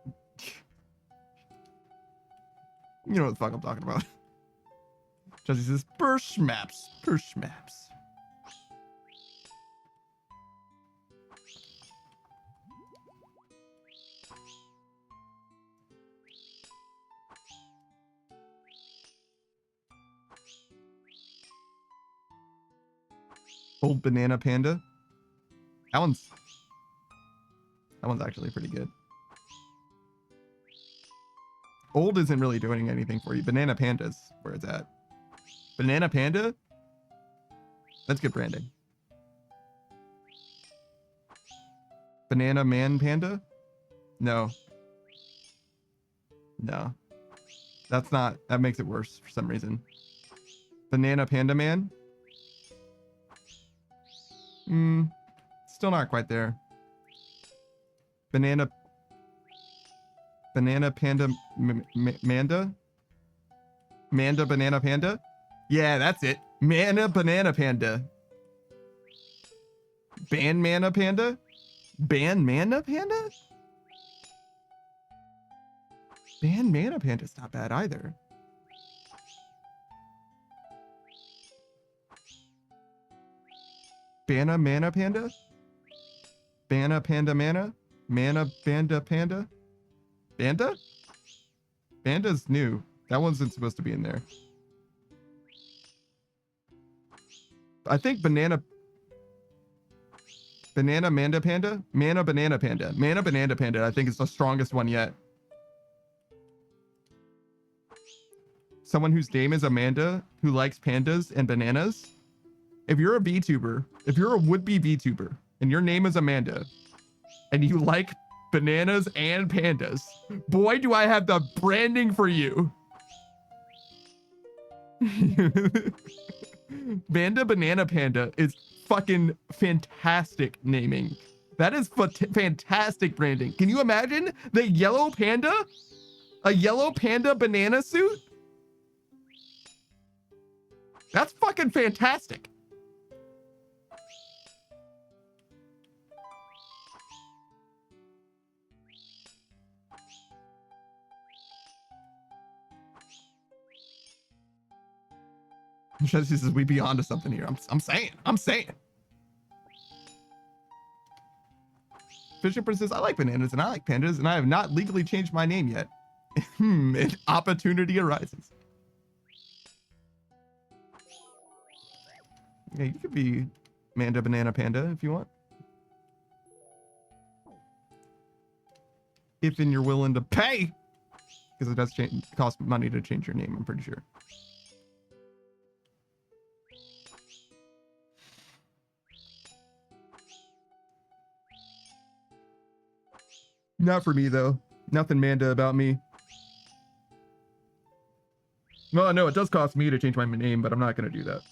You know what the fuck I'm talking about. Jesse says, burst maps. Burst maps. Old banana panda. That one's actually pretty good. Old isn't really doing anything for you. Banana panda's where it's at. Banana panda? That's good branding. Banana man panda? No. No. That's not, that makes it worse for some reason. Banana panda man? Still not quite there. Banana panda manda? Manda banana panda? Yeah, that's it. Mana banana panda. Ban mana panda? Ban mana panda? Ban mana panda's not bad either. Banna mana panda? Banna panda mana? Mana banda panda? Banda? Banda's new. That wasn't supposed to be in there. I think banana manda panda? Mana banana panda. Mana banana panda I think is the strongest one yet. Someone whose name is Amanda who likes pandas and bananas. If you're a VTuber, if you're a would-be VTuber and your name is Amanda and you like bananas and pandas, boy, do I have the branding for you. Banda Banana Panda is fucking fantastic naming. That is fantastic branding. Can you imagine the yellow panda? A yellow panda banana suit? That's fucking fantastic. Chelsea says we be onto something here. I'm saying. Fisher says I like bananas and I like pandas and I have not legally changed my name yet. An opportunity arises. Yeah, you could be Manda Banana Panda if you want. If you're willing to pay, because it does cost money to change your name, I'm pretty sure. Not for me though. Nothing Manda about me. Well, no, it does cost me to change my name, but I'm not going to do that.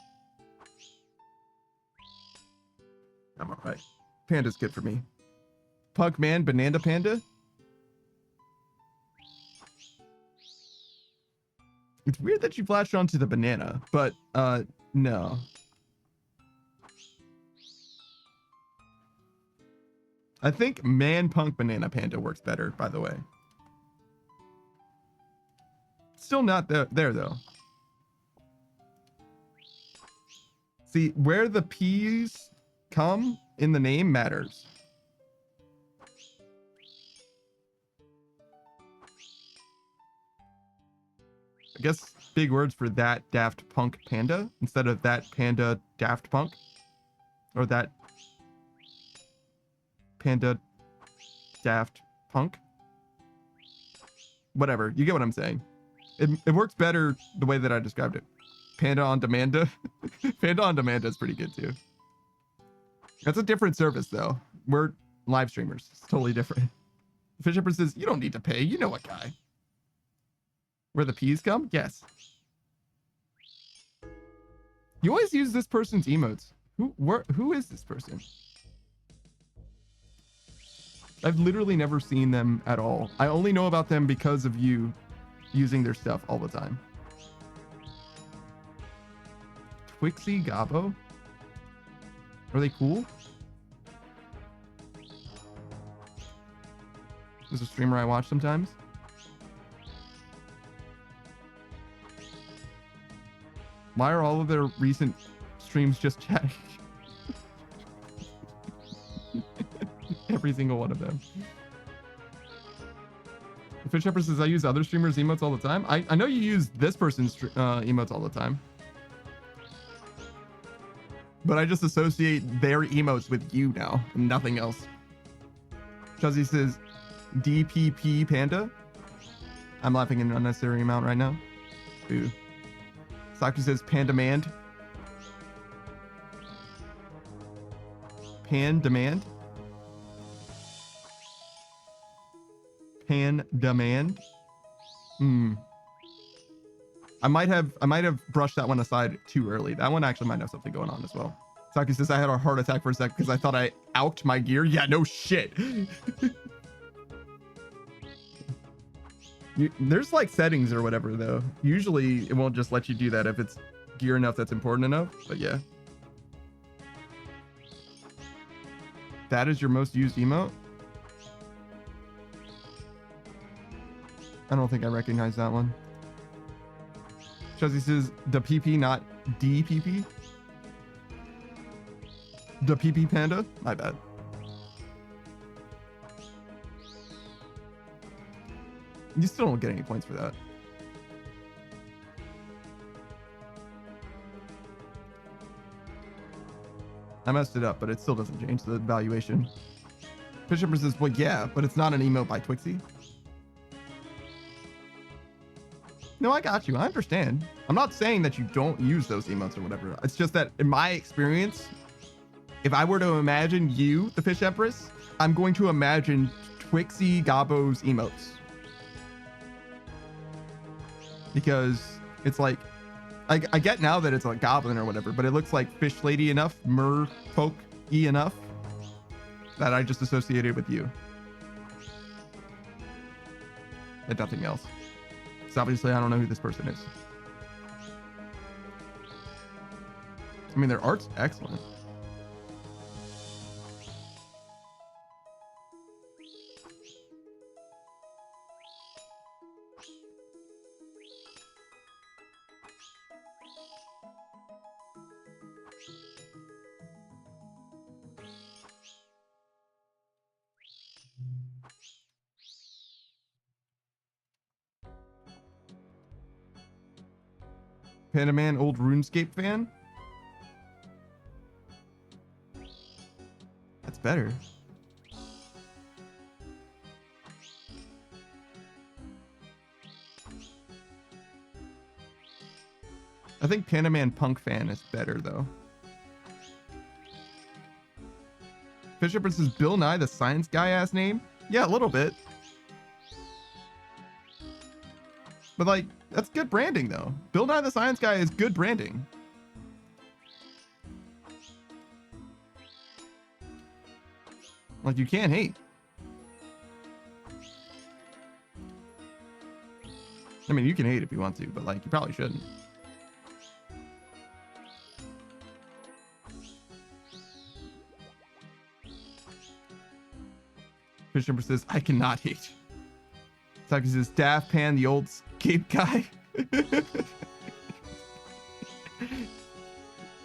I'm all right. Panda's good for me. Punk Man Banana Panda? It's weird that you flashed onto the banana, but no. I think Man Punk Banana Panda works better, by the way. Still not there though. See, where the P's come in the name matters. I guess big words for that Daft Punk Panda instead of that Panda Daft Punk, or that Panda Daft Punk. Whatever, you get what I'm saying. It works better the way that I described it. Panda on Demanda. Panda on Demanda is pretty good too. That's a different service though. We're live streamers. It's totally different. Fish Shepherd says, you don't need to pay. You know what guy. Where the P's come? Yes. You always use this person's emotes. Who is this person? I've literally never seen them at all. I only know about them because of you using their stuff all the time. Twixie Gabo? Are they cool? This is a streamer I watch sometimes. Why are all of their recent streams just chatting? Every single one of them. The Fish Shepherd says, I use other streamers' emotes all the time. I know you use this person's emotes all the time. But I just associate their emotes with you now and nothing else. Chuzzy says, DPP Panda. I'm laughing an unnecessary amount right now. Boo. Saki says, Panda Demand. Pan Demand. Pan Demand. I might have brushed that one aside too early. That one actually might have something going on as well. Saki says, I had a heart attack for a sec because I thought I out'd my gear. Yeah, no shit. There's like settings or whatever though. Usually it won't just let you do that if it's gear enough that's important enough, but yeah. That is your most used emote? I don't think I recognize that one. Chuzzy says, the PP, not DPP. The PP Panda? My bad. You still don't get any points for that. I messed it up, but it still doesn't change the valuation. Fisher says, well, yeah, but it's not an emote by Twixie. No, I got you. I understand. I'm not saying that you don't use those emotes or whatever. It's just that in my experience, if I were to imagine you, the Fish Empress, I'm going to imagine Twixie Gabo's emotes. Because it's like I get now that it's a goblin or whatever, but it looks like fish lady enough, merfolk-y enough that I just associated with you. And nothing else. So obviously I don't know who this person is. I mean, their art's excellent. Panda Man, old RuneScape fan? That's better. I think Panda Man Punk fan is better though. Fisher versus Bill Nye, the science guy ass name? Yeah, a little bit. But like, that's good branding though. Bill Nye the Science Guy is good branding. Like, you can't hate. I mean, you can hate if you want to, but like, you probably shouldn't. Fisher says, I cannot hate. Saki says, Daft Pan, the old scape guy.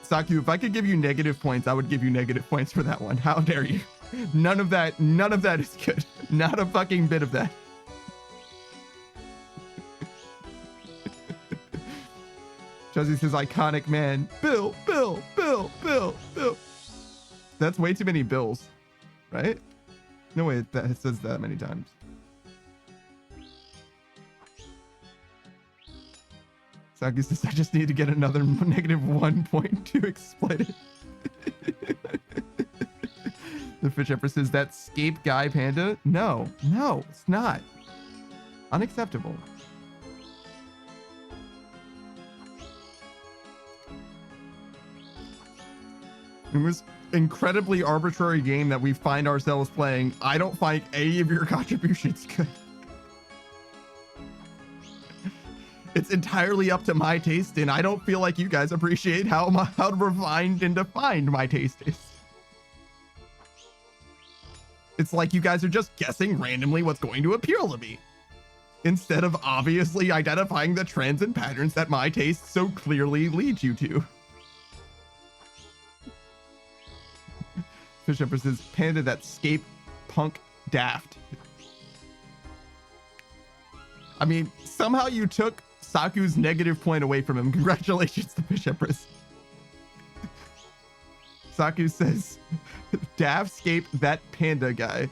Saku, if I could give you negative points, I would give you negative points for that one. How dare you? None of that is good. Not a fucking bit of that. Chuzzy says, iconic man. Bill. That's way too many Bills, right? No way that says that many times. Saki says, I just need to get another -1 point to explain it. The Fish Empress says, that scape guy panda? No, it's not. Unacceptable. In this incredibly arbitrary game that we find ourselves playing, I don't find any of your contributions good. It's entirely up to my taste, and I don't feel like you guys appreciate how refined and defined my taste is. It's like you guys are just guessing randomly what's going to appeal to me, instead of obviously identifying the trends and patterns that my taste so clearly leads you to. Fish Empress says, panda that scape punk daft. I mean, somehow you took Saku's negative point away from him. Congratulations to Fish Empress. Saku says, Davscape, that panda guy.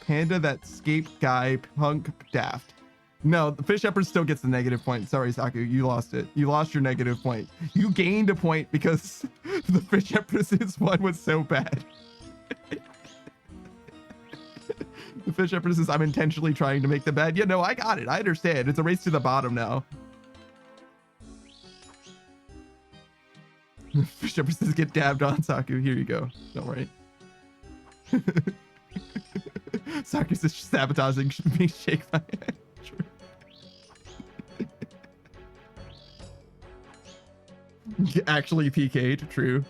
Panda, that scape guy, punk daft. No, the Fish Empress still gets the negative point. Sorry, Saku, you lost it. You lost your negative point. You gained a point because the Fish Empress's one was so bad. The Fish Empress says, I'm intentionally trying to make them bad. Yeah, no, I got it. I understand. It's a race to the bottom now. The Fish Empress says, get dabbed on, Saku. Here you go. Don't worry. Saku says, sabotaging me, shake my head. Actually PK'd, true.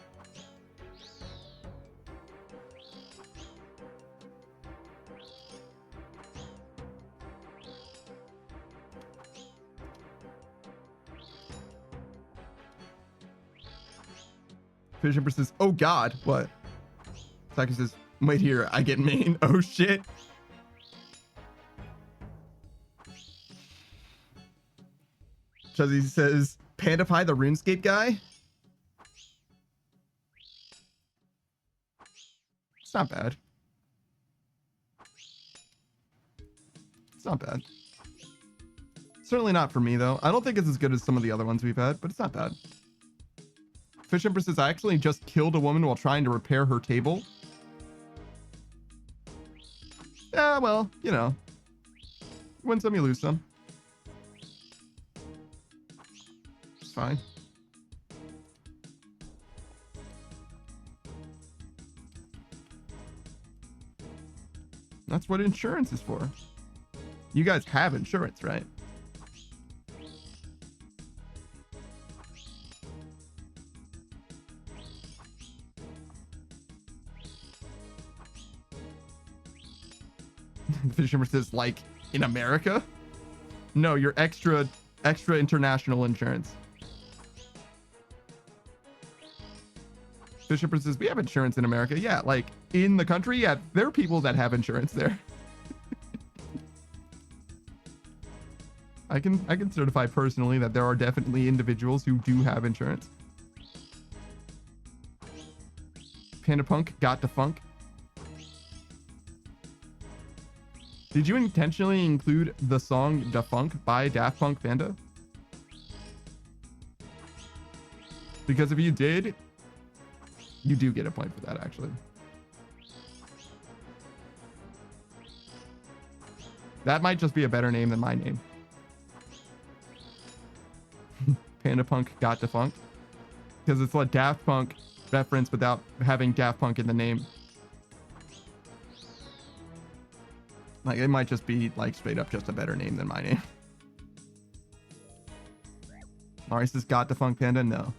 Fish Empress says, oh god, what? Saki says, wait here, I get main. Oh shit. Chuzzy says, Panda Pie, the RuneScape guy? It's not bad. It's not bad. Certainly not for me, though. I don't think it's as good as some of the other ones we've had, but it's not bad. Fish Empress says, I actually just killed a woman while trying to repair her table. Yeah, well, you know. You win some, you lose some. fine. That's what insurance is for. You guys have insurance, right? Fisher says, like, in America? No, you're extra international insurance. Fisher says, we have insurance in America. Yeah, like, in the country, yeah, there are people that have insurance there. I can certify personally that there are definitely individuals who do have insurance. Panda Punk got the funk. Did you intentionally include the song "Da Funk" by Daft Punk Panda? Because if you did, you do get a point for that, actually. That might just be a better name than my name. Panda Punk got the funk. Because it's a Daft Punk reference without having Daft Punk in the name. Like, it might just be, like, straight up just a better name than my name. Maurice says, got the funk Panda? No.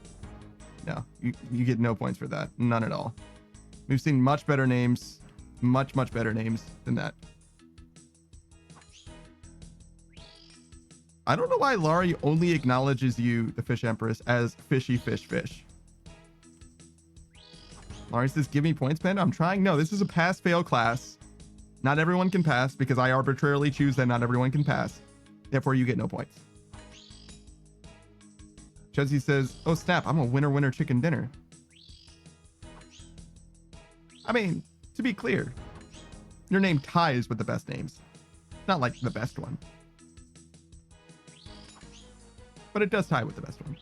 No. You get no points for that. None at all. We've seen much better names. Much better names than that. I don't know why Laurie only acknowledges you, the Fish Empress, as Fishy Fish Fish. Laurie says, give me points, Panda. I'm trying. No, this is a pass-fail class. Not everyone can pass because I arbitrarily choose that not everyone can pass. Therefore, you get no points. Chelsea says, oh, snap. I'm a winner chicken dinner. I mean, to be clear, your name ties with the best names. Not like the best one. But it does tie with the best one.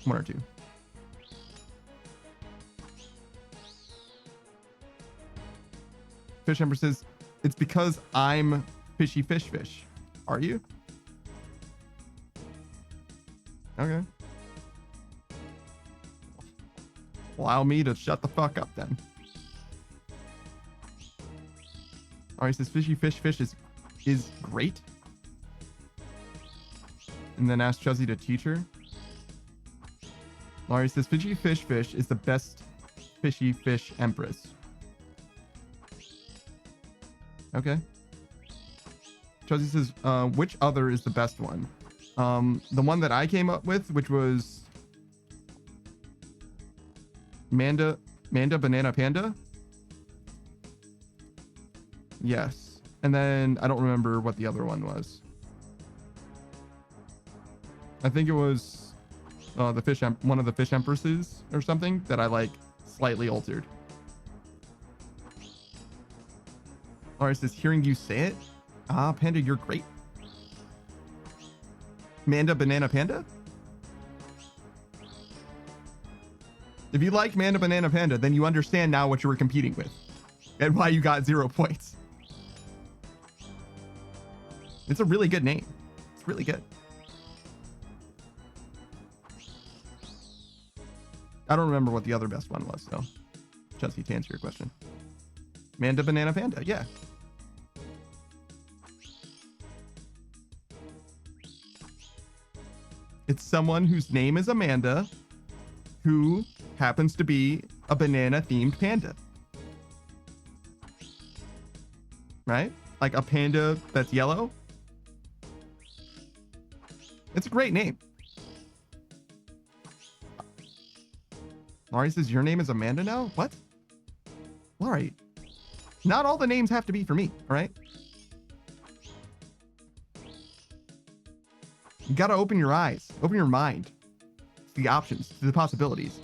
One or two. Fish Ember says, it's because I'm Fishy Fish Fish. Are you? Okay. Allow me to shut the fuck up then. Alright, says Fishy Fish Fish is great. And then asked Chuzzy to teach her. Laurie says Fishy Fish Fish is the best Fishy Fish Empress. Okay. Chuzzy says, which other is the best one? The one that I came up with, which was Manda Banana Panda. Yes. And then I don't remember what the other one was. I think it was one of the Fish Empresses or something that I like slightly altered. Alright, says hearing you say it. Ah, Panda, you're great. Manda Banana Panda? If you like Manda Banana Panda, then you understand now what you were competing with and why you got 0 points. It's a really good name. It's really good. I don't remember what the other best one was, so Chelsea, to answer your question. Manda Banana Panda, yeah. It's someone whose name is Amanda who happens to be a banana-themed panda. Right? Like a panda that's yellow. It's a great name. Laurie says, your name is Amanda now? What? Laurie, not all the names have to be for me, all right? You gotta open your eyes, open your mind to the options, to the possibilities.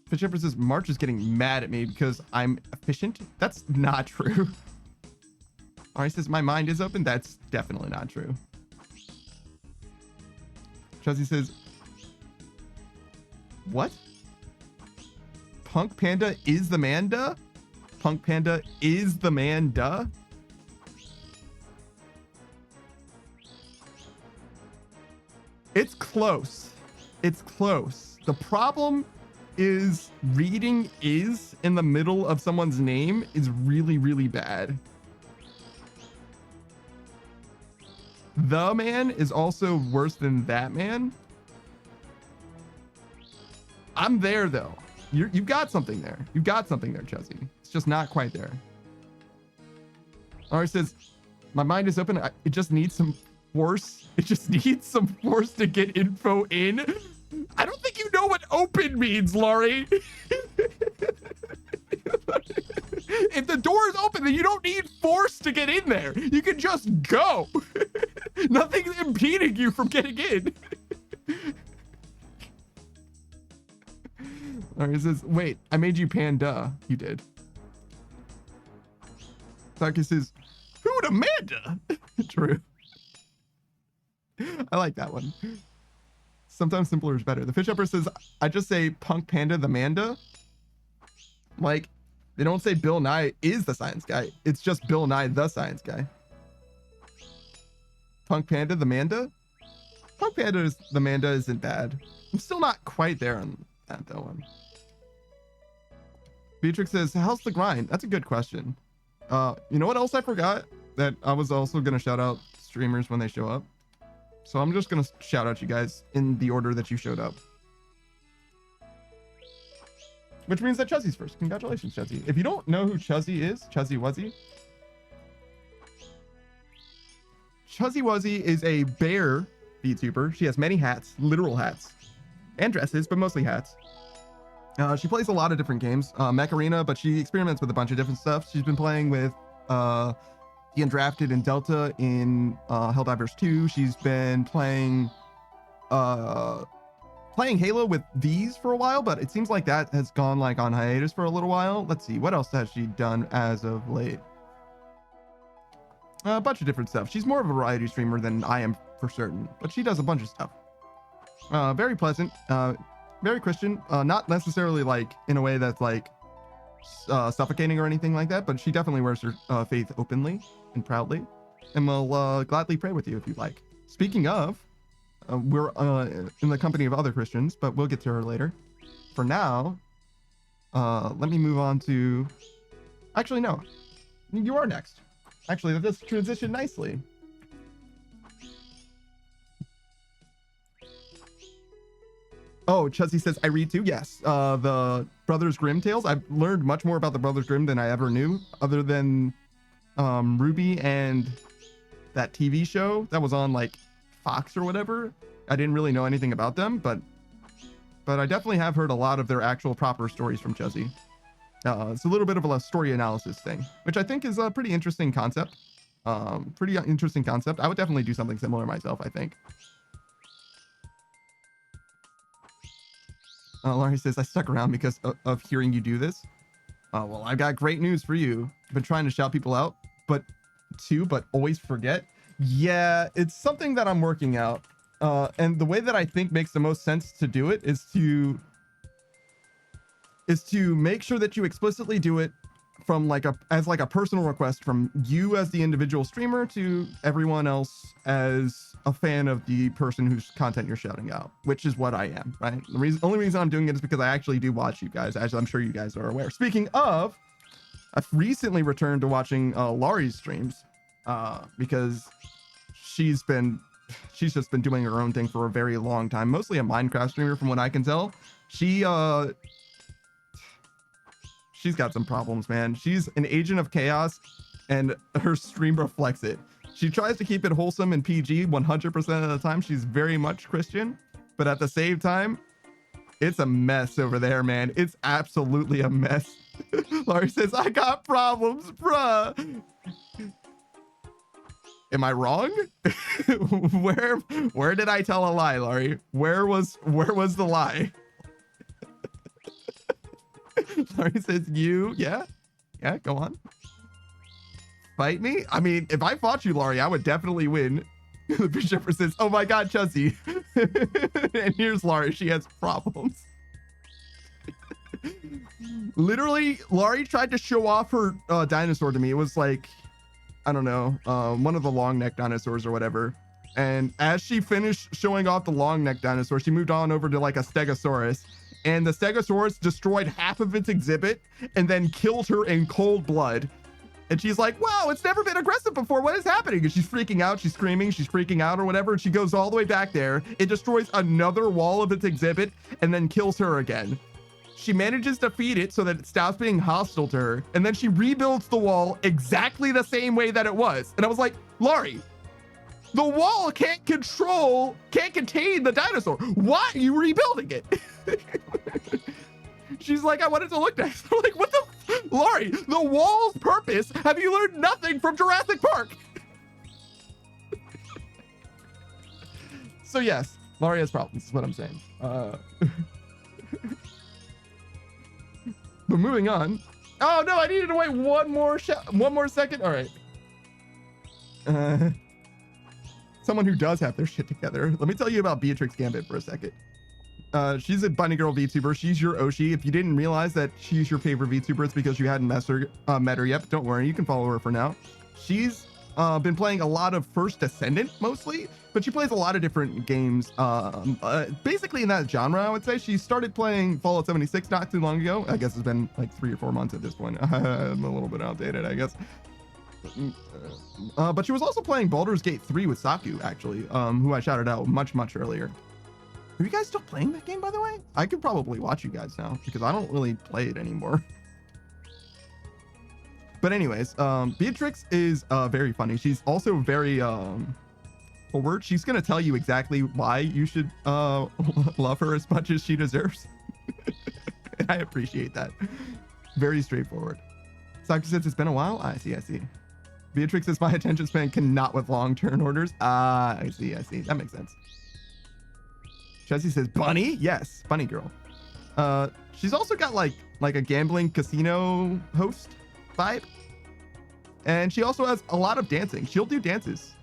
Fish Empress says, March is getting mad at me because I'm efficient. That's not true. Alright, says, my mind is open. That's definitely not true. Chelsea says, what? Punk Panda is the Manda? Punk Panda is the Manda? It's close. It's close. The problem is reading is in the middle of someone's name is really, really bad. The man is also worse than that man. I'm there though. You've got something there. You've got something there, Chelsea. It's just not quite there. Ari says, my mind is open. It just needs some force. It just needs some force to get info in. I don't think you know what open means, Laurie. If the door is open, then you don't need force to get in there. You can just go. Nothing's impeding you from getting in. Laurie says, wait, I made you panda. You did. Taki says, who'd Amanda? True. I like that one. Sometimes simpler is better. The Fish Upper says, I just say Punk Panda the Manda. Like, they don't say Bill Nye is the science guy. It's just Bill Nye the science guy. Punk Panda the Manda? Punk Panda is, the Manda isn't bad. I'm still not quite there on that though one. Beatrix says, how's the grind? That's a good question. You know what else I forgot? That I was also going to shout out streamers when they show up. So I'm just going to shout out you guys in the order that you showed up. Which means that Chuzzy's first. Congratulations, Chuzzy. If you don't know who Chuzzy is, Chuzzy Wuzzy. Chuzzy Wuzzy is a bear VTuber. She has many hats, literal hats, and dresses, but mostly hats. She plays a lot of different games, Mech Arena, but she experiments with a bunch of different stuff. She's been playing with the Undrafted and Delta in Helldivers 2. She's been playing Halo with these for a while, but it seems like that has gone like on hiatus for a little while. Let's see, what else has she done as of late? A bunch of different stuff. She's more of a variety streamer than I am for certain, but she does a bunch of stuff. Very pleasant, very Christian, not necessarily like in a way that's like suffocating or anything like that, but she definitely wears her faith openly and proudly, and will gladly pray with you if you'd like. Speaking of, we're in the company of other Christians, but we'll get to her later. For now, let me move on to, actually no, you are next. Actually, that does transition nicely. Oh, Chuzzy says, I read too. Yes. The Brothers Grimm tales. I've learned much more about the Brothers Grimm than I ever knew, other than Ruby and that TV show that was on like Fox or whatever. I didn't really know anything about them, but I definitely have heard a lot of their actual proper stories from Chuzzy. It's a little bit of a story analysis thing, which I think is a pretty interesting concept. Pretty interesting concept. I would definitely do something similar myself, I think. Laurie says, I stuck around because of hearing you do this. Well, I've got great news for you. I've been trying to shout people out, but always forget. Yeah, it's something that I'm working out. And the way that I think makes the most sense to do it is to make sure that you explicitly do it from as a personal request from you as the individual streamer to everyone else as a fan of the person whose content you're shouting out, which is what I am, right? The only reason I'm doing it is because I actually do watch you guys, as I'm sure you guys are aware. Speaking of, I've recently returned to watching Laurie's streams because she's just been doing her own thing for a very long time, mostly a Minecraft streamer from what I can tell. She's got some problems, man. She's an agent of chaos, and her stream reflects it. She tries to keep it wholesome and PG 100% of the time. She's very much Christian, but at the same time, it's a mess over there, man. It's absolutely a mess. Laurie says, I got problems, bruh. Am I wrong? Where did I tell a lie, Laurie? Where was the lie? Laurie says, yeah, go on. Fight me? I mean, if I fought you, Laurie, I would definitely win. The Bishop says, oh my God, Chuzzy. And here's Laurie, she has problems. Literally, Laurie tried to show off her dinosaur to me. It was like, I don't know, one of the long neck dinosaurs or whatever. And as she finished showing off the long neck dinosaur, she moved on over to like a Stegosaurus. And the Stegosaurus destroyed half of its exhibit and then killed her in cold blood. And she's like, wow, it's never been aggressive before. What is happening? And she's freaking out. She's screaming. She's freaking out or whatever. And she goes all the way back there. It destroys another wall of its exhibit and then kills her again. She manages to feed it so that it stops being hostile to her. And then she rebuilds the wall exactly the same way that it was. And I was like, Laurie, the wall can't contain the dinosaur. Why are you rebuilding it? She's like, I want it to look nice. I'm like, what the? Laurie, the wall's purpose. Have you learned nothing from Jurassic Park? So yes, Laurie has problems, is what I'm saying. But moving on. Oh no, I needed to wait one more second. All right. Someone who does have their shit together. Let me tell you about Beatrix Gambit for a second. She's a bunny girl VTuber. She's your Oshi. If you didn't realize that she's your favorite VTuber, it's because you hadn't met her yet. But don't worry, you can follow her for now. She's been playing a lot of First Descendant mostly, but she plays a lot of different games. Basically in that genre, I would say. She started playing Fallout 76 not too long ago. I guess it's been like 3 or 4 months at this point. I'm a little bit outdated, I guess. But she was also playing Baldur's Gate 3 with Saku, actually, who I shouted out much earlier. Are you guys still playing that game, by the way? I could probably watch you guys now because I don't really play it anymore. But anyways, Beatrix is very funny. She's also very forward. She's gonna tell you exactly why you should love her as much as she deserves. And I appreciate that. Very straightforward. Saku says it's been a while. I see. Beatrix says my attention span cannot with long turn orders. I see. That makes sense. Jesse says bunny. Yes, bunny girl. She's also got like a gambling casino host vibe, and she also has a lot of dancing. She'll do dances,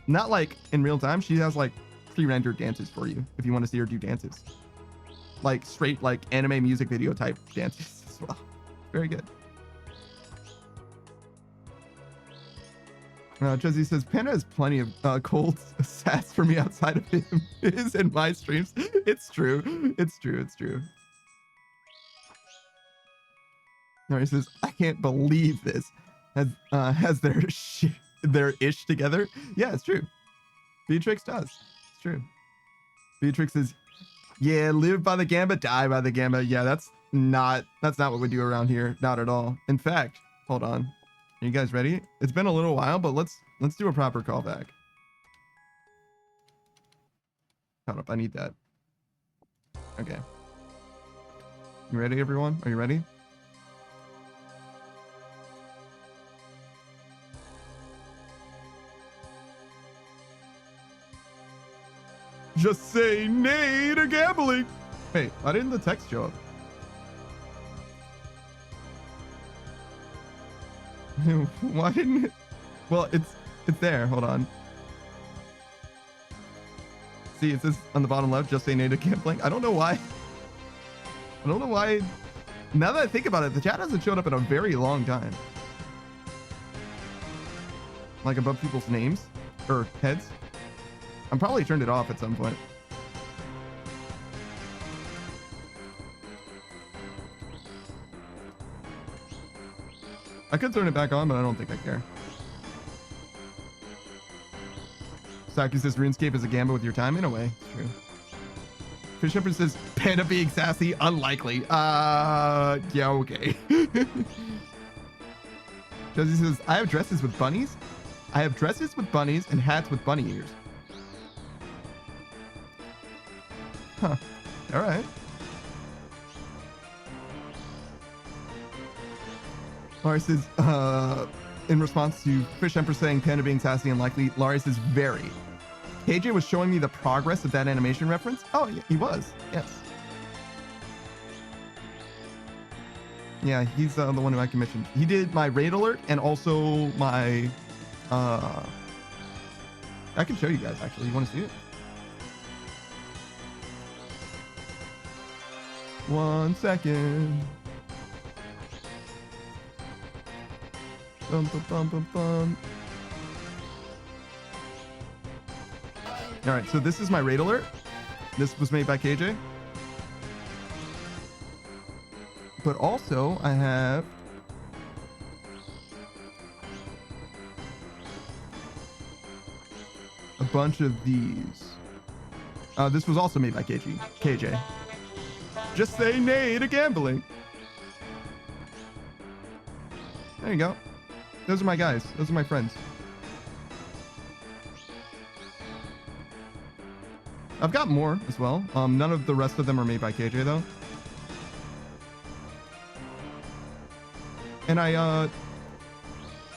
not like in real time. She has like pre-rendered dances for you if you want to see her do dances, like straight like anime music video type dances as well. Very good. Jesse says Panda has plenty of cold sass for me outside of his and my streams. It's true. No, he says I can't believe this has their ish together. Yeah, it's true. Beatrix does. It's true. Beatrix is, yeah, live by the gambit, die by the gambit. Yeah, that's not what we do around here. Not at all. In fact, hold on. Are you guys ready? It's been a little while, but let's do a proper callback. Hold up, I need that. Okay. You ready, everyone? Are you ready? Just say nay to gambling. Hey, why didn't the text show up? Why didn't it? Well, it's there. Hold on. See, it says on the bottom left, just say nay to gambling. I don't know why. Now that I think about it, the chat hasn't showed up in a very long time. Like above people's names or heads. I'm probably turned it off at some point. I could turn it back on, but I don't think I care. Saki says RuneScape is a gamble with your time. In a way, it's true. Fish Shepherd says Panda being sassy, unlikely. Yeah, okay. Josie says I have dresses with bunnies. I have dresses with bunnies and hats with bunny ears. Huh. All right. Laurie says, in response to Fish Emperor saying Panda being sassy and likely, Laurie says, very. KJ was showing me the progress of that animation reference. Oh, yeah, he was. Yes. Yeah, he's the one who I commissioned. He did my raid alert and also my... I can show you guys, actually. You want to see it? 1 second. Bum, bum, bum, bum, bum. All right, so this is my raid alert. This was made by KJ. But also, I have a bunch of these. This was also made by KJ. Just say nay to gambling. There you go. Those are my guys. Those are my friends. I've got more as well. None of the rest of them are made by KJ though. And I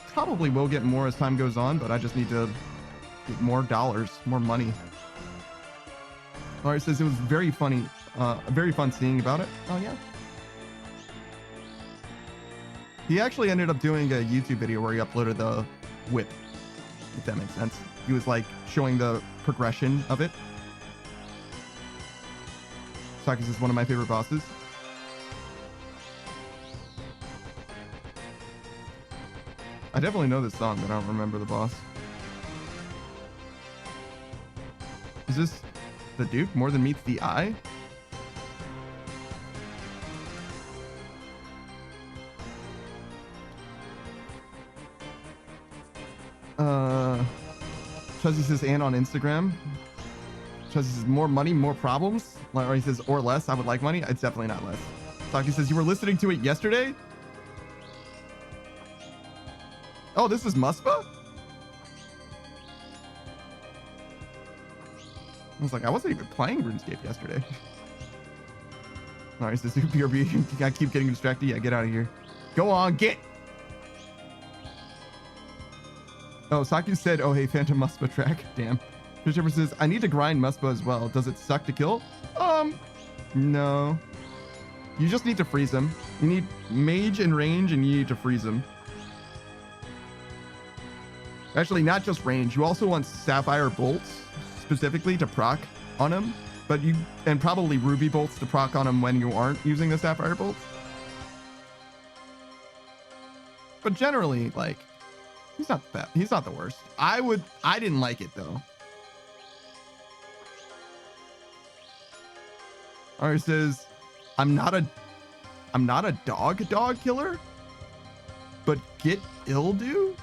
probably will get more as time goes on, but I just need to get more dollars, more money. Alright, says it was very funny, very fun seeing about it. Oh yeah. He actually ended up doing a YouTube video where he uploaded the whip, if that makes sense. He was like showing the progression of it. Sakis is one of my favorite bosses. I definitely know this song, but I don't remember the boss. Is this the Duke? More than meets the eye? Chuzzy says, and on Instagram. Chuzzy says, more money, more problems. Or he says, or less. I would like money. It's definitely not less. Taki says, you were listening to it yesterday? Oh, this is Muspa? I was like, I wasn't even playing RuneScape yesterday. All right, so BRB, I keep getting distracted. Yeah, get out of here. Go on, get. Oh, Saki said, oh, hey, Phantom Muspa track. Damn. Fisher says, I need to grind Muspa as well. Does it suck to kill? No. You just need to freeze him. You need mage and range, and you need to freeze him. Actually, not just range. You also want Sapphire bolts specifically to proc on him, but and probably Ruby bolts to proc on him when you aren't using the Sapphire bolts. But generally, like, he's not bad. He's not the worst. I didn't like it though. Or says, I'm not a dog killer, but get Ildu?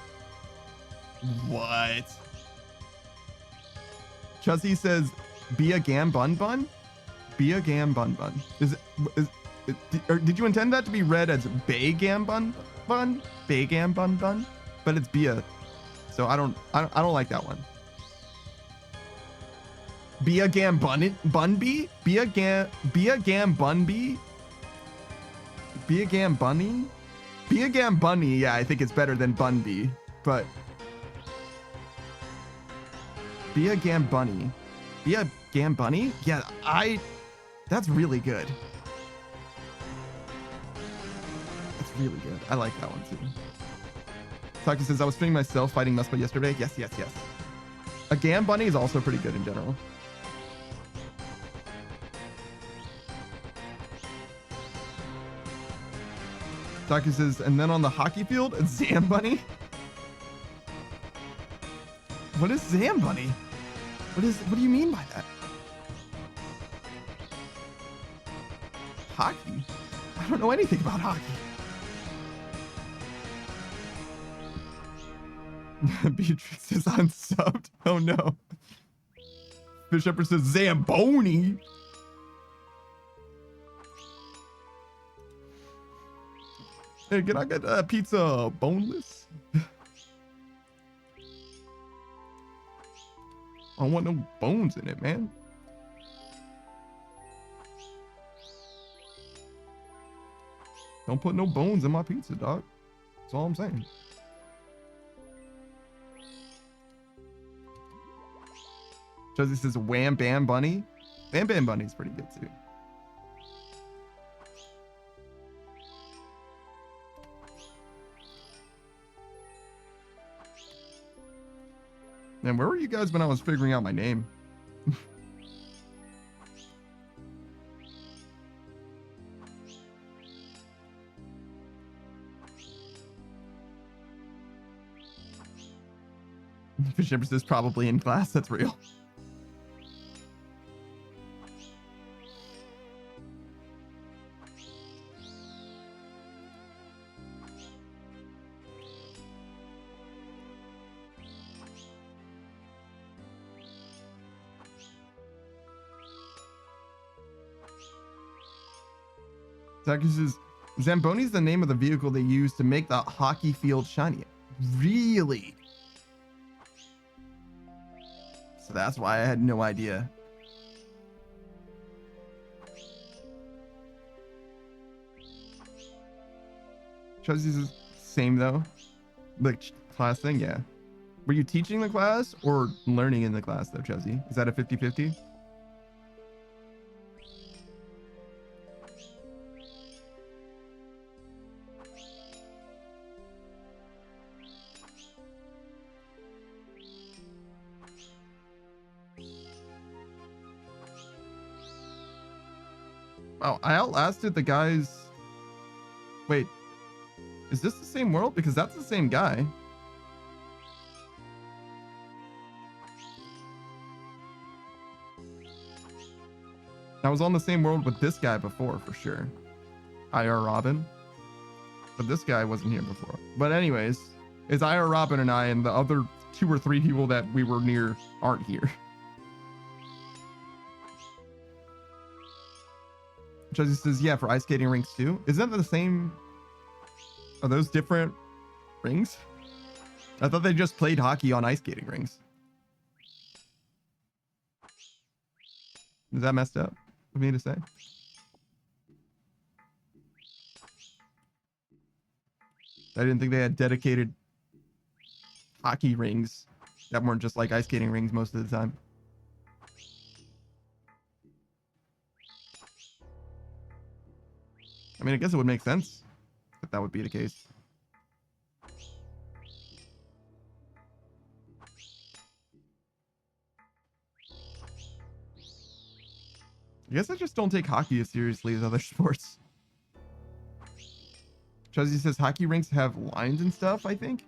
What? Chuzzy says, be a gam bun bun? Be a gam bun bun. Or did you intend that to be read as bay gam bun bun? Bay gam bun bun? But it's Bia. So I don't like that one. Be a gam bun bee? Be a gam bun bee? Be a gam bunny? Be a gam bunny, yeah, I think it's better than bun bee, but be a gam bunny. Be a gam bunny? Yeah, that's really good. That's really good. I like that one too. Taki says, I was streaming myself fighting Muspa yesterday. Yes. A gam bunny is also pretty good in general. Taki says, and then on the hockey field, a Zam bunny? What is Zam bunny? What do you mean by that? Hockey? I don't know anything about hockey. Beatrix is unsubbed. Oh no. Fish Upper says Zamboni. Hey, can I get a pizza boneless? I don't want no bones in it, man. Don't put no bones in my pizza, dog. That's all I'm saying. Josie says Wham Bam Bunny. Bam Bam Bunny's pretty good too. Man, where were you guys when I was figuring out my name? Fish says probably in class. That's real. Zachary says, Zamboni's the name of the vehicle they use to make the hockey field shiny. Really? So that's why I had no idea. Chelsea's is same though. The class thing, yeah. Were you teaching the class or learning in the class though, Chelsea? Is that a 50-50? Oh, I outlasted the guys. Wait, is this the same world? Because that's the same guy. I was on the same world with this guy before, for sure. IR Robin. But this guy wasn't here before. But anyways, it's IR Robin and I, and the other 2 or 3 people that we were near aren't here. Jesse says, yeah, for ice skating rinks too. Isn't that the same? Are those different rings? I thought they just played hockey on ice skating rings. Is that messed up for me to say? I didn't think they had dedicated hockey rings that weren't just like ice skating rings most of the time. I mean, I guess it would make sense that that would be the case. I guess I just don't take hockey as seriously as other sports. Chelsea says hockey rinks have lines and stuff, I think.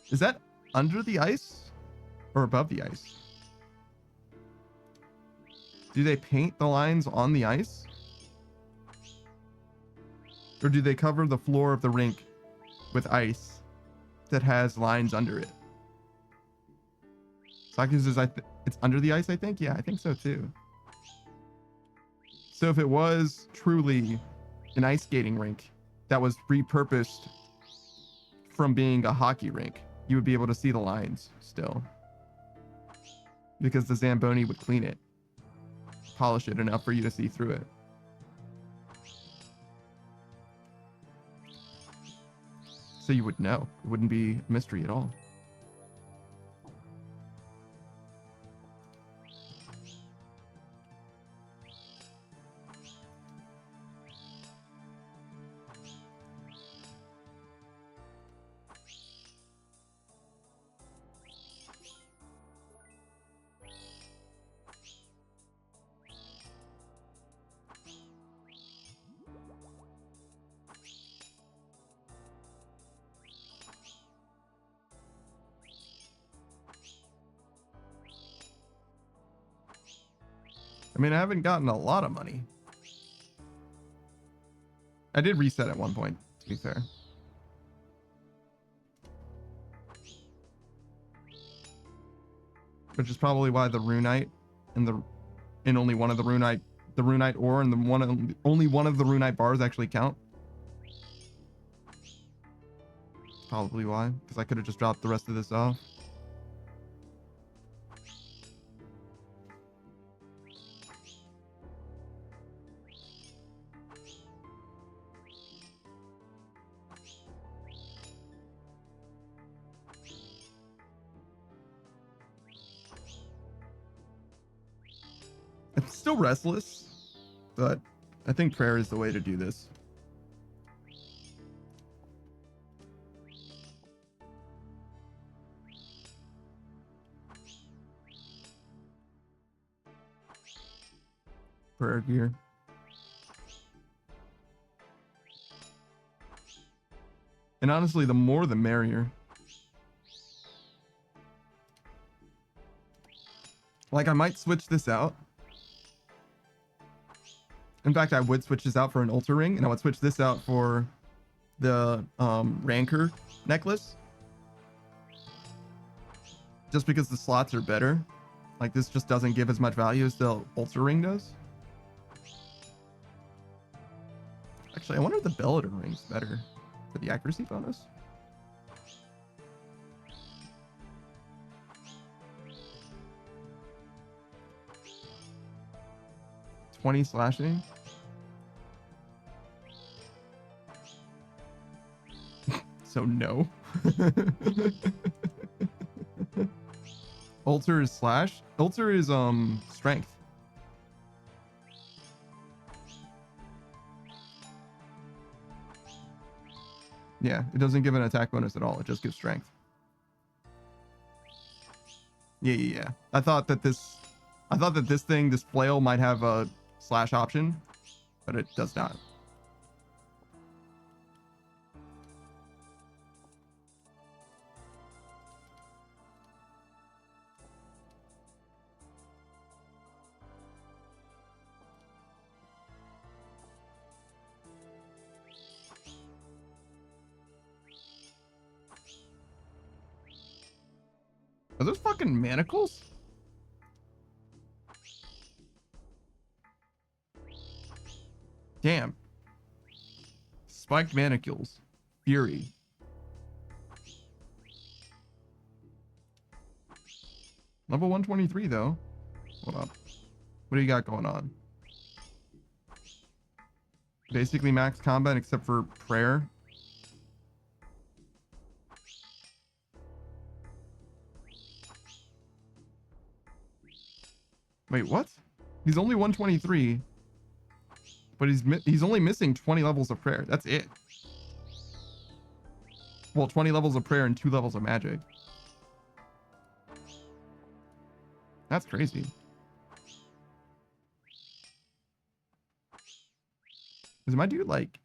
Is that under the ice or above the ice? Do they paint the lines on the ice? Or do they cover the floor of the rink with ice that has lines under it? Saki says it's under the ice, I think? Yeah, I think so too. So if it was truly an ice skating rink that was repurposed from being a hockey rink, you would be able to see the lines still. Because the Zamboni would clean it. Polish it enough for you to see through it. So you would know. It wouldn't be a mystery at all. I mean, I haven't gotten a lot of money. I did reset at one point, to be fair. Which is probably why the Runite and only one of the Runite ore and only one of the Runite bars actually count. Probably why, because I could have just dropped the rest of this off. I'm still restless, but I think prayer is the way to do this. Prayer gear. And honestly, the more the merrier. Like, I might switch this out. In fact, I would switch this out for an Ultra Ring, and I would switch this out for the Rancor necklace. Just because the slots are better. Like, this just doesn't give as much value as the Ulcer Ring does. Actually, I wonder if the Bellador Ring's better for the accuracy bonus. 20 slashing. So no. Ulcer is slash. Ulcer is strength. Yeah, it doesn't give an attack bonus at all. It just gives strength. Yeah. I thought that this thing, this flail, might have a slash option, but it does not. Are those fucking manacles? Damn. Spiked manacles. Fury. Level 123 though. Hold up. What do you got going on? Basically max combat except for prayer. Wait, what? He's only 123, but he's only missing 20 levels of prayer. That's it. Well, 20 levels of prayer and 2 levels of magic. That's crazy. Is my dude like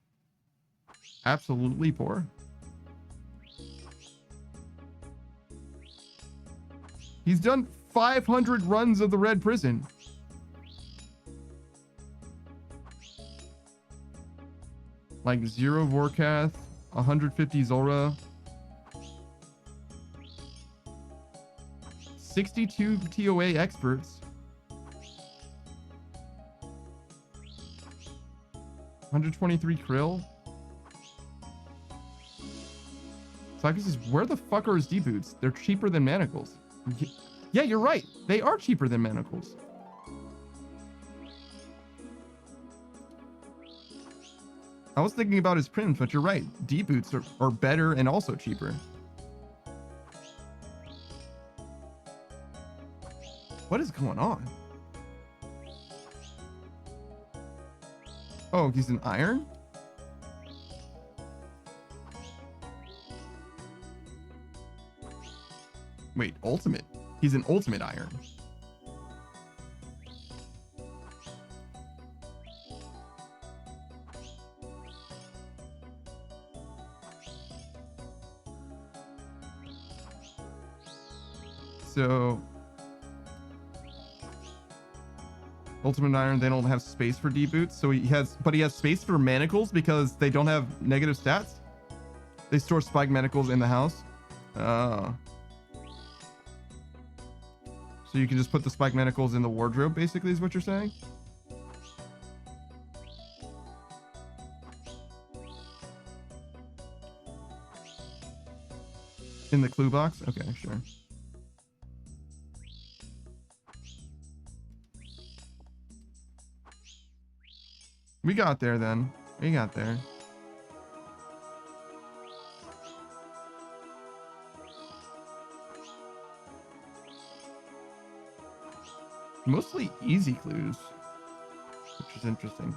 absolutely poor? He's done 500 runs of the Red Prison. Like 0 Vorkath, 150 Zora, 62 TOA experts, 123 Krill. Cycus is, where the fuck are his D-boots? They're cheaper than manacles. Yeah, you're right. They are cheaper than manacles. I was thinking about his prints, but you're right. D-boots are better and also cheaper. What is going on? Oh, he's an iron? Wait, ultimate. He's an ultimate iron. So ultimate iron, they don't have space for D-boots. So he has space for manacles because they don't have negative stats. They store spike manacles in the house. Oh. So you can just put the spike manacles in the wardrobe, basically, is what you're saying? In the clue box? Okay, sure. We got there then. We got there. Mostly easy clues, which is interesting.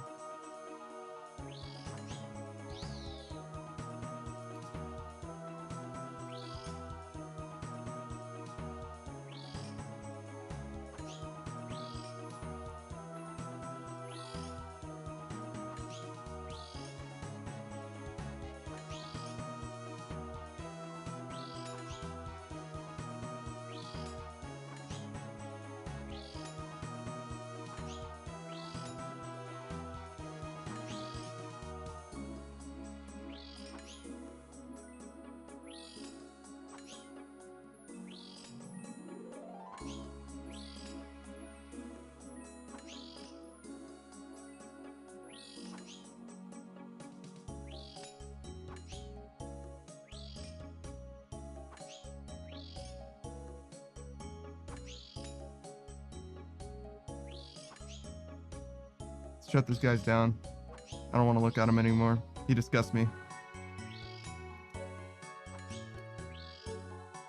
shut this guy's down. I don't want to look at him anymore. He disgusts me.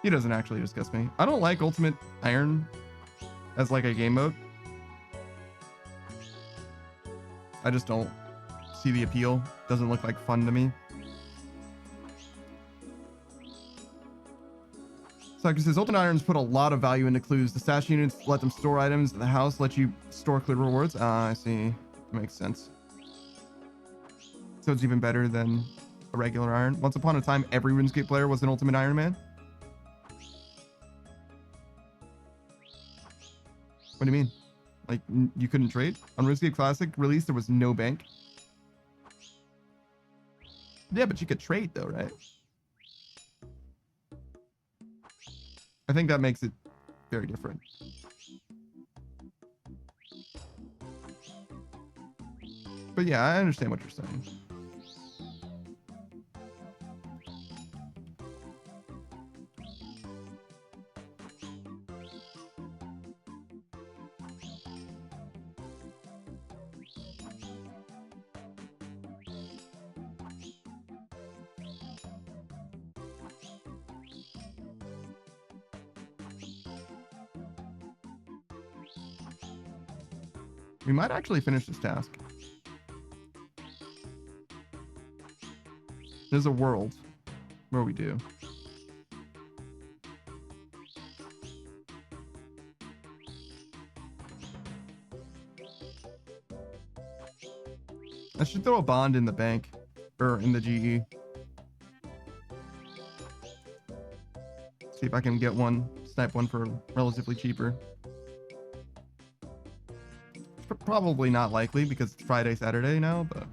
He doesn't actually disgust me. I don't like Ultimate Iron as like a game mode. I just don't see the appeal. Doesn't look like fun to me. Soccer says, Ultimate Irons put a lot of value into clues. The stash units let them store items in the house, let you store clear rewards. Ah, I see. Makes sense. So it's even better than a regular Iron. Once upon a time, every RuneScape player was an Ultimate Iron Man. What do you mean? Like, you couldn't trade? On RuneScape Classic release, there was no bank. Yeah, but you could trade though, right? I think that makes it very different. But yeah, I understand what you're saying. We might actually finish this task. There's a world where we do. I should throw a bond in the bank or in the GE. See if I can get one, snipe one for relatively cheaper. Probably not likely because it's Friday, Saturday now, but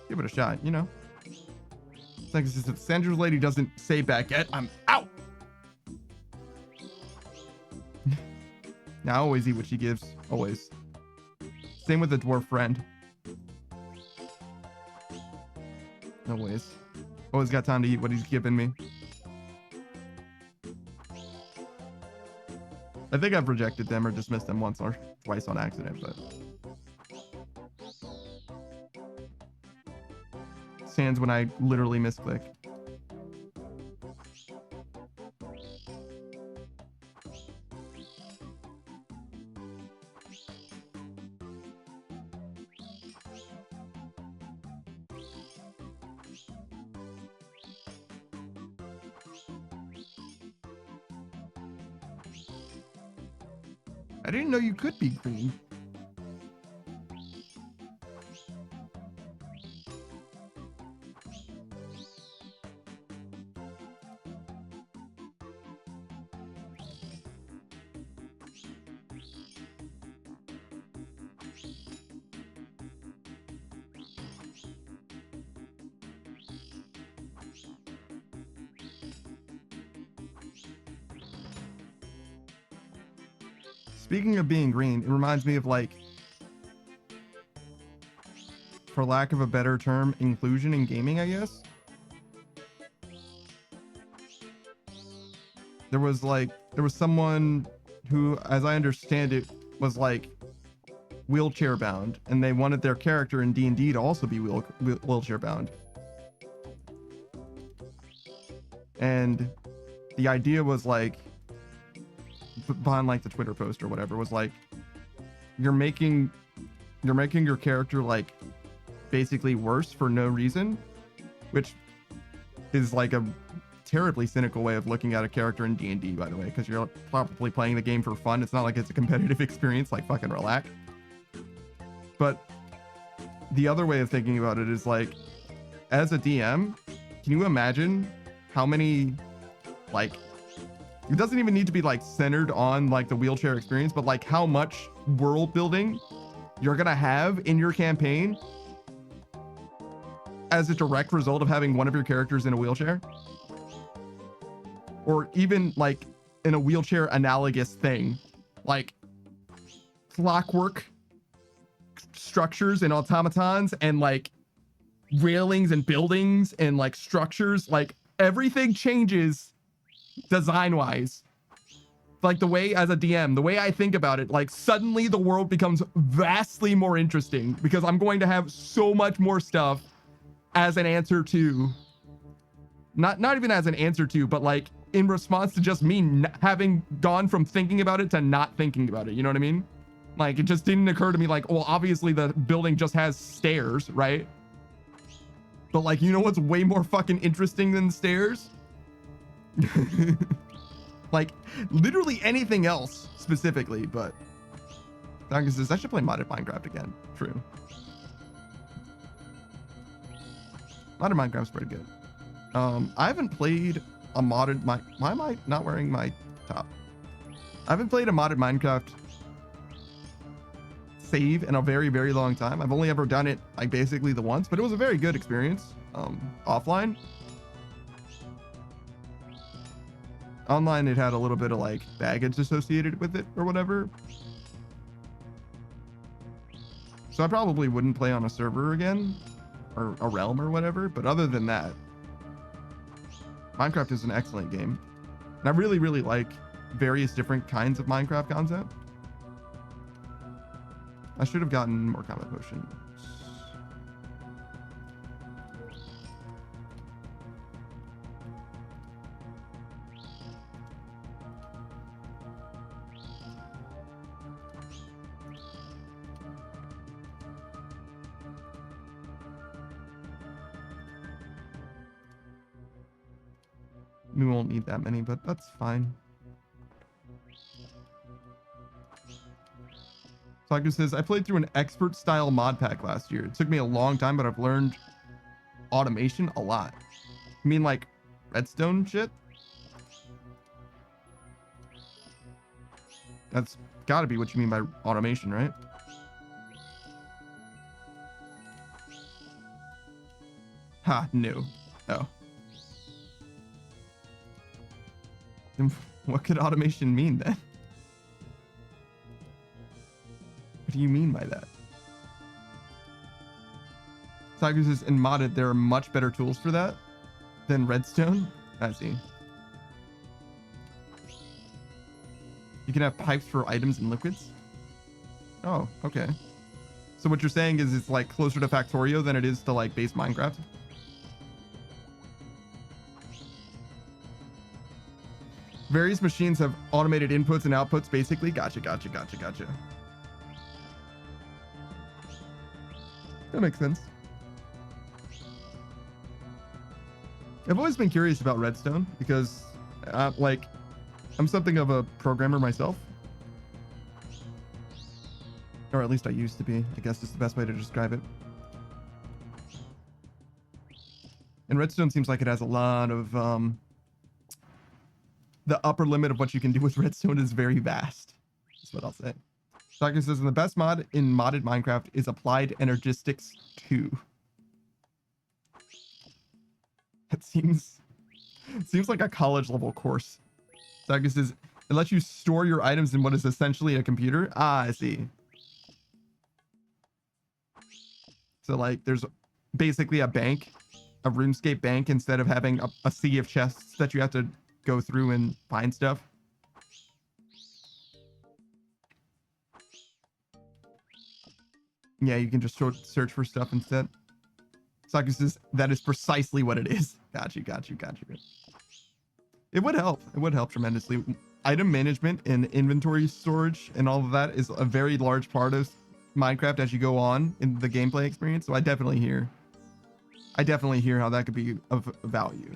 give it a shot, you know. It's like if Sandra's lady doesn't say baguette, I'm out. Now I always eat what she gives, always. Same with the dwarf friend. Always got time to eat what he's giving me. I think I've rejected them or dismissed them once or twice on accident, but sans when I literally misclick. I didn't know you could be green. Speaking of being green, it reminds me of, like, for lack of a better term, inclusion in gaming, I guess. There was someone who, as I understand it, was like wheelchair bound, and they wanted their character in D&D to also be wheelchair bound. And the idea was like, behind like the Twitter post or whatever, was like, you're making your character like basically worse for no reason, which is like a terribly cynical way of looking at a character in D&D, by the way, because you're probably playing the game for fun. It's not like it's a competitive experience. Like, fucking relax. But the other way of thinking about it is like, as a DM, can you imagine how many, like, it doesn't even need to be like centered on like the wheelchair experience, but like how much world building you're gonna have in your campaign as a direct result of having one of your characters in a wheelchair, or even like in a wheelchair analogous thing, like clockwork structures and automatons and like railings and buildings and like structures, like everything changes design wise like the way, as a DM, the way I think about it, like suddenly the world becomes vastly more interesting because I'm going to have so much more stuff as an answer to, not even as an answer to, but like in response to just me having gone from thinking about it to not thinking about it. You know what I mean? Like it just didn't occur to me like, well, obviously the building just has stairs, right? But like, you know what's way more fucking interesting than stairs? Like literally anything else specifically, but Duncan says I should play modded Minecraft again. True. Modded Minecraft's pretty good. I haven't played a modded why am I not wearing my top? I haven't played a modded Minecraft save in a very, very long time. I've only ever done it like basically the once, but it was a very good experience. Offline. Online, it had a little bit of like baggage associated with it or whatever. So I probably wouldn't play on a server again or a realm or whatever. But other than that, Minecraft is an excellent game. And I really, really like various different kinds of Minecraft content. I should have gotten more combat potions. We won't need that many, but that's fine. Taku says, I played through an expert style mod pack last year. It took me a long time, but I've learned automation a lot. You mean like redstone shit? That's gotta be what you mean by automation, right? Ha, no. Oh. Then what could automation mean then? What do you mean by that? Taku says, in modded, there are much better tools for that than redstone. I see. You can have pipes for items and liquids. Oh, okay. So what you're saying is it's like closer to Factorio than it is to like base Minecraft? Various machines have automated inputs and outputs, basically. Gotcha. That makes sense. I've always been curious about redstone because, like, I'm something of a programmer myself. Or at least I used to be, I guess is the best way to describe it. And redstone seems like it has a lot of, the upper limit of what you can do with redstone is very vast. That's what I'll say. Taku says, and the best mod in modded Minecraft is Applied Energistics 2. That seems like a college level course. Taku says, it lets you store your items in what is essentially a computer. Ah, I see. So like there's basically a bank, a RuneScape bank, instead of having a sea of chests that you have to go through and find stuff. Yeah, you can just search for stuff instead. Taku says, that is precisely what it is. Got you. It would help. It would help tremendously. Item management and inventory storage and all of that is a very large part of Minecraft as you go on in the gameplay experience. So I definitely hear how that could be of value.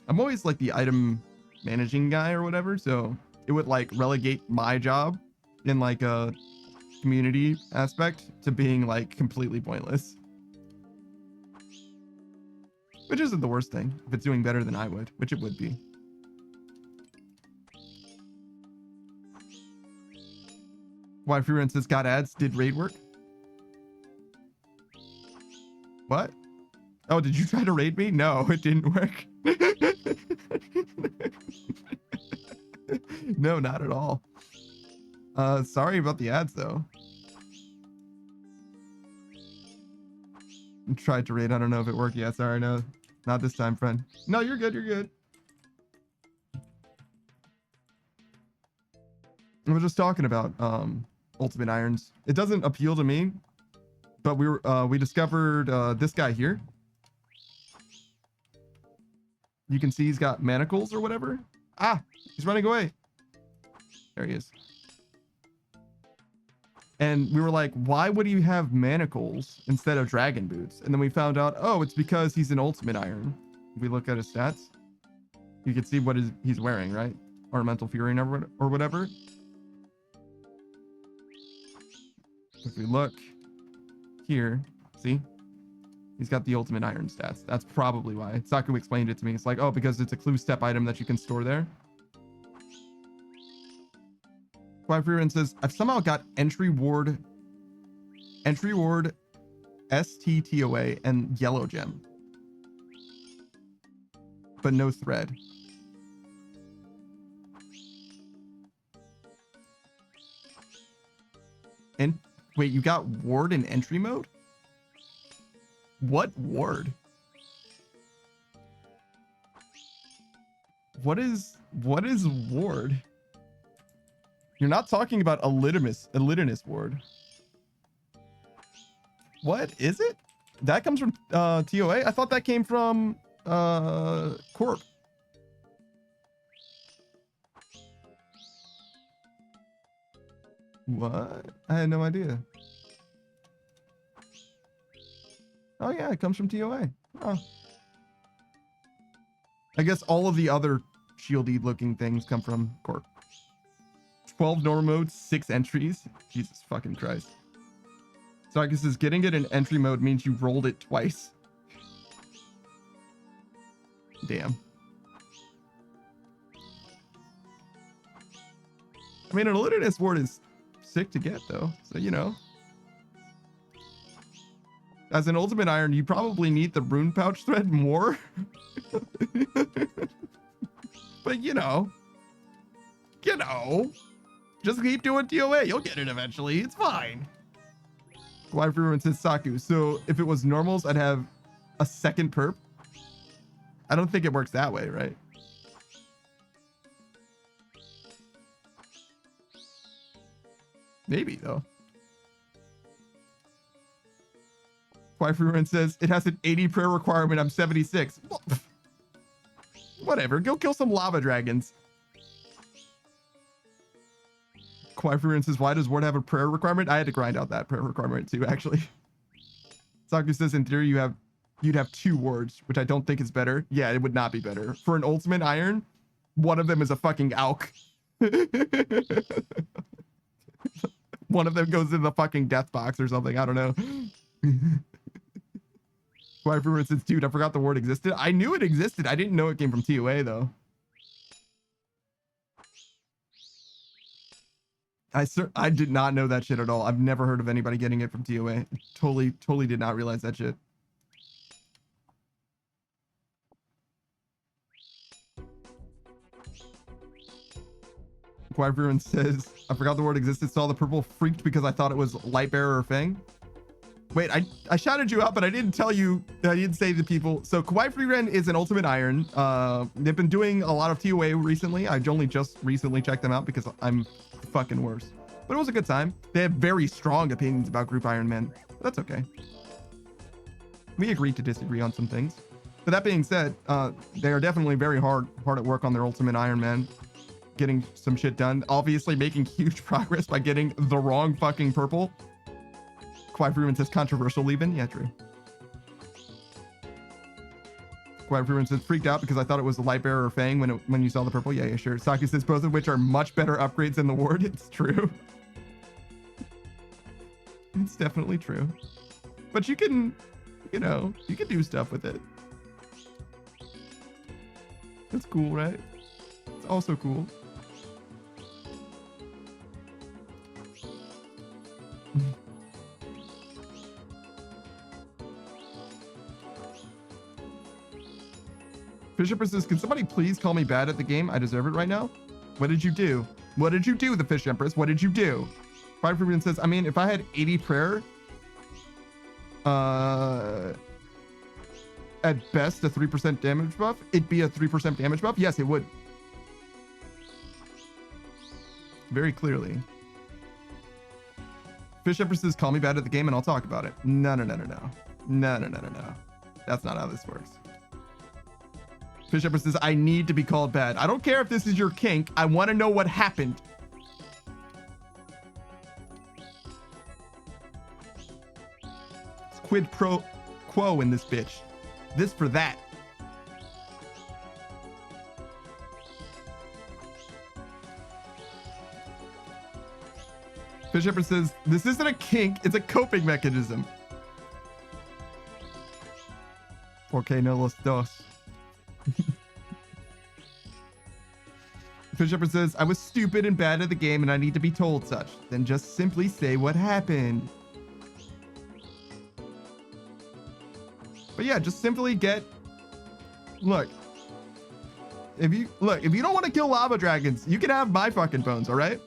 I'm always like the item managing guy or whatever, so it would like relegate my job in like a community aspect to being like completely pointless. Which isn't the worst thing if it's doing better than I would, which it would be. Why Freerun says got ads, did raid work? What? Oh, did you try to raid me? No, it didn't work. No, not at all. Sorry about the ads though. I tried to raid, I don't know if it worked yet. Sorry, no. Not this time, friend. No, you're good, you're good. We were just talking about ultimate irons. It doesn't appeal to me, but we discovered this guy here. You can see he's got manacles or whatever. Ah, he's running away. There he is. And we were like, why would he have manacles instead of dragon boots? And then we found out, oh, it's because he's an ultimate iron. If we look at his stats, you can see what he's wearing, right? Ornamental Fury or whatever. If we look here, see? He's got the ultimate iron stats. That's probably why. Saku explained it to me. It's like, oh, because it's a clue step item that you can store there. Wyvern says, I've somehow got entry ward, STTOA, and yellow gem, but no thread. And wait, you got ward in entry mode? What ward? What is ward? You're not talking about a Elidinus ward. What is it? That comes from TOA? I thought that came from Corp. What? I had no idea. Oh yeah, it comes from TOA. Oh. I guess all of the other shieldy looking things come from Corp. 12 normal modes, 6 entries. Jesus fucking Christ. So I guess getting it in entry mode means you rolled it twice. Damn. I mean, an Elidinus ward is sick to get though. So, you know. As an ultimate iron, you probably need the rune pouch thread more. But you know. Just keep doing TOA. You'll get it eventually. It's fine. Why everyone says Saku. So if it was normals, I'd have a second perp. I don't think it works that way, right? Maybe though. Why everyone says it has an 80 prayer requirement. I'm 76. Well, whatever. Go kill some lava dragons. Quiferian says, why does Ward have a prayer requirement? I had to grind out that prayer requirement too, actually. Saku says, in theory, you'd have 2 wards, which I don't think is better. Yeah, it would not be better. For an ultimate iron, one of them is a fucking alk. One of them goes in the fucking death box or something. I don't know. Quiferian says, dude, I forgot the ward existed. I knew it existed. I didn't know it came from TOA though. I did not know that shit at all. I've never heard of anybody getting it from TOA. Totally did not realize that shit. Everyone says, I forgot the word existed. Saw the purple, freaked because I thought it was Lightbearer or Fang. Wait, I shouted you out, but I didn't tell you. I didn't say to people. So Kawaii Freeren is an ultimate iron. They've been doing a lot of TOA recently. I've only just recently checked them out because I'm fucking worse. But it was a good time. They have very strong opinions about Group Iron Man. But that's okay. We agreed to disagree on some things. But that being said, they are definitely very hard at work on their ultimate Iron Man. Getting some shit done. Obviously making huge progress by getting the wrong fucking purple. Quiet Freeman says controversial leave-in. Yeah, true. Quiet Freeman says freaked out because I thought it was the Lightbearer or Fang when you saw the purple. Yeah, sure. Saki says both of which are much better upgrades than the ward. It's true. It's definitely true. But you can, you know, you can do stuff with it. That's cool, right? It's also cool. Fish Empress says, can somebody please call me bad at the game? I deserve it right now. What did you do? What did you do, the Fish Empress? What did you do? Fire Freeman says, I mean, if I had 80 prayer, at best a 3% damage buff, it'd be a 3% damage buff. Yes, it would. very clearly. Fish Empress says, call me bad at the game and I'll talk about it. No. No. That's not how this works. Fish Empress says, I need to be called bad. I don't care if this is your kink. I want to know what happened. It's quid pro quo in this bitch. This for that. Fish Empress says, this isn't a kink, it's a coping mechanism. Okay, no los dos. Fish Empress says, I was stupid and bad at the game and I need to be told such. Then just simply say what happened. But yeah, just simply look, if you don't want to kill lava dragons, you can have my fucking bones, all right?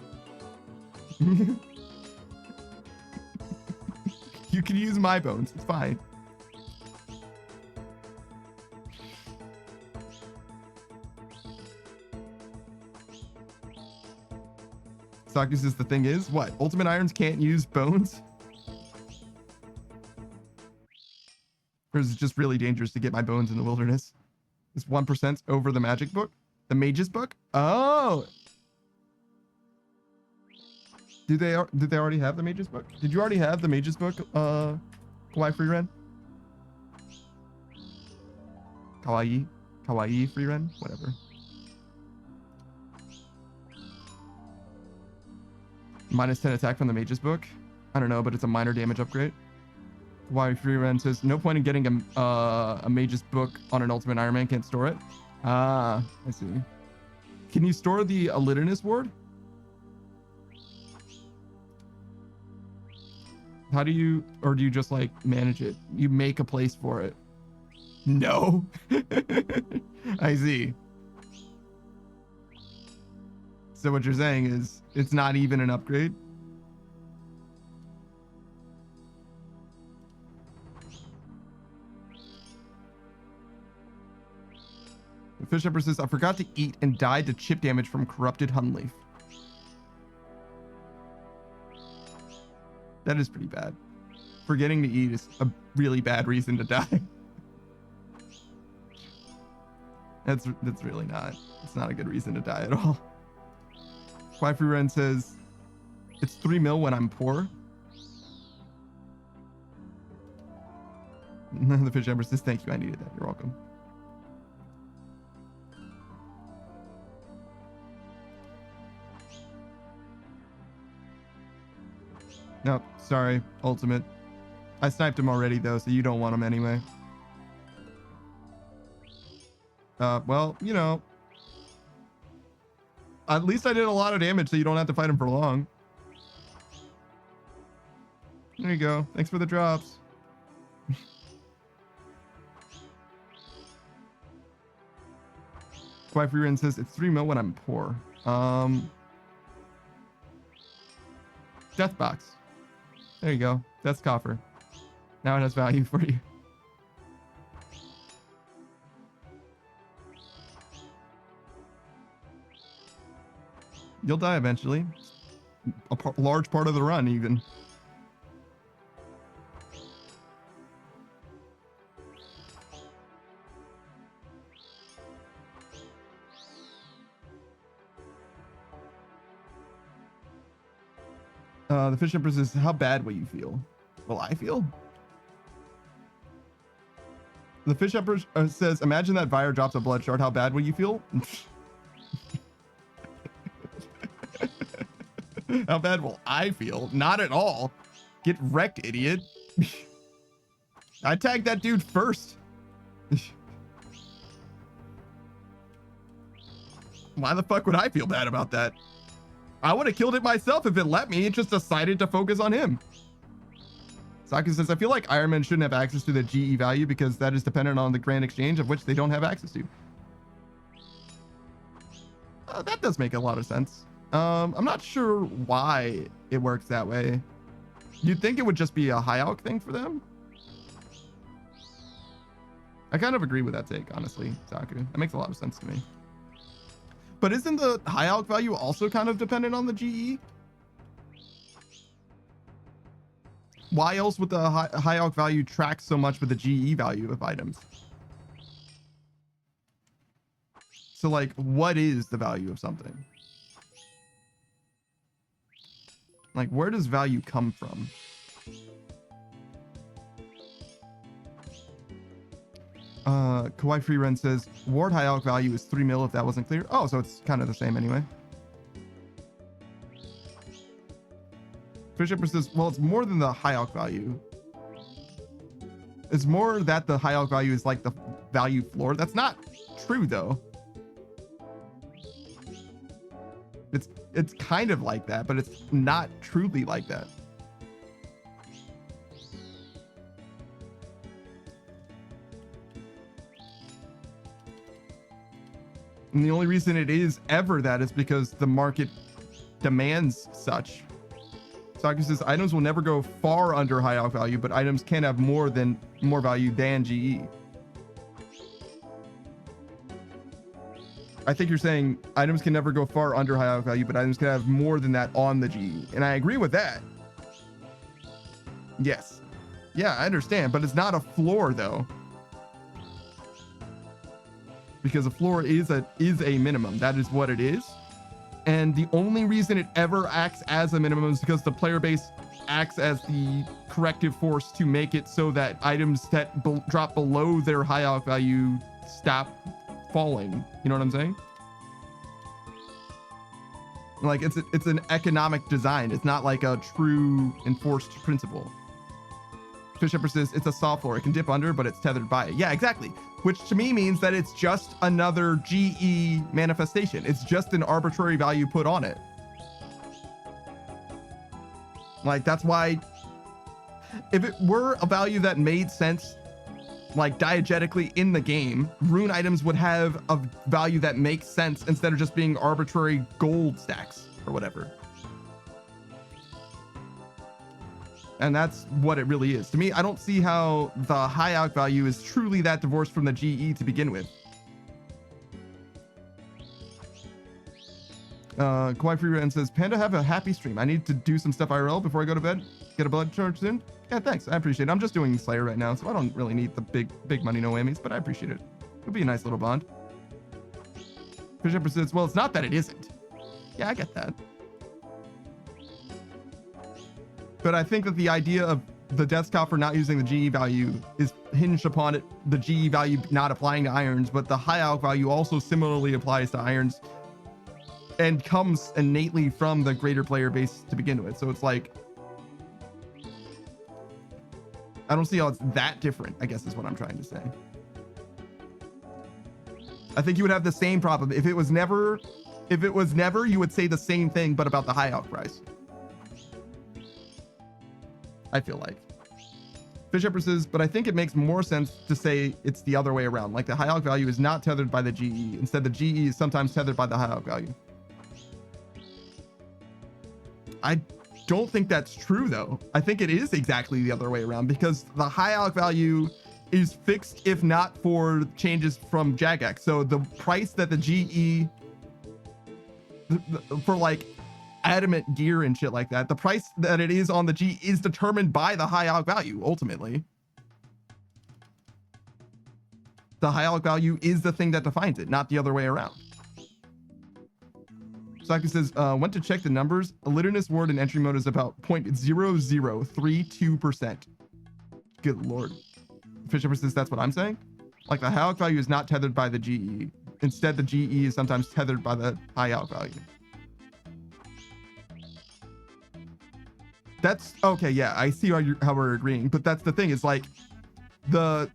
You can use my bones. It's fine. Saku says the thing is, what? Ultimate Irons can't use bones? Or is it just really dangerous to get my bones in the wilderness? Is 1% over the magic book? The mage's book? Oh! Did they already have the mage's book? Did you already have the mage's book, Kawaii Free Ren? Kawaii Free Ren? Whatever. Minus 10 attack from the mage's book? I don't know, but it's a minor damage upgrade. Kawaii Free Ren says, no point in getting a mage's book on an Ultimate Iron Man, can't store it. Ah, I see. Can you store the Alidinus ward? How do you, or do you just like manage it? You make a place for it. No. I see. So what you're saying is it's not even an upgrade? The Fish Emperor says, I forgot to eat and died to chip damage from corrupted Hunleaf. That is pretty bad. Forgetting to eat is a really bad reason to die. That's really not. It's not a good reason to die at all. Kawaii Free Ren says, it's 3 mil when I'm poor. The Fish Emperor says, thank you, I needed that. You're welcome. Nope, sorry, Ultimate. I sniped him already though, so you don't want him anyway. Well, you know, at least I did a lot of damage so you don't have to fight him for long. There you go. Thanks for the drops. Kawaii Free Ren says, it's 3 mil when I'm poor. Death box. There you go. That's coffer. Now it has value for you. You'll die eventually. A large part of the run, even. The Fish Empress says, how bad will you feel? Will I feel? The Fish Empress says, imagine that Vyre drops a blood shard. How bad will you feel? How bad will I feel? Not at all. Get wrecked, idiot. I tagged that dude first. Why the fuck would I feel bad about that? I would have killed it myself if it let me. It just decided to focus on him. Saki says, I feel like Iron Man shouldn't have access to the GE value because that is dependent on the Grand Exchange, of which they don't have access to. That does make a lot of sense. I'm not sure why it works that way. You'd think it would just be a high alch thing for them. I kind of agree with that take, honestly, Saku. That makes a lot of sense to me. But isn't the high alc value also kind of dependent on the GE? Why else would the high alc value track so much with the GE value of items? So like, what is the value of something? Like, where does value come from? Kawaii Free Run says, Ward high alc value is 3 mil if that wasn't clear. Oh, so it's kind of the same anyway. Fishipper says, well, it's more than the high alc value. It's more that the high alc value is like the value floor. That's not true though. It's kind of like that, but it's not truly like that. And the only reason it is ever that is because the market demands such. Saki says items will never go far under high alc value, but items can have more value than GE. I think you're saying items can never go far under high alc value, but items can have more than that on the GE. And I agree with that. Yes. Yeah, I understand, but it's not a floor though. Because a floor is a minimum. That is what it is. And the only reason it ever acts as a minimum is because the player base acts as the corrective force to make it so that items that drop below their high alc value stop falling. You know what I'm saying? Like it's an economic design. It's not like a true enforced principle. Fishipper says it's a soft floor. It can dip under, but it's tethered by it. Yeah, exactly. Which to me means that it's just another GE manifestation. It's just an arbitrary value put on it. Like that's why if it were a value that made sense like diegetically in the game, rune items would have a value that makes sense instead of just being arbitrary gold stacks or whatever. And that's what it really is. To me, I don't see how the high alc value is truly that divorced from the GE to begin with. Kawaii Free Run says, Panda, have a happy stream. I need to do some stuff IRL before I go to bed. Get a blood charge soon. Yeah, thanks. I appreciate it. I'm just doing Slayer right now, so I don't really need the big money, no whammies, but I appreciate it. It'll be a nice little bond. Fishipper says, well, it's not that it isn't. Yeah, I get that. But I think that the idea of the death scout for not using the GE value is hinged upon the GE value not applying to irons, but the high alc value also similarly applies to irons and comes innately from the greater player base to begin with. So it's like, I don't see how it's that different, I guess is what I'm trying to say. I think you would have the same problem. If it was never, you would say the same thing, but about the high alc price. I feel like. Fishipper says, but I think it makes more sense to say it's the other way around. Like the high alc value is not tethered by the GE. Instead, the GE is sometimes tethered by the high alc value. I don't think that's true though. I think it is exactly the other way around because the high alc value is fixed if not for changes from Jagex. So the price that the GE for like adamant gear and shit like that, the price that it is on the G is determined by the high alc value. Ultimately, the high alc value is the thing that defines it, not the other way around. Saki says, went to check the numbers. A litterness ward in entry mode is about 0.0032%. Good lord. Fishipper says, that's what I'm saying. Like the high alc value is not tethered by the GE. Instead, the GE is sometimes tethered by the high alc value. That's okay. Yeah, I see how we're agreeing, but that's the thing. Is like the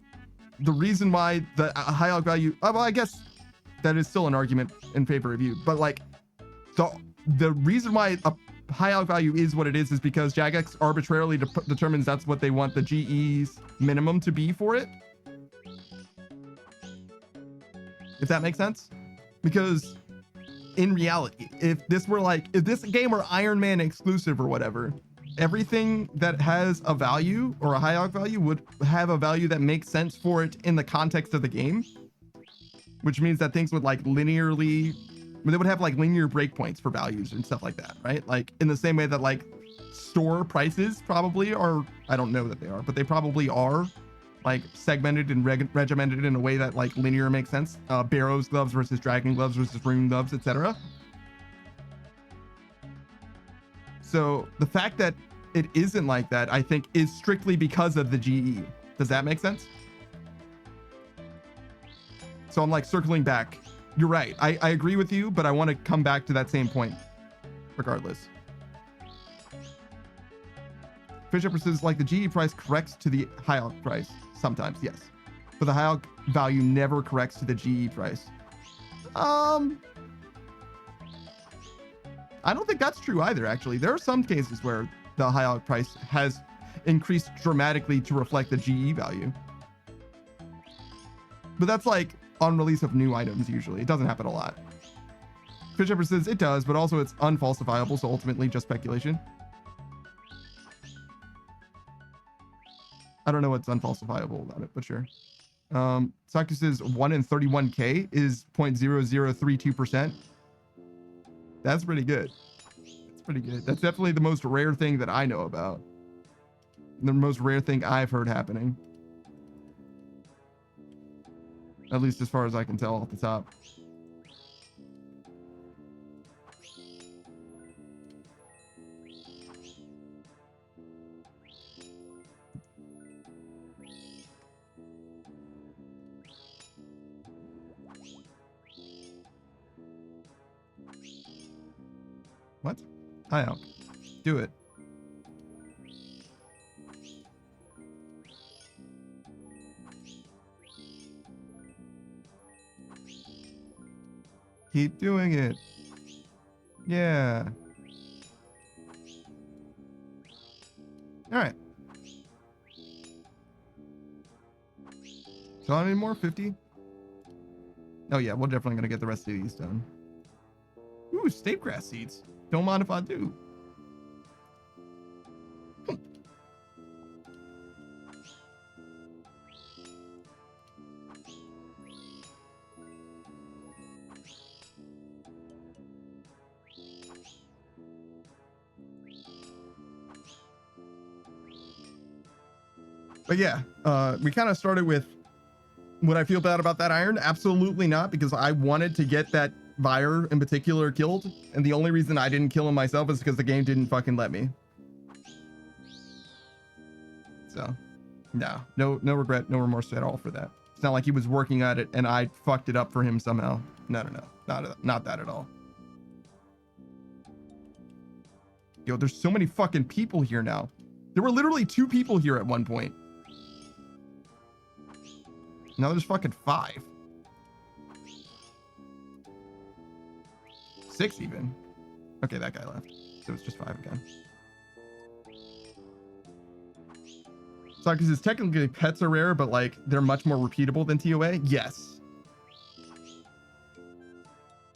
reason why the high alc value. Well, I guess that is still an argument in favor of you, but like the reason why a high alc value is what it is because Jagex arbitrarily determines that's what they want the GE's minimum to be for it. If that makes sense, because in reality, if this game were Iron Man exclusive or whatever, everything that has a value or a high alc value would have a value that makes sense for it in the context of the game, which means that things would like linearly They would have like linear breakpoints for values and stuff like that, right? Like in the same way that like store prices probably are, I don't know that they are, but they probably are like segmented and regimented in a way that like linear makes sense. Barrow's gloves versus dragon gloves versus rune gloves, etc. So the fact that it isn't like that, I think, is strictly because of the GE. Does that make sense? So I'm like circling back. You're right. I agree with you, but I want to come back to that same point regardless. Fisher says like the GE price corrects to the high alch price. Sometimes, yes. But the high alch value never corrects to the GE price. I don't think that's true either, actually. There are some cases where the high alch price has increased dramatically to reflect the GE value. But that's like on release of new items usually. It doesn't happen a lot. Fisher says it does, but also it's unfalsifiable, so ultimately just speculation. I don't know what's unfalsifiable about it, but sure. Saki says 1 in 31k is 0.0032%. That's pretty good. That's pretty good. That's definitely the most rare thing that I know about. The most rare thing I've heard happening. At least as far as I can tell off the top. What? Hi, Al. Do it. Keep doing it. Yeah. All right. So how many more? 50? Oh yeah, we're definitely gonna get the rest of these done. Ooh, stave grass seeds. Don't mind if I do. But yeah, we kind of started with would I feel bad about that iron? Absolutely not, because I wanted to get that Vyre in particular killed, and the only reason I didn't kill him myself is because the game didn't fucking let me. So, no regret, no remorse at all for that. It's not like he was working at it and I fucked it up for him somehow. No, not that at all. Yo, there's so many fucking people here now. There were literally 2 people here at one point. Now there's fucking 5. 6 even. Okay, that guy left. So it's just 5 again. So because technically pets are rare, but like they're much more repeatable than TOA. Yes.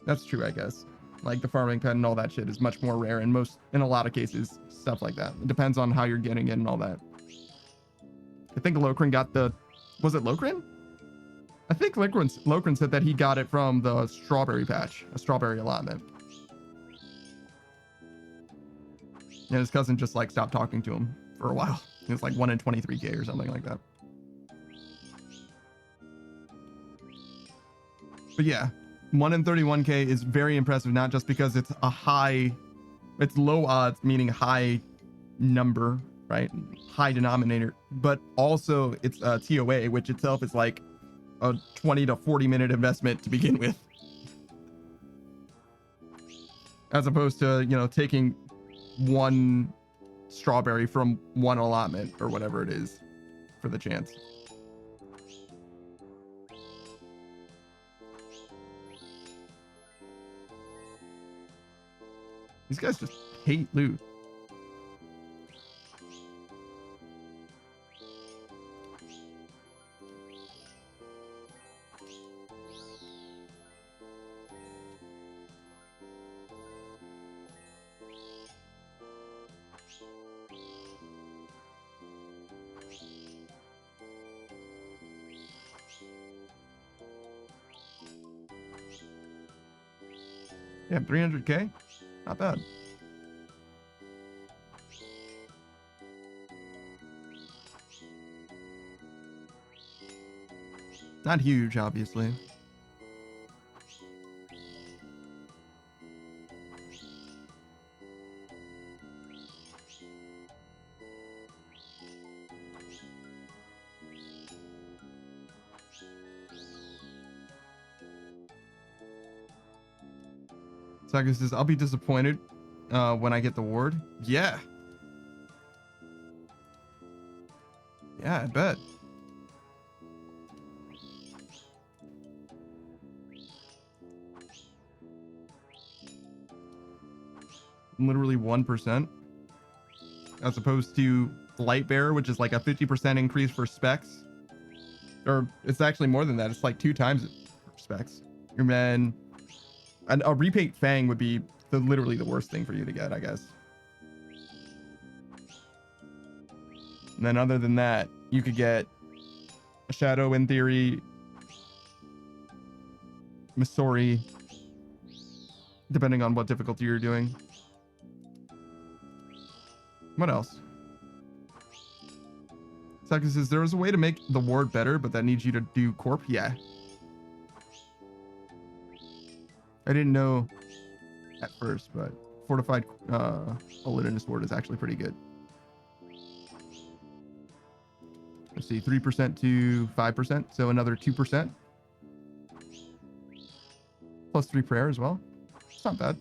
That's true, I guess. Like the farming pet and all that shit is much more rare in a lot of cases, stuff like that. It depends on how you're getting it and all that. I think Lokrin got was it Lokrin? I think Lokrin said that he got it from the strawberry patch, a strawberry allotment. And his cousin just like stopped talking to him for a while. It was like 1 in 23k or something like that. But yeah, 1 in 31k is very impressive, not just because it's low odds, meaning high number, right? High denominator, but also it's TOA, which itself is like a 20 to 40 minute investment to begin with. As opposed to, you know, taking 1 strawberry from 1 allotment or whatever it is for the chance. These guys just hate loot. Yeah, 300k. Not bad. Not huge, obviously. Saga says, I'll be disappointed when I get the ward. Yeah. Yeah, I bet. Literally 1%. As opposed to Light Bearer, which is like a 50% increase for specs. Or it's actually more than that. It's like 2 times for specs. And then a Repaint Fang would be literally the worst thing for you to get, I guess. And then other than that, you could get a Shadow in theory, Missouri, depending on what difficulty you're doing. What else? Saka says, there is a way to make the ward better, but that needs you to do Corp. Yeah. I didn't know at first, but Fortified Olidinous Ward is actually pretty good. Let's see, 3% to 5%, so another 2%. Plus 3 prayer as well. It's not bad.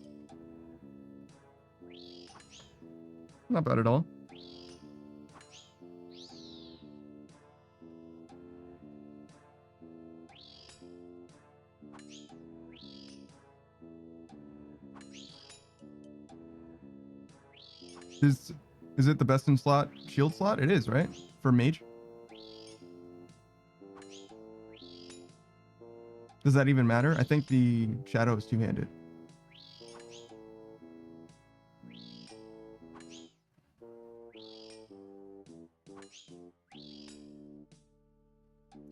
Not bad at all. Is it the best in slot shield slot? It is, right? For mage? Does that even matter? I think the shadow is two-handed.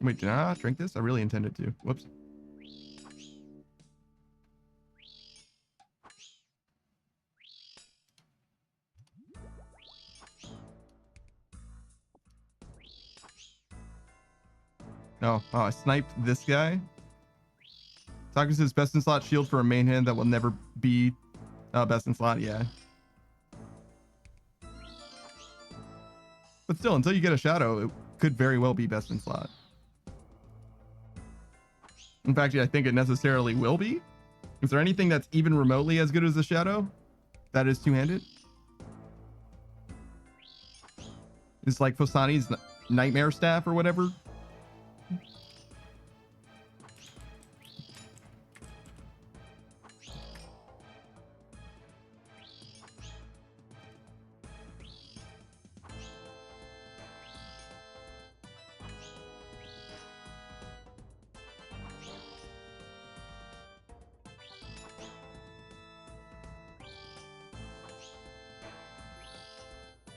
Wait, did I not drink this? I really intended to. Whoops. Oh, I sniped this guy. Taka says best in slot shield for a main hand that will never be best in slot. Yeah. But still, until you get a shadow, it could very well be best in slot. In fact, I think it necessarily will be. Is there anything that's even remotely as good as the shadow that is two-handed? It's like Fosani's Nightmare Staff or whatever.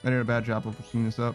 I did a bad job of looking this up.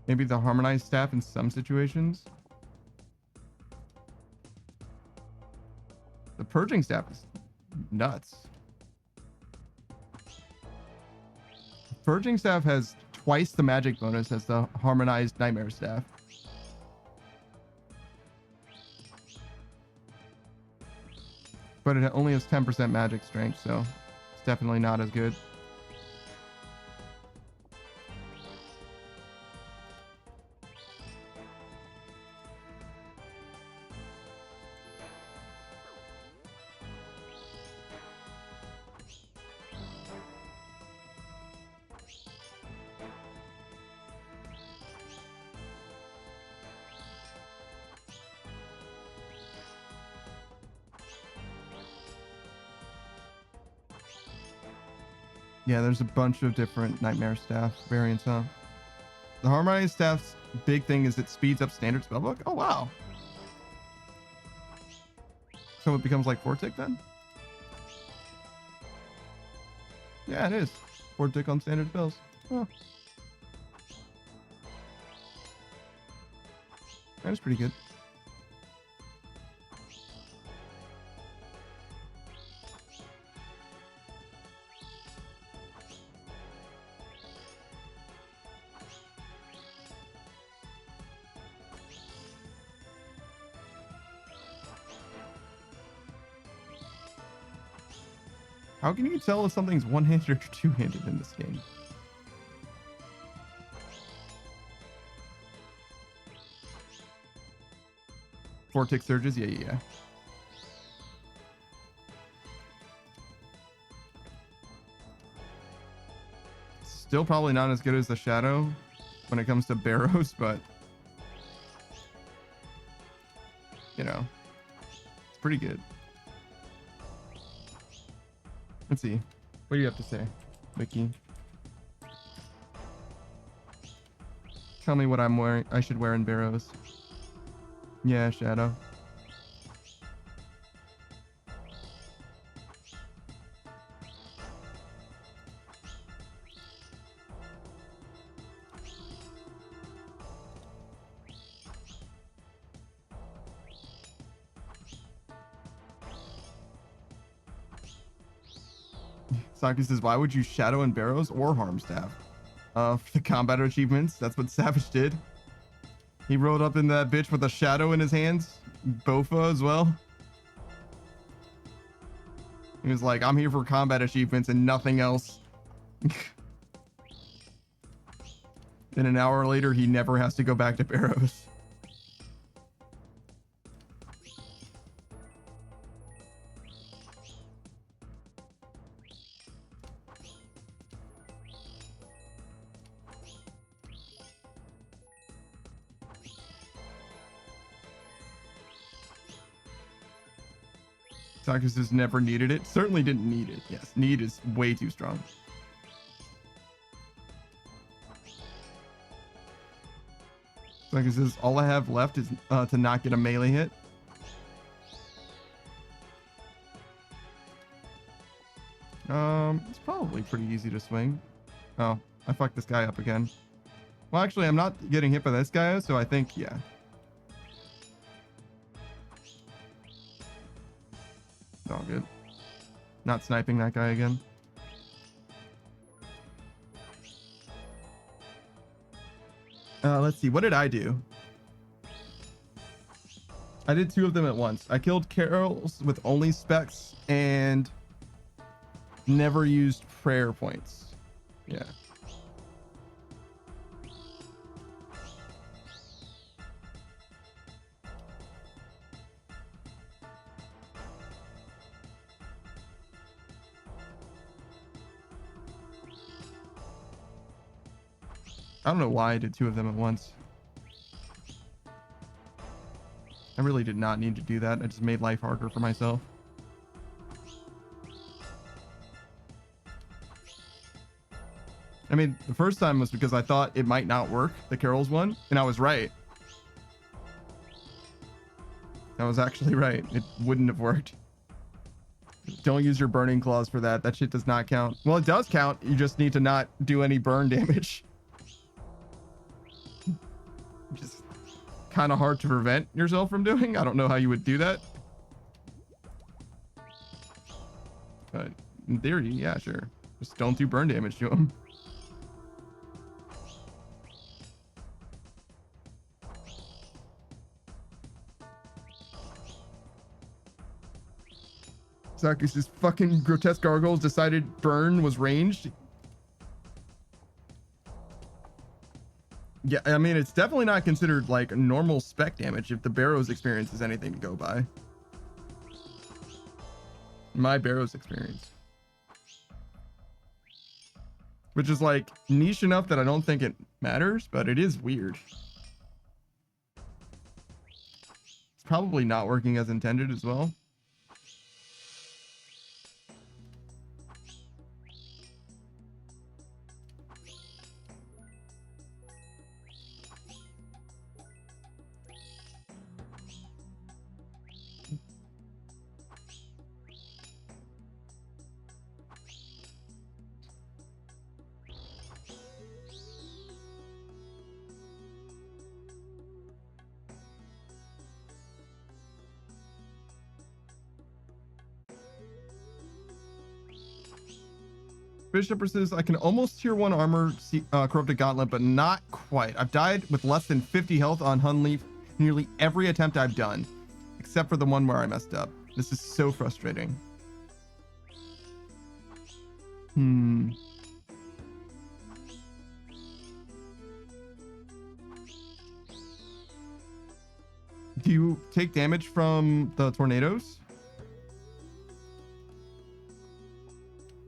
Maybe the harmonized staff in some situations. The purging staff is nuts. Purging staff has twice the magic bonus as the harmonized nightmare staff. But it only has 10% magic strength, so it's definitely not as good. Yeah, there's a bunch of different Nightmare Staff variants, huh? The Harmonized Staff's big thing is it speeds up standard spellbook. Oh, wow. So it becomes like Fortic then? Yeah, it is. Fortic on standard spells. Oh. That is pretty good. How can you tell if something's one-handed or two-handed in this game? Vortex surges? Yeah. Still probably not as good as the Shadow when it comes to Barrows, but you know, it's pretty good. Let's see. What do you have to say, Vicky? Tell me what I'm wearing. I should wear in Barrows. Yeah, Shadow. Saki says, why would you Shadow and Barrows or Harm Staff? For the combat achievements. That's what Savage did. He rolled up in that bitch with a Shadow in his hands. Bofa as well. He was like, I'm here for combat achievements and nothing else. Then an hour later, he never has to go back to Barrows. Socrates has never needed it. Certainly didn't need it. Yes, need is way too strong. Socrates says, all I have left is to not get a melee hit. It's probably pretty easy to swing. Oh, I fucked this guy up again. Well, actually, I'm not getting hit by this guy, so I think, yeah. All good. Not sniping that guy again. Let's see. What did I do? I did 2 of them at once. I killed Carols with only specs and never used prayer points. Yeah. I don't know why I did 2 of them at once. I really did not need to do that. I just made life harder for myself. I mean, the first time was because I thought it might not work, the Carols one, and I was right. I was actually right. It wouldn't have worked. Don't use your burning claws for that. That shit does not count. Well, it does count. You just need to not do any burn damage. Just kind of hard to prevent yourself from doing. I don't know how you would do that. But in theory, yeah, sure. Just don't do burn damage to him. Saku's fucking grotesque gargoyles decided burn was ranged. Yeah, I mean, it's definitely not considered like normal spec damage if the Barrows experience is anything to go by. My Barrows experience. Which is like niche enough that I don't think it matters, but it is weird. It's probably not working as intended as well. Bishop says, I can almost tier 1 armor corrupted gauntlet, but not quite. I've died with less than 50 health on Hunleaf nearly every attempt I've done, except for the one where I messed up. This is so frustrating. Do you take damage from the tornadoes?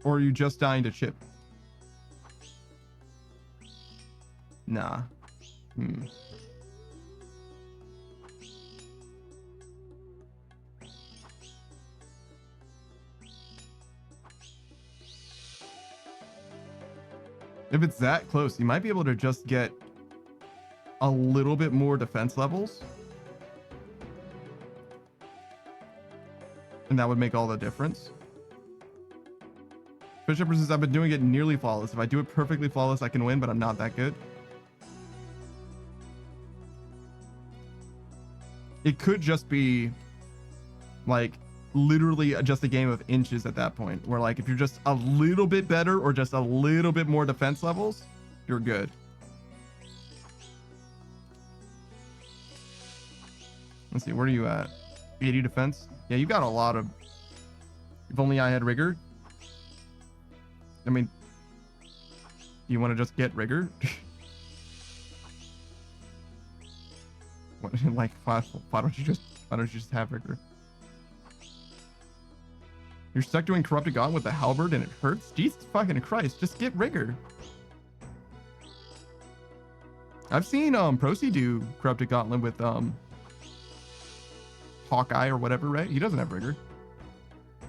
Or are you just dying to chip? Nah. If it's that close, you might be able to just get a little bit more defense levels. And that would make all the difference. Bishop says, I've been doing it nearly flawless. If I do it perfectly flawless, I can win, but I'm not that good. It could just be like literally just a game of inches at that point, where like if you're just a little bit better or just a little bit more defense levels, you're good. Let's see, where are you at? 80 defense? Yeah, you got a lot of... If only I had rigor. I mean, you want to just get rigor? What, like, why don't you just have rigor? You're stuck doing corrupted god with the halberd and it hurts? Jesus fucking Christ, just get rigor. I've seen Procy do corrupted gauntlet with Hawkeye or whatever, right? He doesn't have rigor.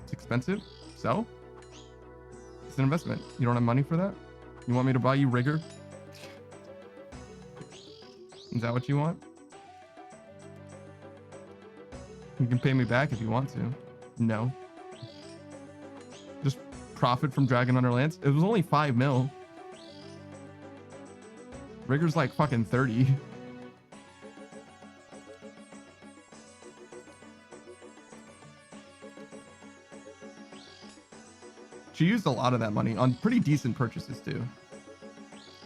It's expensive. So it's an investment. You don't have money for that? You want me to buy you rigor? Is that what you want? You can pay me back if you want to. No. Just profit from Dragon Hunter Lance. It was only 5 mil. Rigor's like fucking 30. She used a lot of that money on pretty decent purchases too.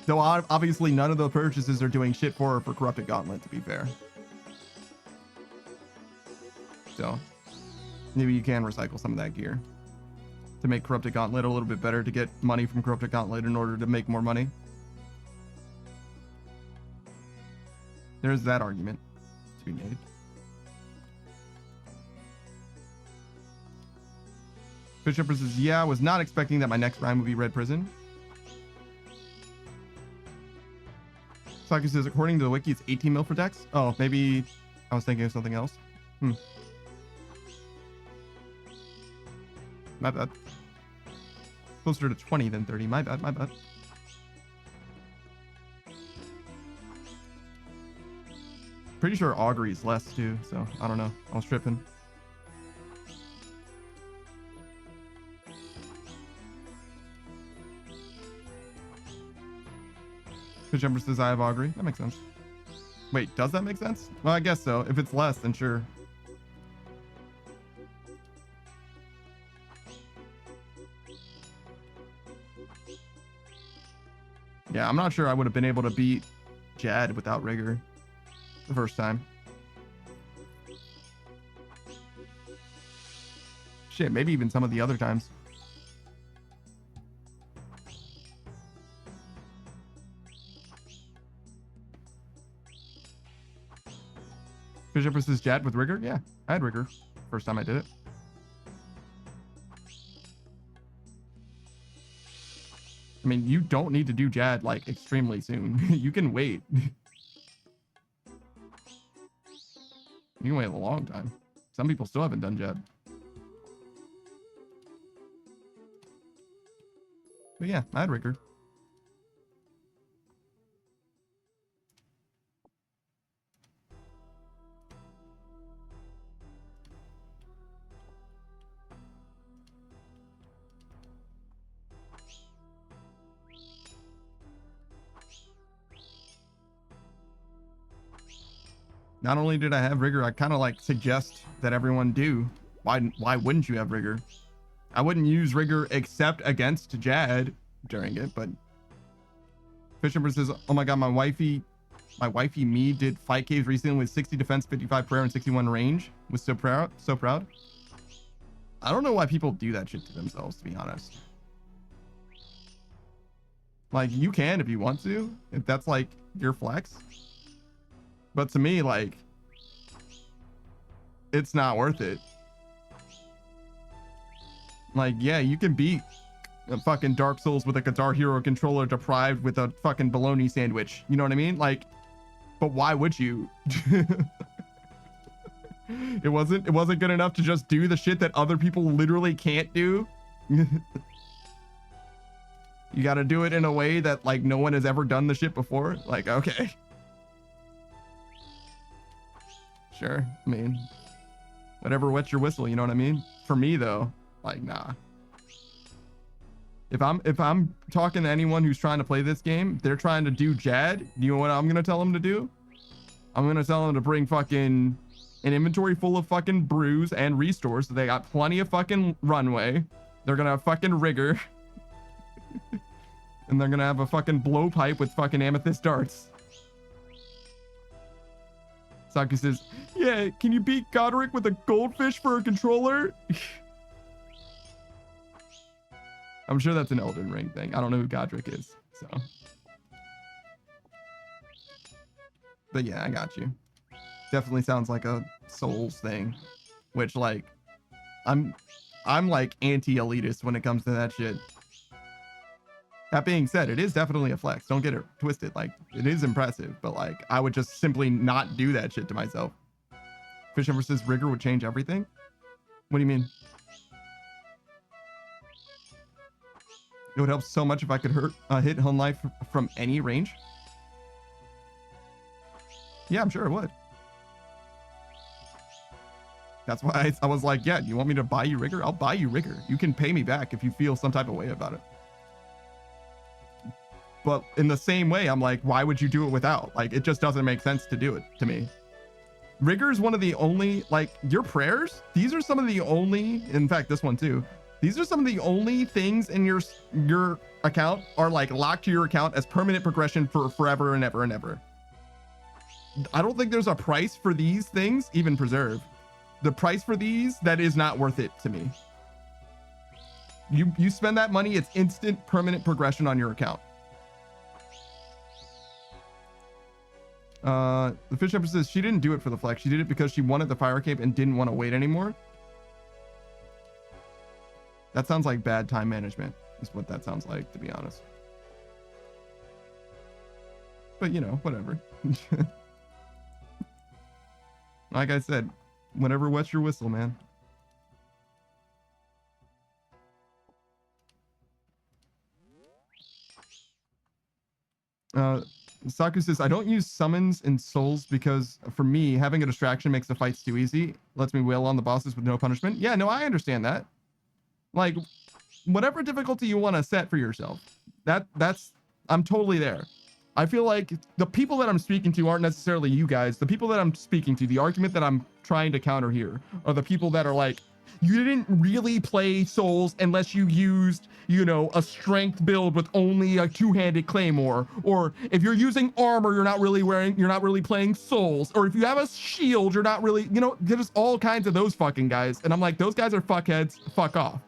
Though obviously none of the purchases are doing shit for her for Corrupted Gauntlet, to be fair. So maybe you can recycle some of that gear to make Corrupted Gauntlet a little bit better, to get money from Corrupted Gauntlet in order to make more money. There's that argument to be made. Bishop says, yeah, I was not expecting that my next rhyme would be Red Prison. Saki says, according to the wiki, it's 18 mil for Dex. Oh, maybe I was thinking of something else. My bad. Closer to 20 than 30. My bad, my bad. Pretty sure Augury is less too, so I don't know. I was tripping. Jumper says I have Augury. That makes sense. Wait, does that make sense? Well, I guess so. If it's less, then sure. Yeah, I'm not sure I would have been able to beat Jad without rigor the first time. Shit, maybe even some of the other times. Bishop versus Jad with rigor? Yeah, I had rigor first time I did it. I mean, you don't need to do Jad like extremely soon. You can wait. You can wait a long time. Some people still haven't done Jad. But yeah, I had rigor. Not only did I have rigor, I kind of like suggest that everyone do. Why wouldn't you have rigor? I wouldn't use rigor except against Jad during it, but Fisher says, oh my god, my wifey me did fight caves recently with 60 defense, 55 prayer, and 61 range. Was so proud, so proud. I don't know why people do that shit to themselves, to be honest. Like, you can if you want to, if that's like your flex. But to me, like, it's not worth it. Like, yeah, you can beat a fucking Dark Souls with a Guitar Hero controller deprived with a fucking bologna sandwich. You know what I mean? Like, but why would you? It wasn't good enough to just do the shit that other people literally can't do. You got to do it in a way that like no one has ever done the shit before. Like, okay. Sure. I mean, whatever wets your whistle, you know what I mean? For me though, like, nah. If I'm talking to anyone who's trying to play this game, they're trying to do Jad, you know what I'm gonna tell them to do? I'm gonna tell them to bring fucking an inventory full of fucking brews and restores, so they got plenty of fucking runway. They're gonna have fucking rigor. And they're gonna have a fucking blowpipe with fucking amethyst darts. Saku says, yeah, can you beat Godric with a goldfish for a controller? I'm sure that's an Elden Ring thing. I don't know who Godric is, so. But yeah, I got you. Definitely sounds like a Souls thing, which like, I'm like anti-elitist when it comes to that shit. That being said, it is definitely a flex. Don't get it twisted. Like, it is impressive, but like, I would just simply not do that shit to myself. Fish versus rigor would change everything. What do you mean? It would help so much if I could hit home life from any range. Yeah, I'm sure it would. That's why I was like, yeah, you want me to buy you rigor? I'll buy you rigor. You can pay me back if you feel some type of way about it. But in the same way, I'm like, why would you do it without? Like, it just doesn't make sense to do it to me. Rigor is one of the only, like, your prayers, these are some of the only, in fact, this one too, these are some of the only things in your account are like locked to your account as permanent progression for forever and ever and ever. I don't think there's a price for these things, even preserve. The price for these, that is not worth it to me. You spend that money, it's instant permanent progression on your account. The fish empress says she didn't do it for the flex. She did it because she wanted the fire cape and didn't want to wait anymore. That sounds like bad time management, is what that sounds like, to be honest. But, you know, whatever. Like I said, whatever wets your whistle, man. Saku says, I don't use summons in Souls because for me, having a distraction makes the fights too easy. Lets me wail on the bosses with no punishment. Yeah, no, I understand that. Like, whatever difficulty you want to set for yourself, that's I'm totally there. I feel like the people that I'm speaking to aren't necessarily you guys. The people that I'm speaking to, the argument that I'm trying to counter here, are the people that are like, you didn't really play Souls unless you used, you know, a strength build with only a two-handed claymore, or if you're using armor, you're not really playing Souls, or if you have a shield, you're not really, you know, there's all kinds of those fucking guys, and I'm like, those guys are fuckheads. Fuck off.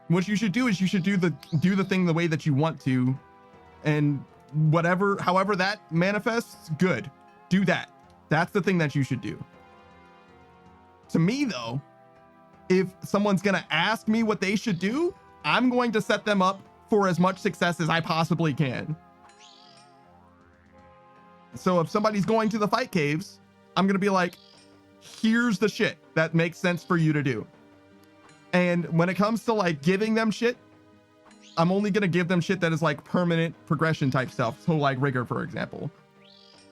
What you should do is you should do the thing the way that you want to, and however that manifests, good. Do that. That's the thing that you should do. To me though, if someone's gonna ask me what they should do, I'm going to set them up for as much success as I possibly can. So if somebody's going to the fight caves, I'm gonna be like, here's the shit that makes sense for you to do. And when it comes to like giving them shit, I'm only going to give them shit that is like permanent progression type stuff. So like rigor, for example,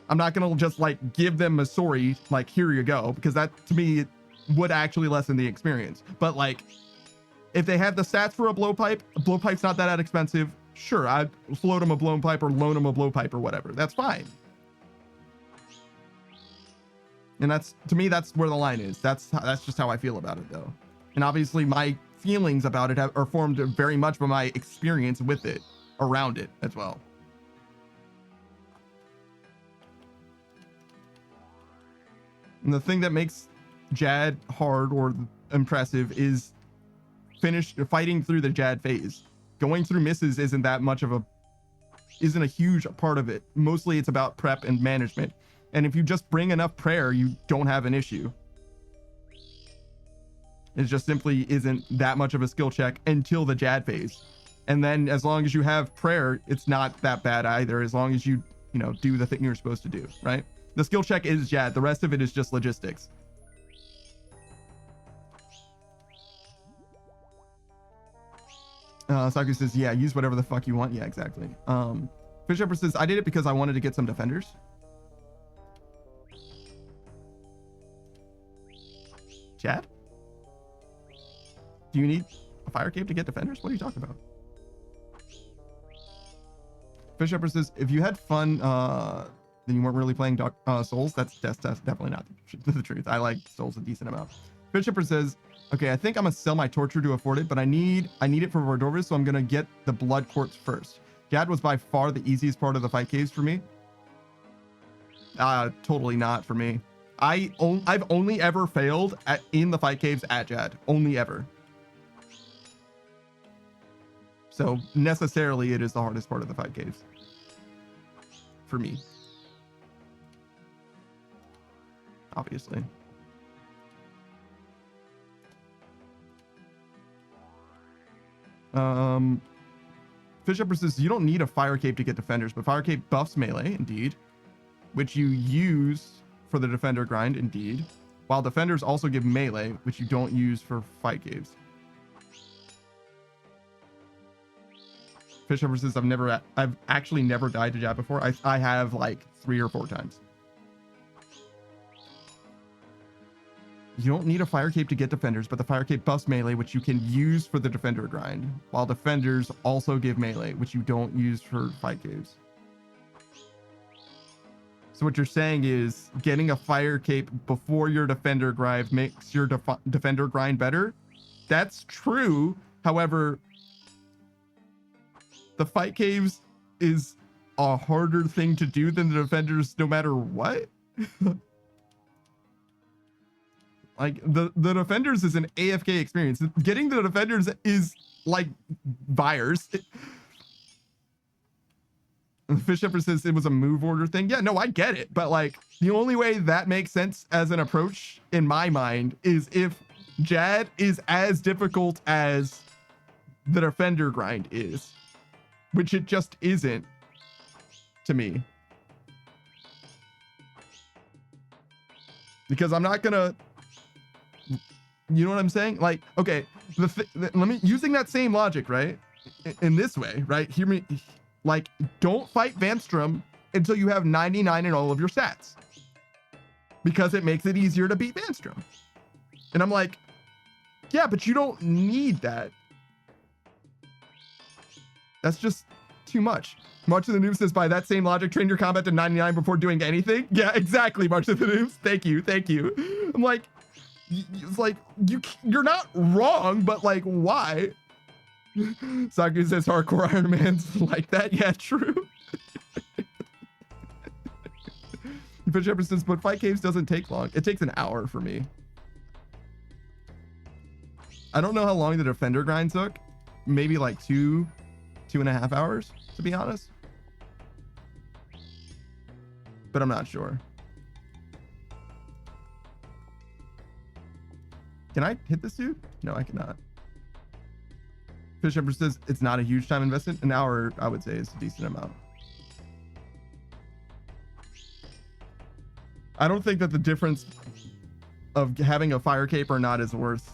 I'm not going to just like give them a story like, here you go, because that to me would actually lessen the experience. But like, if they have the stats for a blowpipe's not that expensive. Sure, I'd float them a blown pipe or loan them a blowpipe or whatever. That's fine. And that's, to me, that's where the line is. That's just how I feel about it, though. And obviously my feelings about it are formed very much by my experience with it, around it as well. And the thing that makes Jad hard or impressive is fighting through the Jad phase. Going through misses isn't a huge part of it. Mostly it's about prep and management. And if you just bring enough prayer, you don't have an issue. It just simply isn't that much of a skill check until the Jad phase. And then as long as you have prayer, it's not that bad either, as long as you do the thing you're supposed to do, right? The skill check is Jad. The rest of it is just logistics. Saku says, yeah, use whatever the fuck you want. Yeah, exactly. Fish Shepherd says, I did it because I wanted to get some defenders. Chad? Do you need a fire cape to get defenders? What are you talking about? Fish Shepherd says, if you had fun, then you weren't really playing Souls. That's definitely not the truth. I like Souls a decent amount. Fish Shepherd says, okay, I think I'm gonna sell my torture to afford it, but I need it for Vordorvis, so I'm gonna get the blood quartz first. Jad was by far the easiest part of the fight caves for me. Totally not for me. I've only ever failed in the fight caves at Jad. Only ever. So necessarily it is the hardest part of the fight caves. For me. Obviously. Fish Upper says, you don't need a fire cape to get defenders, but fire cape buffs melee, indeed. Which you use for the defender grind, indeed. While defenders also give melee, which you don't use for fight caves. Fish Upper says, I've actually never died to Jab before. I have like 3 or 4 times. You don't need a fire cape to get defenders, but the fire cape buffs melee, which you can use for the defender grind, while defenders also give melee, which you don't use for fight caves. So what you're saying is getting a fire cape before your defender grind makes your defender grind better. That's true. However, the fight caves is a harder thing to do than the defenders no matter what. Like the defenders is an AFK experience. Getting the defenders is like Vyres. The Fish Shepherd says it was a move order thing. Yeah, no, I get it. But like the only way that makes sense as an approach in my mind is if Jad is as difficult as the defender grind is, which it just isn't to me. Because I'm not gonna, you know what I'm saying? Like, okay, let me, using that same logic, right? In this way, right? Hear me, like, don't fight Vanstrom until you have 99 in all of your stats. Because it makes it easier to beat Vanstrom. And I'm like, yeah, but you don't need that. That's just too much. March of the Noobs says, by that same logic, train your combat to 99 before doing anything. Yeah, exactly, March of the Noobs. Thank you, thank you. I'm like, it's like, you're not wrong, but like, why? Saku says hardcore Iron Man's like that. Yeah, true. Fish Shepherd says, but fight caves doesn't take long. It takes an hour for me. I don't know how long the defender grind took. Maybe like 2.5 hours, to be honest. But I'm not sure. Can I hit this dude? No, I cannot. Fish Shepherd says it's not a huge time investment. An hour, I would say, is a decent amount. I don't think that the difference of having a fire cape or not is worth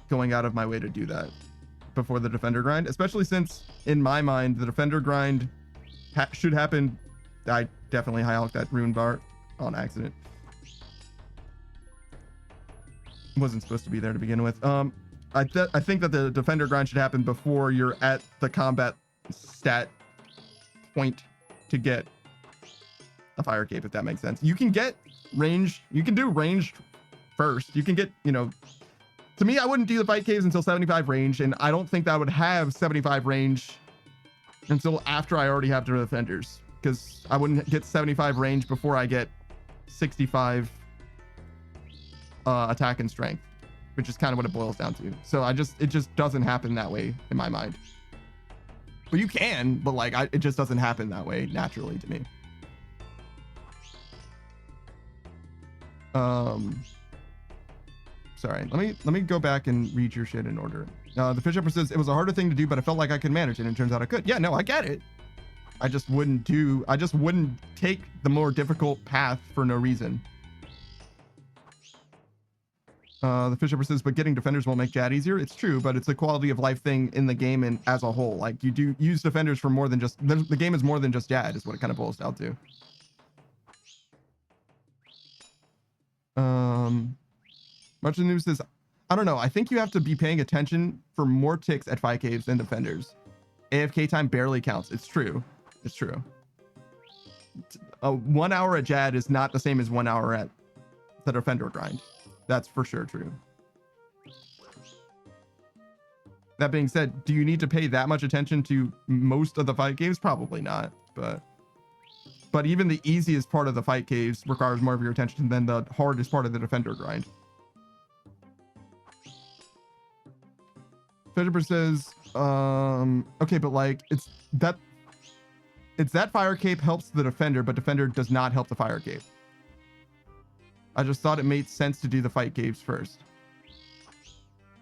going out of my way to do that before the defender grind, especially since in my mind the defender grind should happen. I definitely high alked that rune bar on accident. Wasn't supposed to be there to begin with. I think that the defender grind should happen before you're at the combat stat point to get a fire cape, if that makes sense. You can get range. You can do range first. You can get, you know, to me, I wouldn't do the fight caves until 75 range, and I don't think that I would have 75 range until after I already have the defenders, because I wouldn't get 75 range before I get 65 attack and strength, which is kind of what it boils down to. So it just doesn't happen that way in my mind. But you can, but like it just doesn't happen that way naturally to me. Sorry, let me go back and read your shit in order. The Fish Emperor says it was a harder thing to do, but I felt like I could manage it, and it turns out I could. Yeah, no, I get it. I just wouldn't take the more difficult path for no reason. The Fish Emperor says, but getting defenders won't make Jad easier. It's true, but it's a quality of life thing in the game and as a whole. Like, you do use defenders for more than just, the game is more than just Jad, is what it kind of boils down to. Much of the news says, I don't know. I think you have to be paying attention for more ticks at fight caves than defenders. AFK time barely counts. It's true. It's true. 1 hour at Jad is not the same as 1 hour at the defender grind. That's for sure true. That being said, do you need to pay that much attention to most of the fight caves? Probably not, but even the easiest part of the fight caves requires more of your attention than the hardest part of the defender grind. Fisher says, okay, but like it's that fire cape helps the defender, but defender does not help the fire cape. I just thought it made sense to do the fight caves first.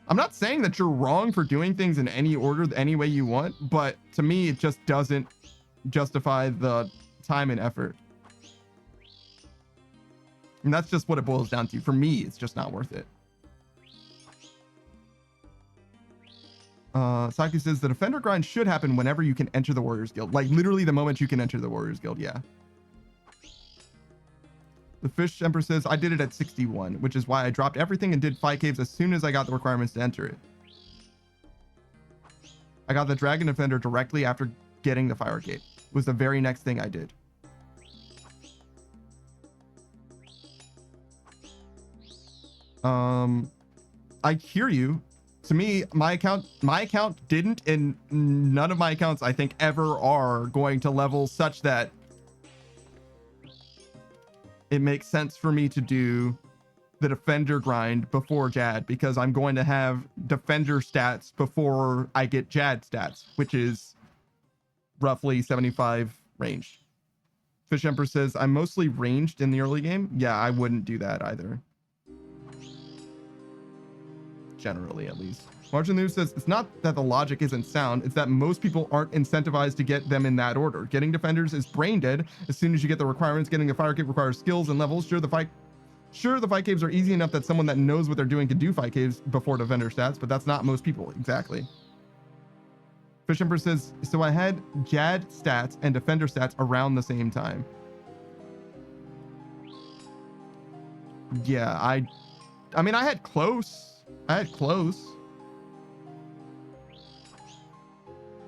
I'm not saying that you're wrong for doing things in any order, any way you want, but to me, it just doesn't justify the time and effort. And that's just what it boils down to. For me, it's just not worth it. Saki says the defender grind should happen whenever you can enter the Warriors Guild. Like literally the moment you can enter the Warriors Guild, yeah. The Fish Emperor says, I did it at 61, which is why I dropped everything and did fight caves as soon as I got the requirements to enter it. I got the Dragon Defender directly after getting the Fire Cape. It was the very next thing I did. I hear you. To me, my account didn't, and none of my accounts, I think, ever are going to level such that it makes sense for me to do the defender grind before Jad, because I'm going to have defender stats before I get Jad stats, which is roughly 75 range. Fish Emperor says, I'm mostly ranged in the early game. Yeah, I wouldn't do that either. Generally, at least. Margin News says, it's not that the logic isn't sound, it's that most people aren't incentivized to get them in that order. Getting defenders is brain dead as soon as you get the requirements. Getting a fire cape requires skills and levels. Sure, the fight caves are easy enough that someone that knows what they're doing can do fight caves before defender stats, but that's not most people. Exactly. Fish Emperor says, so I had Jad stats and defender stats around the same time. Yeah, I mean, I had close.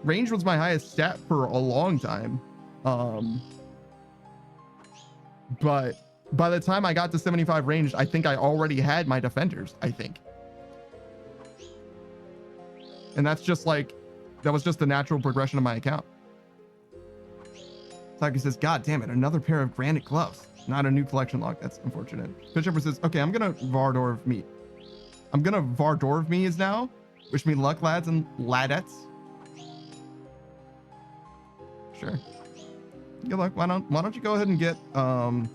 Range was my highest stat for a long time. But by the time I got to 75 range, I think I already had my defenders, I think. And that's just like, that was just the natural progression of my account. Saki says, God damn it, another pair of granite gloves. Not a new collection log. That's unfortunate. Fish Emperor says, okay, I'm gonna Vardorv me. Is now. Wish me luck, lads and ladettes. Sure. Good luck. Why don't you go ahead and get can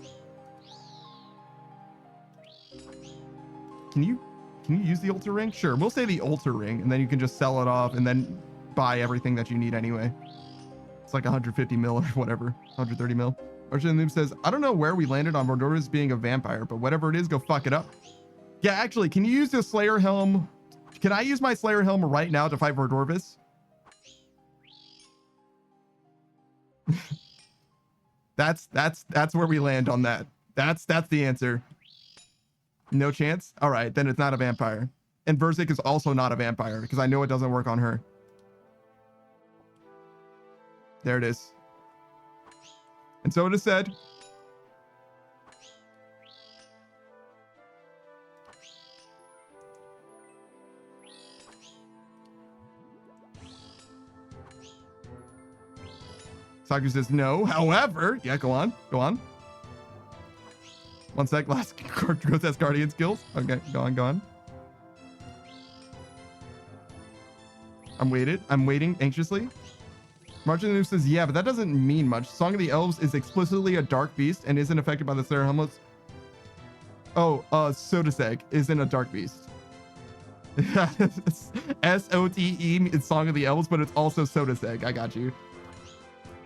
you use the altar ring? Sure, we'll say the altar ring, and then you can just sell it off and then buy everything that you need anyway. It's like 150 mil or whatever, 130 mil. Archer Noob says, I don't know where we landed on Vardorvis being a vampire, but whatever it is, go fuck it up. Yeah, actually, can you use the Slayer Helm? Can I use my Slayer Helm right now to fight Vardorvis? That's where we land on that. That's the answer. No chance? All right, then it's not a vampire. And Verzik is also not a vampire because I know it doesn't work on her. There it is. And so it is said. Saku says no. However, yeah, go on. Go on. One sec. Last grotesque guardian skills. Okay, go on. Go on. I'm waiting anxiously. Marching the Noob says, yeah, but that doesn't mean much. Song of the Elves is explicitly a dark beast and isn't affected by the Slayer helmets. Oh, Soteseg isn't a dark beast. S-O-T-E is Song of the Elves, but it's also Soteseg. I got you.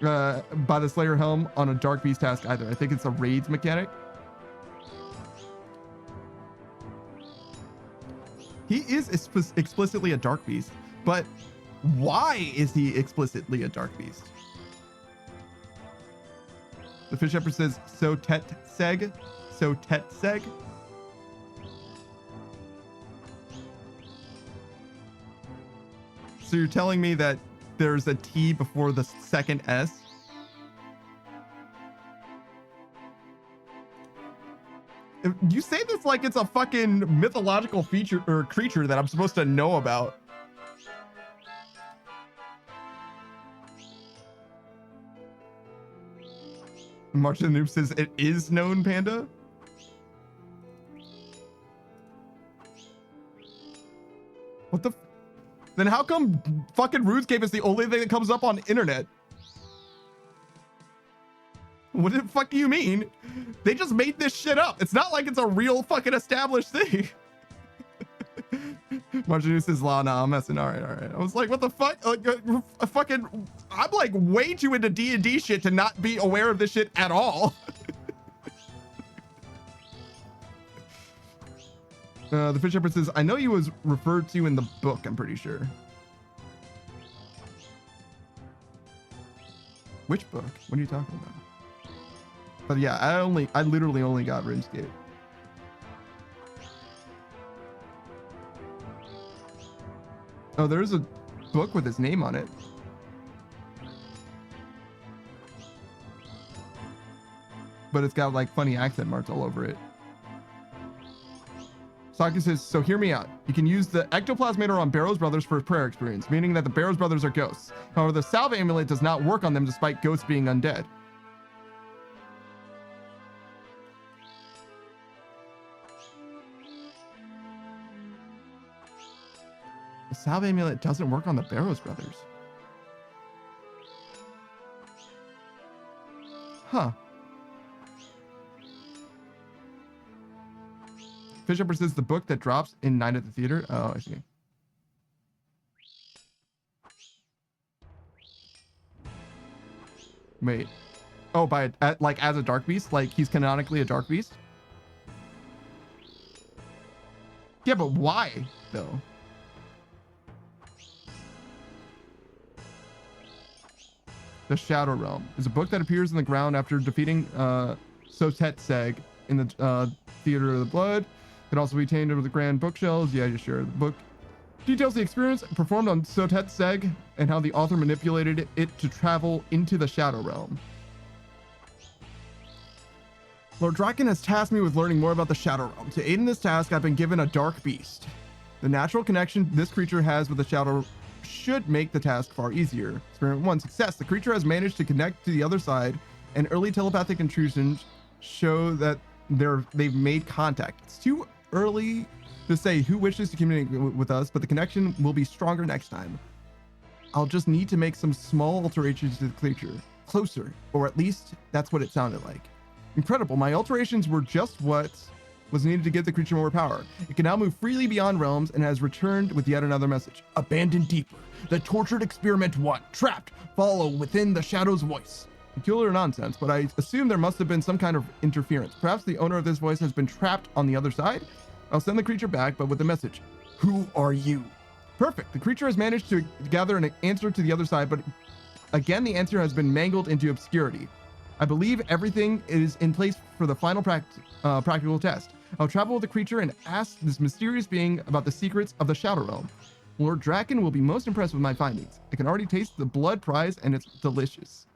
By the Slayer helm on a dark beast task either. I think it's a raids mechanic. He is explicitly a dark beast, but why is he explicitly a dark beast? The Fish Shepherd says Sotetseg. Sotetseg. So you're telling me that there's a T before the second S? You say this like it's a fucking mythological feature or creature that I'm supposed to know about. Martian Noob says it is known, Panda. What the? Then how come fucking RuneScape is the only thing that comes up on internet? What the fuck do you mean? They just made this shit up. It's not like it's a real fucking established thing. Martinus says, "La, nah, I'm messing." All right. I was like, what the fuck? Like, I'm like way too into D&D shit to not be aware of this shit at all. The Fish Shepherd says, I know he was referred to in the book, I'm pretty sure. Which book? What are you talking about? But yeah, I literally only got RuneScape. Oh, there's a book with his name on it. But it's got like funny accent marks all over it. Saki says, so hear me out. You can use the ectoplasmator on Barrows Brothers for prayer experience, meaning that the Barrows Brothers are ghosts. However, the Salve amulet does not work on them despite ghosts being undead. The Salve amulet doesn't work on the Barrows Brothers. Huh. Fish Shepherd says the book that drops in Night at the Theater. Oh, I see. Wait. Oh, like as a dark beast? Like he's canonically a dark beast? Yeah, but why though? The Shadow Realm is a book that appears in the ground after defeating Sotetseg in the Theater of the Blood. Can also be obtained over the grand bookshelves. Yeah, sure. The book details the experience performed on Sotetseg and how the author manipulated it to travel into the Shadow Realm. Lord Draken has tasked me with learning more about the Shadow Realm. To aid in this task, I've been given a dark beast. The natural connection this creature has with the Shadow should make the task far easier. Experiment 1, success. The creature has managed to connect to the other side, and early telepathic intrusions show that they've made contact. It's too early to say who wishes to communicate with us, but the connection will be stronger next time. I'll just need to make some small alterations to the creature. Closer, or at least that's what it sounded like. Incredible, my alterations were just what was needed to give the creature more power. It can now move freely beyond realms and has returned with yet another message. Abandoned deeper. The tortured experiment 1. Trapped. Follow within the shadow's voice. Peculiar nonsense, but I assume there must have been some kind of interference. Perhaps the owner of this voice has been trapped on the other side? I'll send the creature back, but with the message. Who are you? Perfect. The creature has managed to gather an answer to the other side, but again, the answer has been mangled into obscurity. I believe everything is in place for the final practical test. I'll travel with the creature and ask this mysterious being about the secrets of the Shadow Realm. Lord Draken will be most impressed with my findings. I can already taste the blood prize and it's delicious.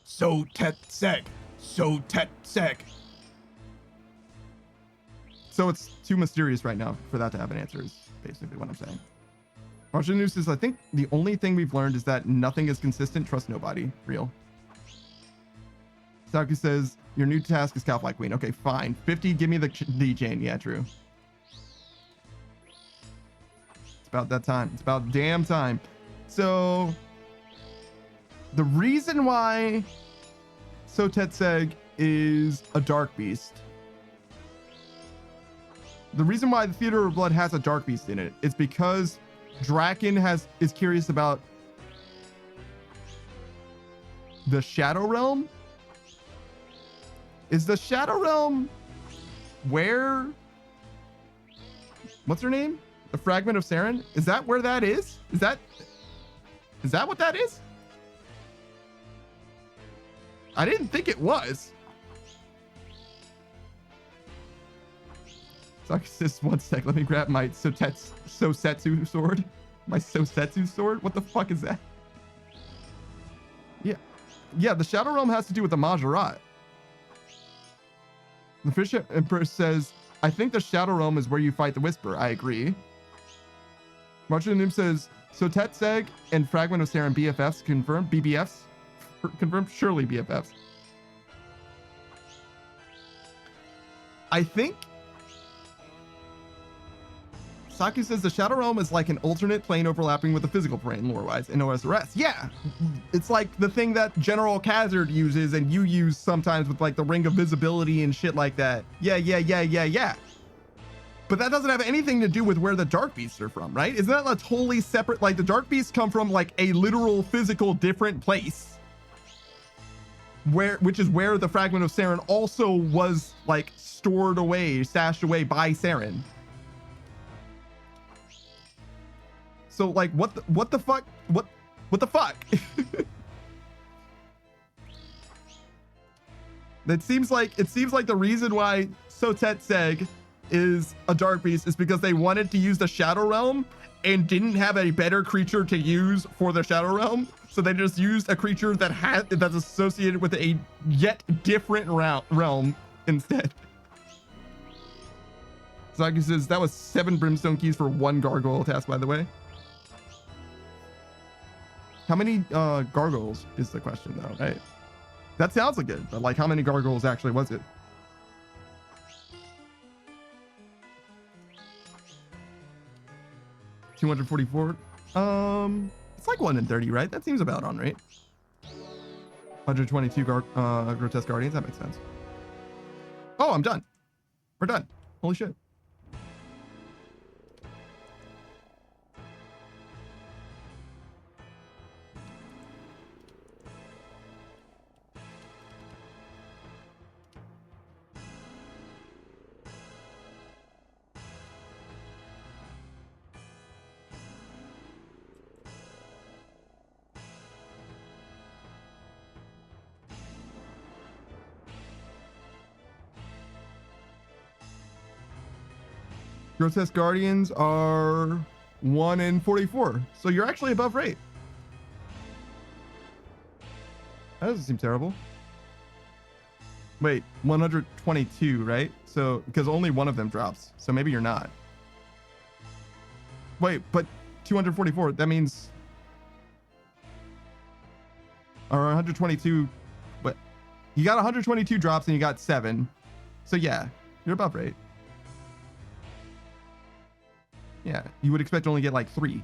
Sotetseg. Sotetseg. So it's too mysterious right now for that to have an answer is basically what I'm saying. Archenu says, I think the only thing we've learned is that nothing is consistent. Trust nobody. Real. Saki says, your new task is Cowfly Queen. Okay, fine. 50, give me the chain. Yeah, true. It's about that time. It's about damn time. So, the reason why Sotetseg is a dark beast, the reason why the Theater of Blood has a dark beast in it is because Draken is curious about the Shadow Realm. Is the Shadow Realm where, what's her name? The Fragment of Saren? Is that where that is? Is that what that is? I didn't think it was. Saki says, one sec, let me grab my Sosetsu sword. My Sosetsu sword? What the fuck is that? Yeah, the Shadow Realm has to do with the Majorat. The Fish Empress says, I think the Shadow Realm is where you fight the Whisper. I agree. Marchananim says, Sotetseg and Fragment of Saren BFFs confirmed. BBFs? Confirmed? Surely BFFs. I think Saki says the Shadow Realm is like an alternate plane overlapping with the physical plane lore-wise in OSRS. Yeah, it's like the thing that General Khazard uses and you use sometimes with like the Ring of Visibility and shit like that. Yeah. But that doesn't have anything to do with where the Dark Beasts are from, right? Isn't that a totally separate, like the Dark Beasts come from like a literal physical different place, which is where the Fragment of Saren also was like stored away, stashed away by Saren. So like what the fuck? What the fuck? It seems like the reason why Sotetseg is a dark beast is because they wanted to use the Shadow Realm and didn't have a better creature to use for the Shadow Realm, so they just used a creature that's associated with a yet different realm instead. Saki says that was 7 brimstone keys for 1 gargoyle task, by the way. How many gargoyles is the question though, right? That sounds like it, but like how many gargoyles actually was it? $244. It's like 1 in 30, right? That seems about on, right? 122 grotesque guardians. That makes sense. Oh, I'm done. We're done. Holy shit. Grotesque Guardians are 1 in 44. So you're actually above rate. That doesn't seem terrible. Wait, 122, right? So, because only one of them drops. So maybe you're not. Wait, but 244, that means... Or 122, but you got 122 drops and you got 7. So yeah, you're above rate. Yeah, you would expect to only get like 3.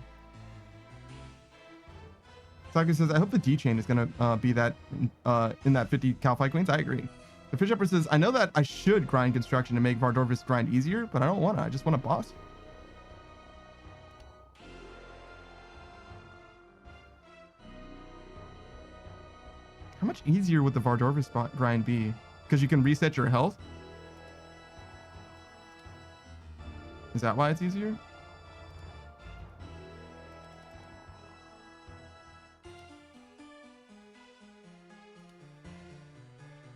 Saki says, I hope the D chain is going to be that in that 50 Cowfly Queens. I agree. The Fish Upper says, I know that I should grind construction to make Vardorvis grind easier, but I don't want to. I just want a boss. How much easier would the Vardorvis grind be? Because you can reset your health? Is that why it's easier?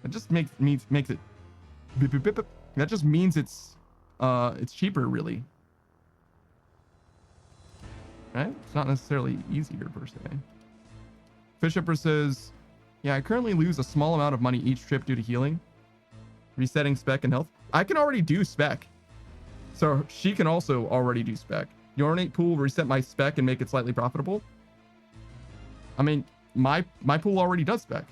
It just makes it that just means it's cheaper, really, right? It's not necessarily easier per se. Fishupper says, yeah, I currently lose a small amount of money each trip due to healing, resetting spec and health. I can already do spec, so she can also already do spec. The ornate pool will reset my spec and make it slightly profitable. I mean, my pool already does spec.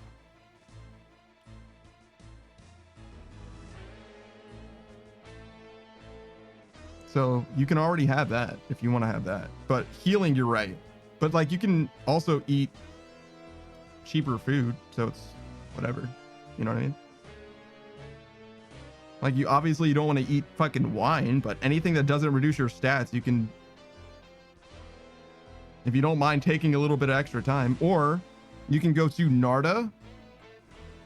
So you can already have that if you want to have that. But healing, you're right. But like you can also eat cheaper food, so it's whatever. You know what I mean? Like you obviously you don't want to eat fucking wine, but anything that doesn't reduce your stats, you can, if you don't mind taking a little bit of extra time. Or you can go to Narda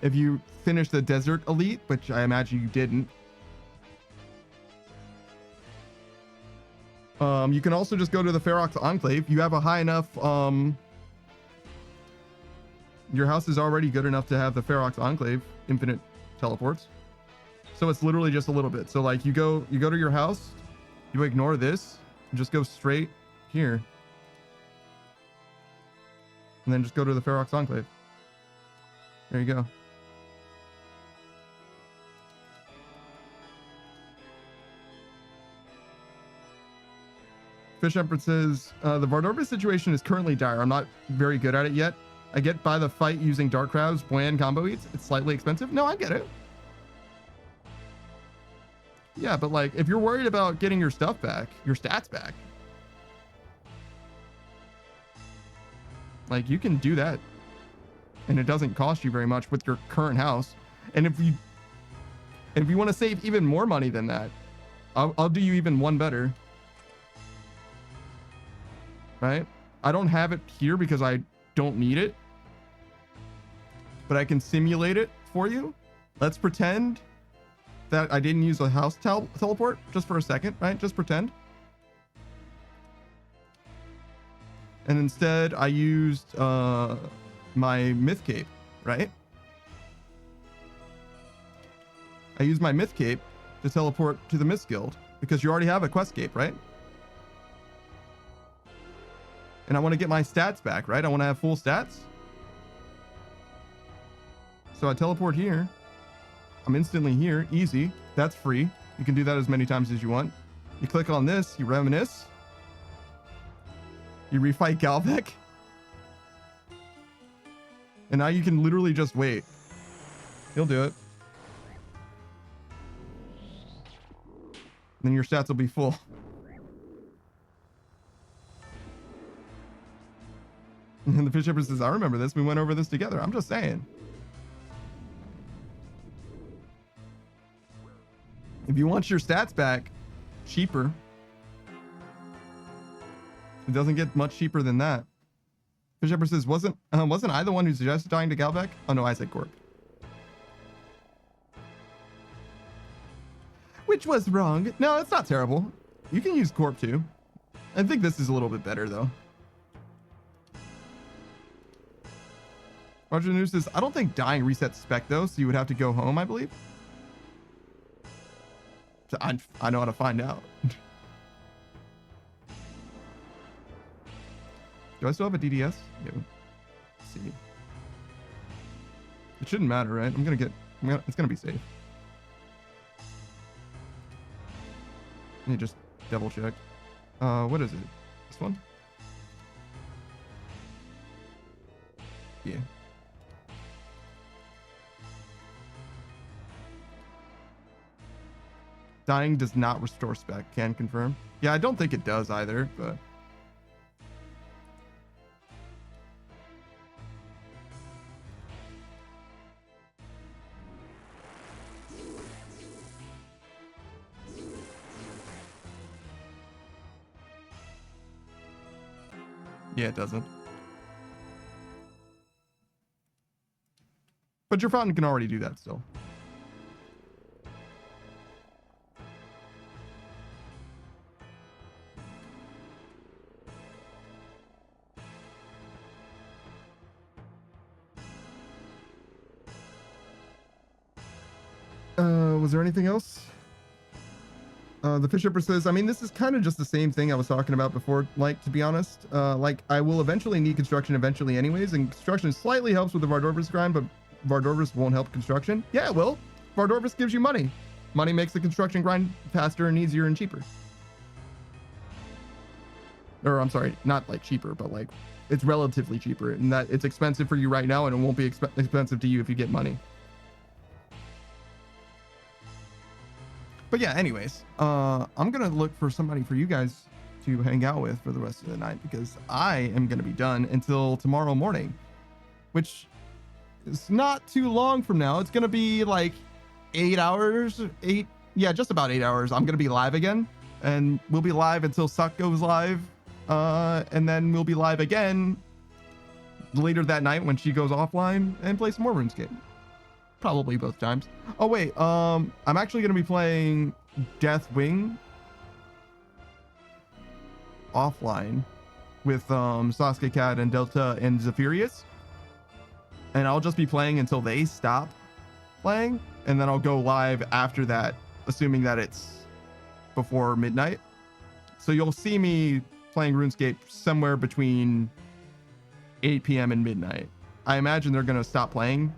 if you finish the Desert Elite, which I imagine you didn't. You can also just go to the Ferox Enclave. You have a high enough, your house is already good enough to have the Ferox Enclave infinite teleports. So it's literally just a little bit. So like you go to your house, you ignore this, and just go straight here. And then just go to the Ferox Enclave. There you go. Fish Emperor says, the Vardorba situation is currently dire. I'm not very good at it yet. I get by the fight using Dark Crowds, Bland combo eats. It's slightly expensive. No, I get it. Yeah, but like, if you're worried about getting your stuff back, your stats back, like you can do that. And it doesn't cost you very much with your current house. And if you want to save even more money than that, I'll do you even one better. Right? I don't have it here because I don't need it, but I can simulate it for you. Let's pretend that I didn't use a house teleport just for a second, right? Just pretend. And instead I used my myth cape, right? I used my myth cape to teleport to the Myth Guild because you already have a quest cape, right? And I want to get my stats back, right? I want to have full stats. So I teleport here. I'm instantly here. Easy. That's free. You can do that as many times as you want. You click on this. You reminisce. You refight Galvek. And now you can literally just wait. He'll do it. Then your stats will be full. And the Fish Shepherd says, I remember this. We went over this together. I'm just saying. If you want your stats back cheaper, it doesn't get much cheaper than that. Fish Shepherd says, wasn't I the one who suggested dying to Galvek? Oh no, I said Corp. Which was wrong. No, it's not terrible. You can use Corp too. I think this is a little bit better though. Roger News says, I don't think dying resets spec though, so you would have to go home, I believe. So I know how to find out. Do I still have a DDS? Yeah. Let's see. It shouldn't matter, right? It's gonna be safe. Let me just double check. What is it? This one? Yeah. Dying does not restore spec. Can confirm. Yeah, I don't think it does either, but yeah, it doesn't. But your fountain can already do that still. Was there anything else? The Fish Shipper says, I mean, this is kind of just the same thing I was talking about before, like, to be honest. Like, I will eventually need construction eventually anyways, and construction slightly helps with the Vardorvis grind, but Vardorvis won't help construction. Yeah, it will. Vardorvis gives you money. Money makes the construction grind faster and easier and cheaper. Or I'm sorry, not like cheaper, but like it's relatively cheaper, and that it's expensive for you right now, and it won't be expensive to you if you get money. But yeah, anyways, I'm gonna look for somebody for you guys to hang out with for the rest of the night, because I am gonna be done until tomorrow morning, which is not too long from now. It's gonna be like 8 hours, just about 8 hours. I'm gonna be live again, and we'll be live until Suck goes live, and then we'll be live again later that night when she goes offline and play some more RuneScape. Probably both times. Oh wait, I'm actually gonna be playing Deathwing offline with Sasuke Cat and Delta and Zephyrus, and I'll just be playing until they stop playing, and then I'll go live after that, assuming that it's before midnight. So you'll see me playing RuneScape somewhere between 8 p.m. and midnight. I imagine they're gonna stop playing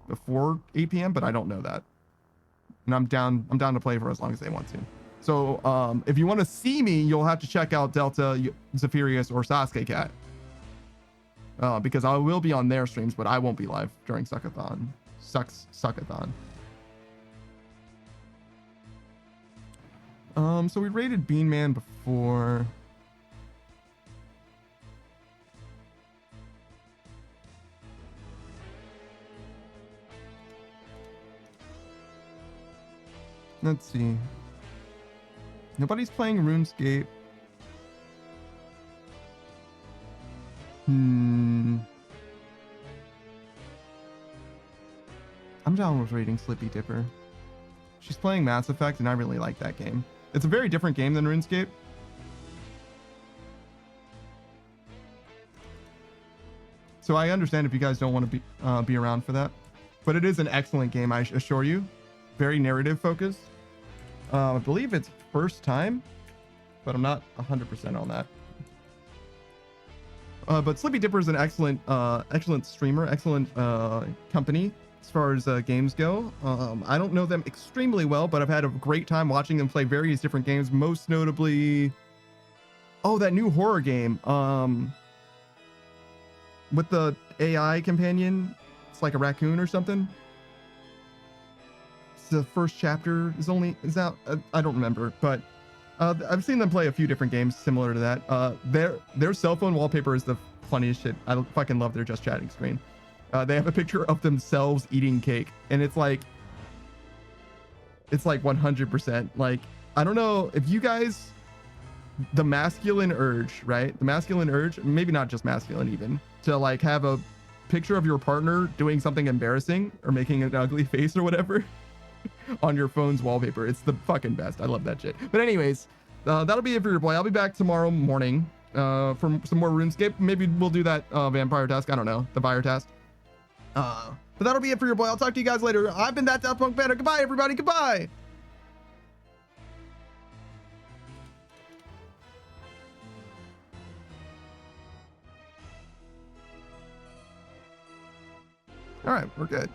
before 8 p.m., but I don't know that. And I'm down to play for as long as they want to. So if you want to see me, you'll have to check out Delta, Zephyrus, or Sasuke Cat. Because I will be on their streams, but I won't be live during Suckathon. Suckathon. So we rated Bean Man before. Let's see. Nobody's playing RuneScape. I'm down with rating Slippy Dipper. She's playing Mass Effect, and I really like that game. It's a very different game than RuneScape. So I understand if you guys don't want to be around for that, but it is an excellent game, I assure you. Very narrative focused. I believe it's first time, but I'm not 100% on that. But Slippy Dipper is an excellent streamer, excellent company as far as games go. I don't know them extremely well, but I've had a great time watching them play various different games. Most notably, that new horror game with the AI companion. It's like a raccoon or something. The first chapter is out. I don't remember, but I've seen them play a few different games similar to that. Their cell phone wallpaper is the funniest shit. I fucking love their just chatting screen. They have a picture of themselves eating cake, and it's like 100%. Like, I don't know if you guys, the masculine urge, right? The masculine urge, maybe not just masculine, even to like have a picture of your partner doing something embarrassing or making an ugly face or whatever on your phone's wallpaper. It's the fucking best. I love that shit. But anyways, that'll be it for your boy. I'll be back tomorrow morning for some more RuneScape. Maybe we'll do that vampire task. I don't know, the fire task. But that'll be it for your boy. I'll talk to you guys later. I've been that Daft Punk Panda. Goodbye, everybody. Goodbye. All right, we're good.